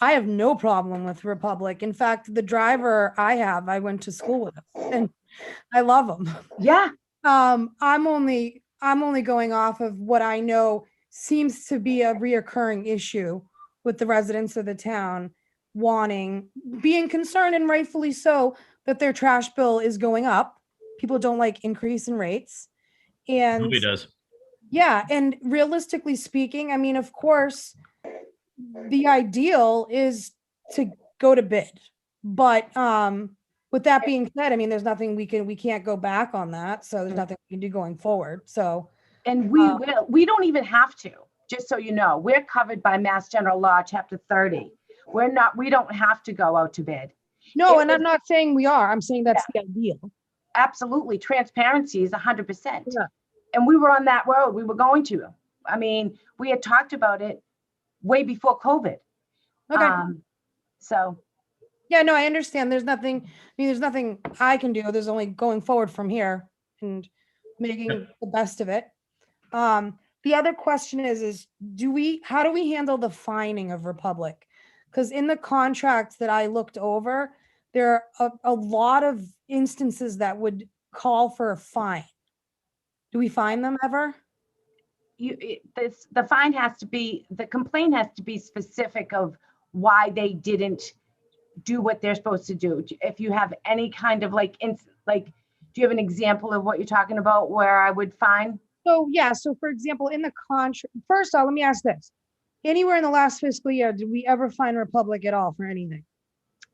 I have no problem with Republic. In fact, the driver I went to school with and I love him. Yeah, I'm only going off of what I know seems to be a reoccurring issue with the residents of the town being concerned, and rightfully so, that their trash bill is going up. People don't like increase in rates. And Nobody does. yeah, and realistically speaking, I mean, of course, the ideal is to go to bid. But with that being said, I mean, there's nothing we can't go back on that. So there's nothing we can do going forward. So And we don't even have to, just so you know, we're covered by Mass General Law, Chapter 30. We don't have to go out to bid. no, It and I'm was- not saying we are. I'm saying that's the ideal. Absolutely, transparency is 100%. Yeah. And we were on that road, we were going to. I mean, we had talked about it way before COVID. Okay. So, Yeah, no, I understand. There's nothing, I mean, there's nothing I can do. There's only going forward from here and making the best of it. The other question is how do we handle the fining of Republic? Because in the contracts that I looked over, there are a lot of instances that would call for a fine. Do we fine them ever? the fine has to be, the complaint has to be specific of why they didn't do what they're supposed to do. If you have any kind of like, do you have an example of what you're talking about where I would fine? So yeah, so for example, in the contract, first off, let me ask this. Anywhere in the last fiscal year, did we ever fine Republic at all for anything?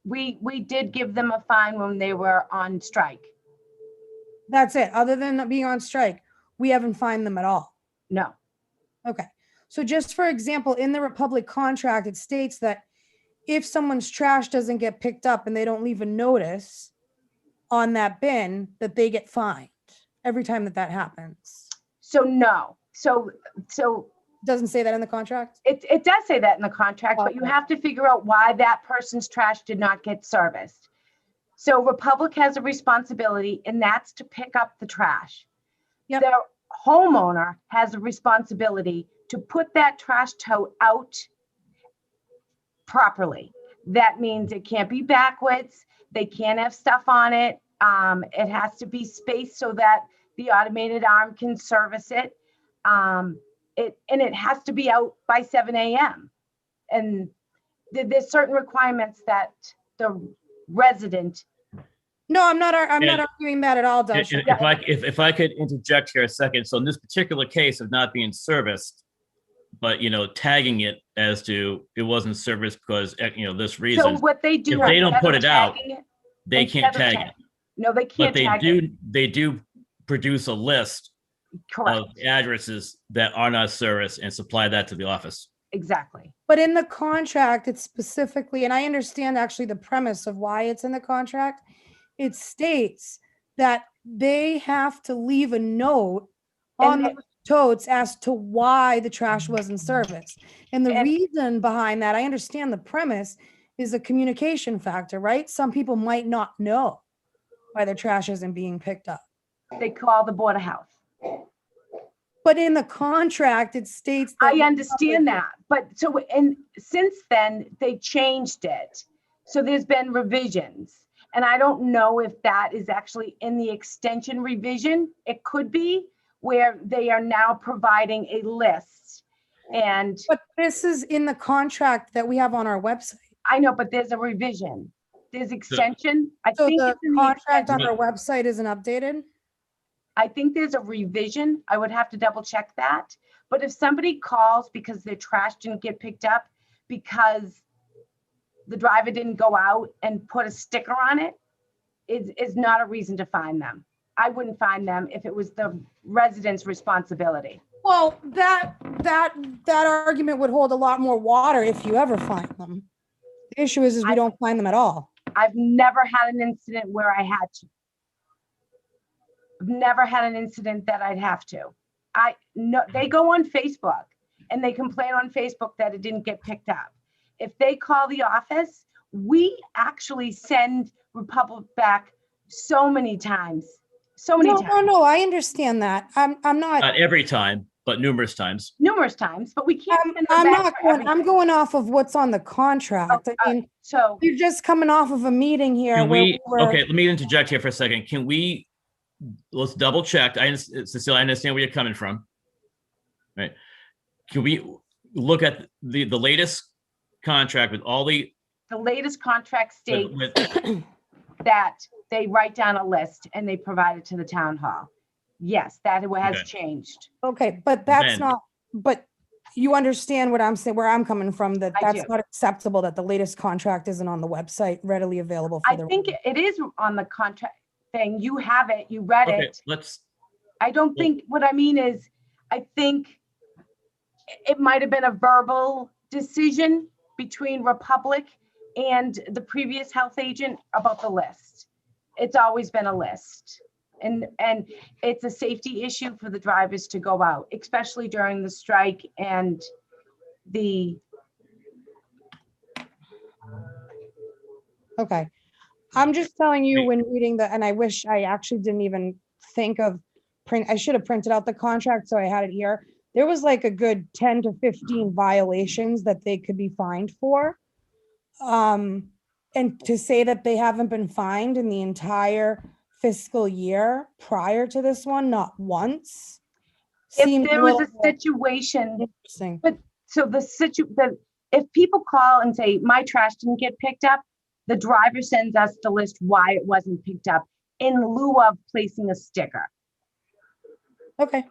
We did give them a fine when they were on strike. That's it. Other than being on strike, we haven't fined them at all. No, Okay. So just for example, in the Republic contract, it states that if someone's trash doesn't get picked up and they don't leave a notice on that bin, that they get fined every time that happens. so no. So Doesn't say that in the contract? it does say that in the contract, but you Okay. have to figure out why that person's trash did not get serviced. So Republic has a responsibility, and that's to pick up the trash. Yep. The homeowner has a responsibility to put that trash tote out properly. That means it can't be backwards. They can't have stuff on it. It has to be spaced so that the automated arm can service it. It has to be out by 7 a.m. And there's certain requirements that the resident. No, I'm not And- arguing that at all, Darshana. If I could interject here a second. So in this particular case of not being serviced, but tagging it as to it wasn't serviced because this So reason, what they do. if they don't instead put of it out, tagging it- they can't instead of tag it. No, they But can't tag it. they do produce a list Correct, of addresses that are not serviced and supply that to the office. exactly. But in the contract, it's specifically, and I understand actually the premise of why it's in the contract. It states that they have to leave a note on And the totes as to why the trash wasn't serviced. And the And- reason behind that, I understand the premise, is a communication factor, right? Some people might not know why their trash isn't being picked up. They call the Board of Health. But in the contract, it states that. I understand that, but and since then, they changed it. So there's been revisions. And I don't know if that is actually in the extension revision. It could be where they are now providing a list. And But this is in the contract that we have on our website. I know, but there's a revision. There's extension. I So think the it's in the contract on extension. our website isn't updated? I think there's a revision. I would have to double check that. But if somebody calls because their trash didn't get picked up because the driver didn't go out and put a sticker on it, is not a reason to fine them. I wouldn't fine them if it was the resident's responsibility. Well, that argument would hold a lot more water if you ever find them. The issue is we don't find them at all. I've never had an incident where I had to. I've never had an incident that I'd have to. They go on Facebook and they complain on Facebook that it didn't get picked up. If they call the office, we actually send Republic back so many times. No, I understand that. I'm not, Not every time, but numerous times. Numerous times, but we can't send them I'm back not for going, I'm everything. going off of what's on the contract. I mean, So you're just coming off of a meeting here Can where we, we were. okay, let me interject here for a second. Let's double check. Cecilia, I understand where you're coming from. Right. Can we look at the latest contract with all the, the latest contract states, with that they write down a list and they provide it to the town hall. Yes, that has Okay. changed. Okay, but that's Then- not, but you understand what I'm saying, where I'm coming from, that I that's do. not acceptable, that the latest contract isn't on the website readily available for I the. think it is on the contract thing. You have it, you read Okay, it. let's, I don't Well- think, what I mean is, I think it might have been a verbal decision between Republic and the previous health agent about the list. It's always been a list. And it's a safety issue for the drivers to go out, especially during the strike and the, Okay. I'm just telling you Wait. when reading the, and I wish I actually didn't even think of I should have printed out the contract, so I had it here. There was like a good 10 to 15 violations that they could be fined for. And to say that they haven't been fined in the entire fiscal year prior to this one, not once. if seemed there was a little bit situation, interesting. so if people call and say, my trash didn't get picked up, the driver sends us the list why it wasn't picked up in lieu of placing a sticker. Okay.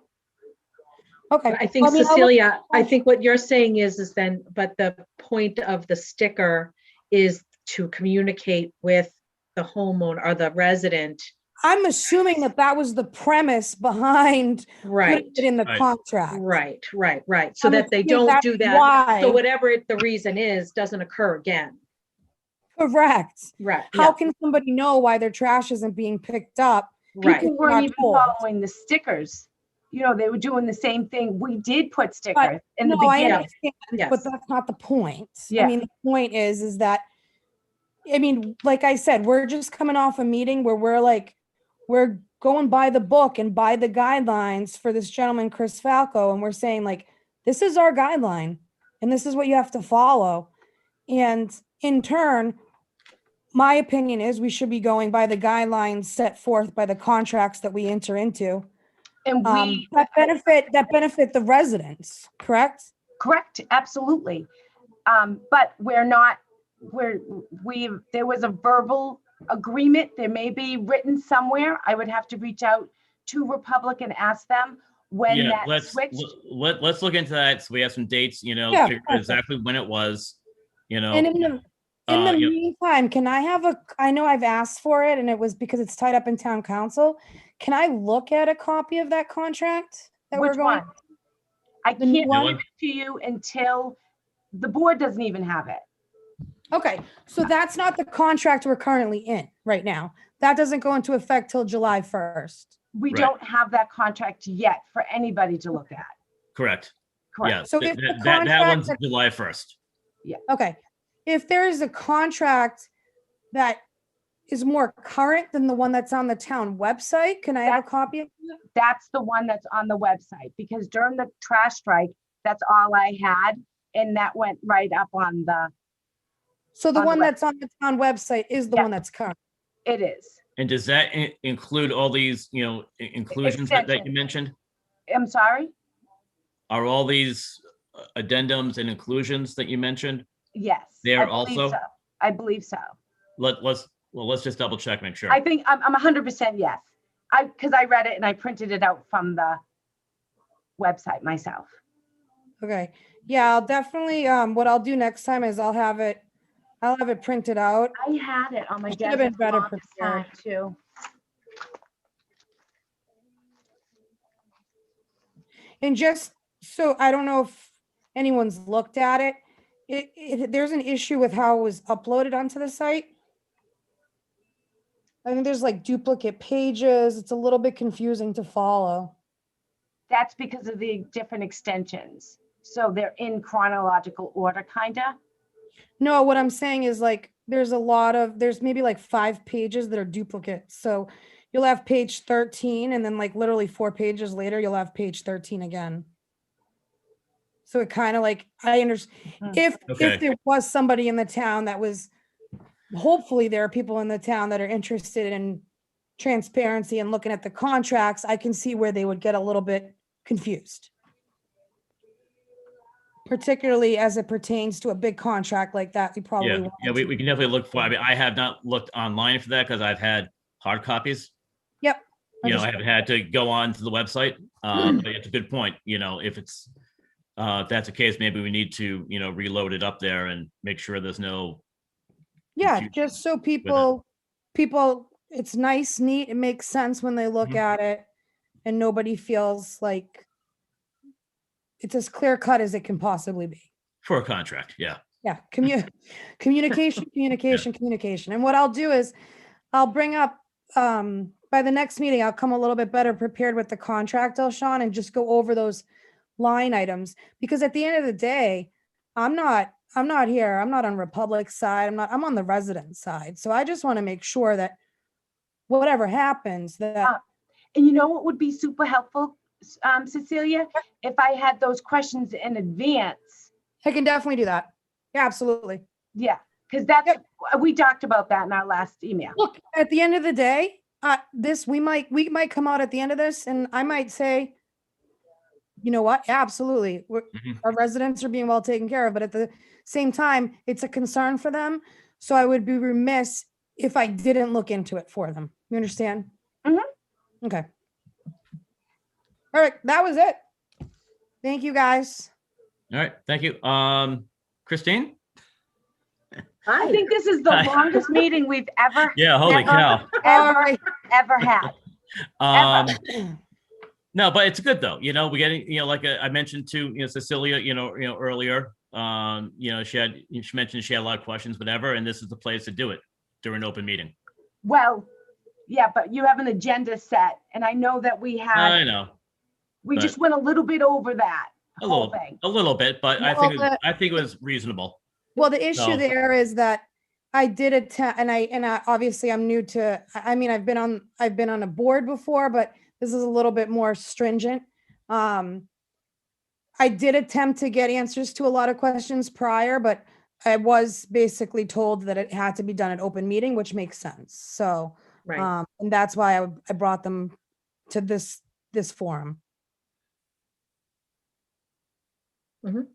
Okay. I think I mean, I'll look- Cecilia, I think what you're saying is then, but the point of the sticker is to communicate with the homeowner or the resident. I'm assuming that that was the premise behind Right, putting it in the Right. contract. right. So I'm that they assuming don't that's do that. why- So whatever the reason is, doesn't occur again. Correct. Right, How yeah, can somebody know why their trash isn't being picked up? right. People Not weren't even told. following the stickers. You know, they were doing the same thing. We did put stickers in the No, I beginning. understand, Yes. but that's not the point. I Yeah. mean, the point is that, I mean, like I said, we're just coming off a meeting where we're going by the book and by the guidelines for this gentleman, Chris Falco, and we're saying like, this is our guideline and this is what you have to follow. And in turn, my opinion is we should be going by the guidelines set forth by the contracts that we enter into. And we, That benefit the residents, correct? correct, absolutely. But there was a verbal agreement. There may be written somewhere. I would have to reach out to Republic and ask them when yeah, that let's, switched. let's look into that. So we have some dates, Yeah, figure out perfect. exactly when it was, And in the yeah. meantime, can I have I know I've asked for it and it was because it's tied up in town council. Can I look at a copy of that contract that we're Which going? one? I The new can't one? give it to you until the board doesn't even have it. Okay, so that's not the contract we're currently in right now. That doesn't go into effect till July 1st. We Right. don't have that contract yet for anybody to look at. Correct. Correct. Yeah, So if the that contract one's that- July 1st. Okay, if there is a contract that is more current than the one that's on the town website, can I have a copy of it? That's the one that's on the website because during the trash strike, that's all I had. And that went right up on So the On the one web- that's on the town website is the Yeah. one that's current. it is. And does that include all these, inclusions that you Extension. mentioned? I'm sorry? Are all these addendums and inclusions that you mentioned? Yes. There I believe also? so. I believe so. Let's just double check, make sure. I think I'm 100% yes. Because I read it and I printed it out from the website myself. Okay, yeah, I'll definitely, what I'll do next time is I'll have it printed out. I had it on my Should have desk been at the better longest prepared. time too. And just so, I don't know if anyone's looked at it, there's an issue with how it was uploaded onto the site. I think there's like duplicate pages. It's a little bit confusing to follow. That's because of the different extensions. So they're in chronological order, kinda. No, what I'm saying is like, there's maybe like 5 pages that are duplicates. So you'll have page 13 and then like literally 4 pages later, you'll have page 13 again. So it kind of like, I understand, if Okay. there was somebody in the town that was, hopefully there are people in the town that are interested in transparency and looking at the contracts, I can see where they would get a little bit confused. particularly as it pertains to a big contract like that, you probably Yeah, want yeah, we can definitely look for, I mean, I have not looked online for that because I've had hard copies. Yep. You know, I Understood. haven't had to go on to the website. But it's a good point, you know, if it's, if that's the case, maybe we need to, you know, reload it up there and make sure there's no, Yeah, confusion just so people, it's nice, neat, it makes sense when they look Mhm. at it and nobody feels like it's as clear cut as it can possibly be. for a contract. Yeah. Yeah, communication, communication. And what I'll do is I'll bring up, by the next meeting, I'll come a little bit better prepared with the contract, Elshawn, and just go over those line items. Because at the end of the day, I'm not here. I'm not on Republic's side. I'm on the resident side. So I just want to make sure that whatever happens, that, And you know what would be super helpful, Cecilia? If I had those questions in advance. I can definitely do that. Yeah, absolutely. Yeah, because that's, we talked about that in our last email. Look, at the end of the day, we might come out at the end of this and I might say, you know what? Absolutely. Mhm. Our residents are being well taken care of, but at the same time, it's a concern for them. So I would be remiss if I didn't look into it for them. You understand? Mhm. Okay. All right. That was it. Thank you, guys. All right. Thank you. Christine? I Hi. think this is the Hi. longest meeting we've ever, Yeah, holy Ever. cow. All ever, right. ever had. No, but it's good though. You know, we're getting, you know, like I mentioned to, you know, Cecilia, earlier, you know, she mentioned she had a lot of questions, whatever, and this is the place to do it during an open meeting. Well, yeah, but you have an agenda set, and I know that we I had, know we but- just went a little bit over that a whole little, thing. a little bit, but I think it was reasonable. Well, the issue No. there is that I did attempt, and I obviously I'm new to, I mean, I've been on a board before, but this is a little bit more stringent. I did attempt to get answers to a lot of questions prior, but I was basically told that it had to be done at open meeting, which makes sense. So, Right. and that's why I brought them to this forum. Mhm.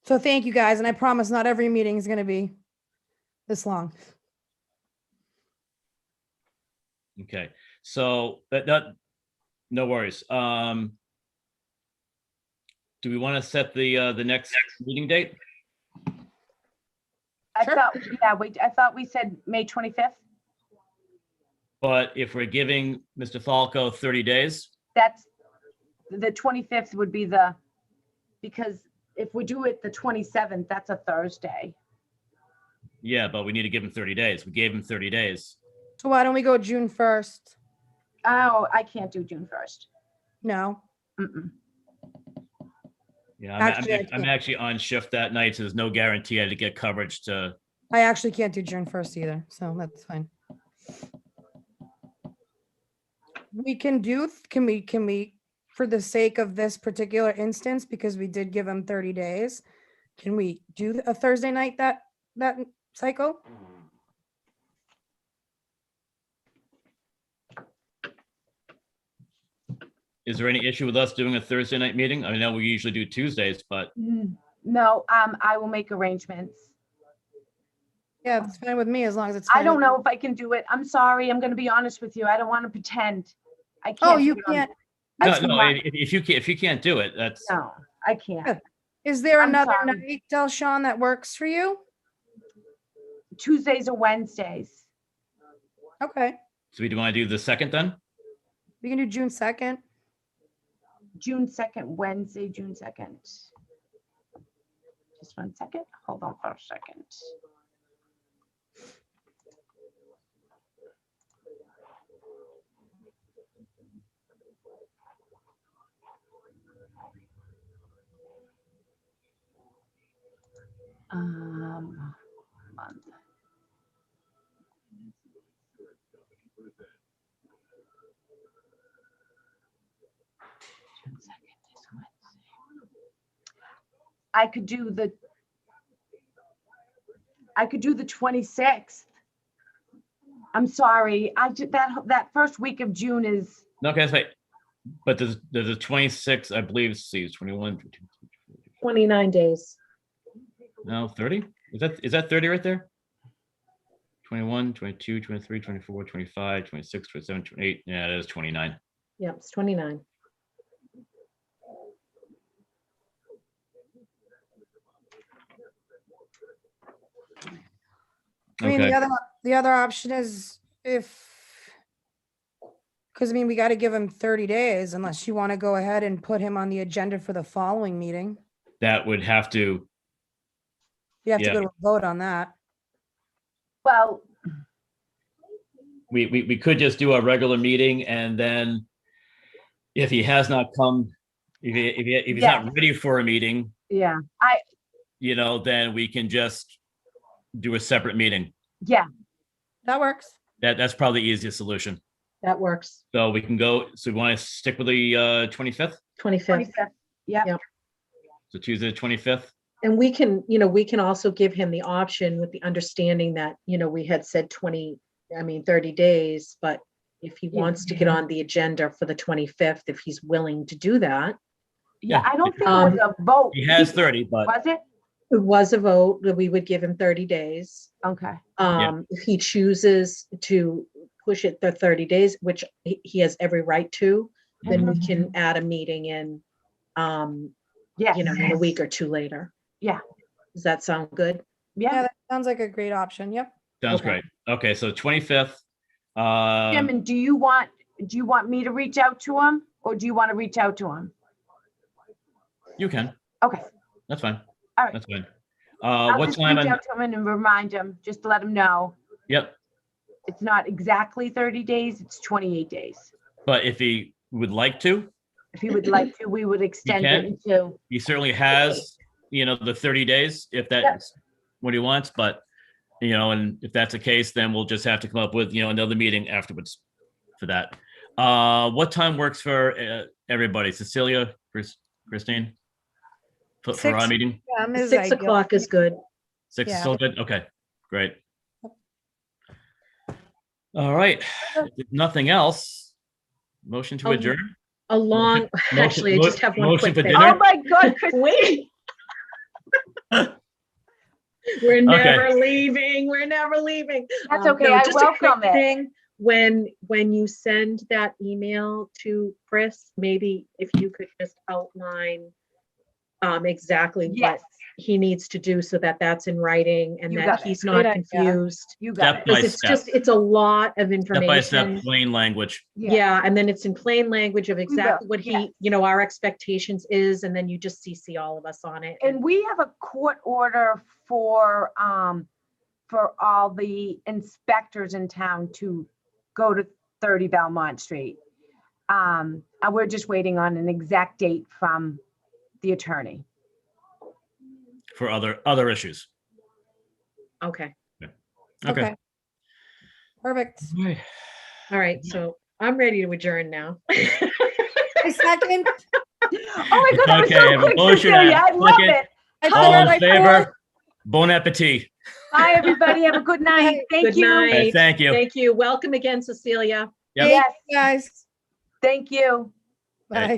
So thank you guys, and I promise not every meeting is going to be this long. Okay, so that no worries. Do we want to set the next meeting date? I Sure. thought, I thought we said May 25th. But if we're giving Mr. Falco 30 days, That's, the 25th would be because if we do it the 27th, that's a Thursday. yeah, but we need to give him 30 days. We gave him 30 days. So why don't we go June 1st? Oh, I can't do June 1st. No. Mm-mm. Yeah, Actually, I I'm can't. actually on shift that night, so there's no guarantee I had to get coverage to. I actually can't do June 1st either, so that's fine. We can we, for the sake of this particular instance, because we did give them 30 days, can we do a Thursday night that cycle? Is there any issue with us doing a Thursday night meeting? I know we usually do Tuesdays, but No, I will make arrangements. Yeah, it's fine with me as long as it's fine. I don't with- know if I can do it. I'm sorry. I'm going to be honest with you. I don't want to pretend. I can't. Oh, do you it on- can't. no, That's no. not- If you can't do it, that's No, I can't. Is there I'm another sorry. night, Delshawn, that works for you? Tuesdays or Wednesdays. Okay, so. We do want to do the second then? we can do June 2nd. June 2nd, Wednesday, June 2nd. Just 1 second. Hold on for a second. Month. June 2nd is Wednesday. I could do the 26th. I'm sorry. That first week of June is, No, okay, that's right. But there's a 26, I believe, see, it's 21, 22, 29 days. No, 30? Is that 30 right there? 21, 22, 23, 24, 25, 26, 27, 28. Yeah, it is 29. Yep, it's 29. I mean, Okay. the other option is because I mean, we got to give him 30 days unless you want to go ahead and put him on the agenda for the following meeting. That would have to, You have Yeah. to go to a vote on that. Well, we could just do a regular meeting and then if he has not come, if he's not ready for a meeting, yeah, then we can just do a separate meeting. yeah, That works. That's probably the easiest solution. That works. So we can go, so we want to stick with the 25th? 25th. 25th. Yeah. Yep. So Tuesday, the 25th? And we can also give him the option with the understanding that, we had said 30 days, but if he wants to get on the agenda for the 25th, if he's willing to do that. Yeah, I don't think it was a vote. He has 30, but Was it? It was a vote that we would give him 30 days. Okay. If he chooses to push it the 30 days, which he has every right to, then we can add a meeting in, Yes. in a week or two later. Yeah. Does that sound good? Yeah, Yeah. that sounds like a great option. Yep. sounds Okay. great. Okay, so 25th. Jim, and do you want me to reach out to him or do you want to reach out to him? You can, Okay. that's fine. All right. That's fine. I'll What just time? reach out to him and remind him, just to let him know. Yep, It's not exactly 30 days, it's 28 days. but if he would like to, If he would like to, we would extend can. it into, he certainly has, the 30 days, if that's what he wants, but, and if that's the case, then we'll just have to come up with, another meeting afterwards for that. What time works for everybody? Cecilia, Christine? For our 6 meeting? p.m. is 6 ideal. o'clock is good. 6 is Yeah. still good? Okay, great. All right, if there's nothing else, motion to Um, adjourn? Actually, I just have one motion quick for thing. dinner? oh my God, Chris, Wait. We're never leaving. We're never leaving. That's okay, I just a quick welcome it. thing. When you send that email to Chris, maybe if you could just outline exactly what yes, he needs to do so that that's in writing and You that got it. he's not Great idea. confused. you got Step it. by Because step, it's a lot of step by step, information. plain language. Yeah, and then it's in plain language of exactly what yes. our expectations is, and then you just CC all of us on it. And we have a court order for all the inspectors in town to go to 30 Belmont Street. And we're just waiting on an exact date from the attorney. For other issues. Okay, Okay. Perfect. Okay. all right, so I'm ready to adjourn now. I second. Oh my God, that was Okay, I so have a quick, motion and Cecilia. a I love second. it. I All third, in I favor? fourth. Bon appetit. Bye, everybody. Have a good night. Thank Good you. night. Okay, thank you. Thank you. Welcome again, Cecilia. Yep. Yes, Thank you, guys. thank you. Right. Bye.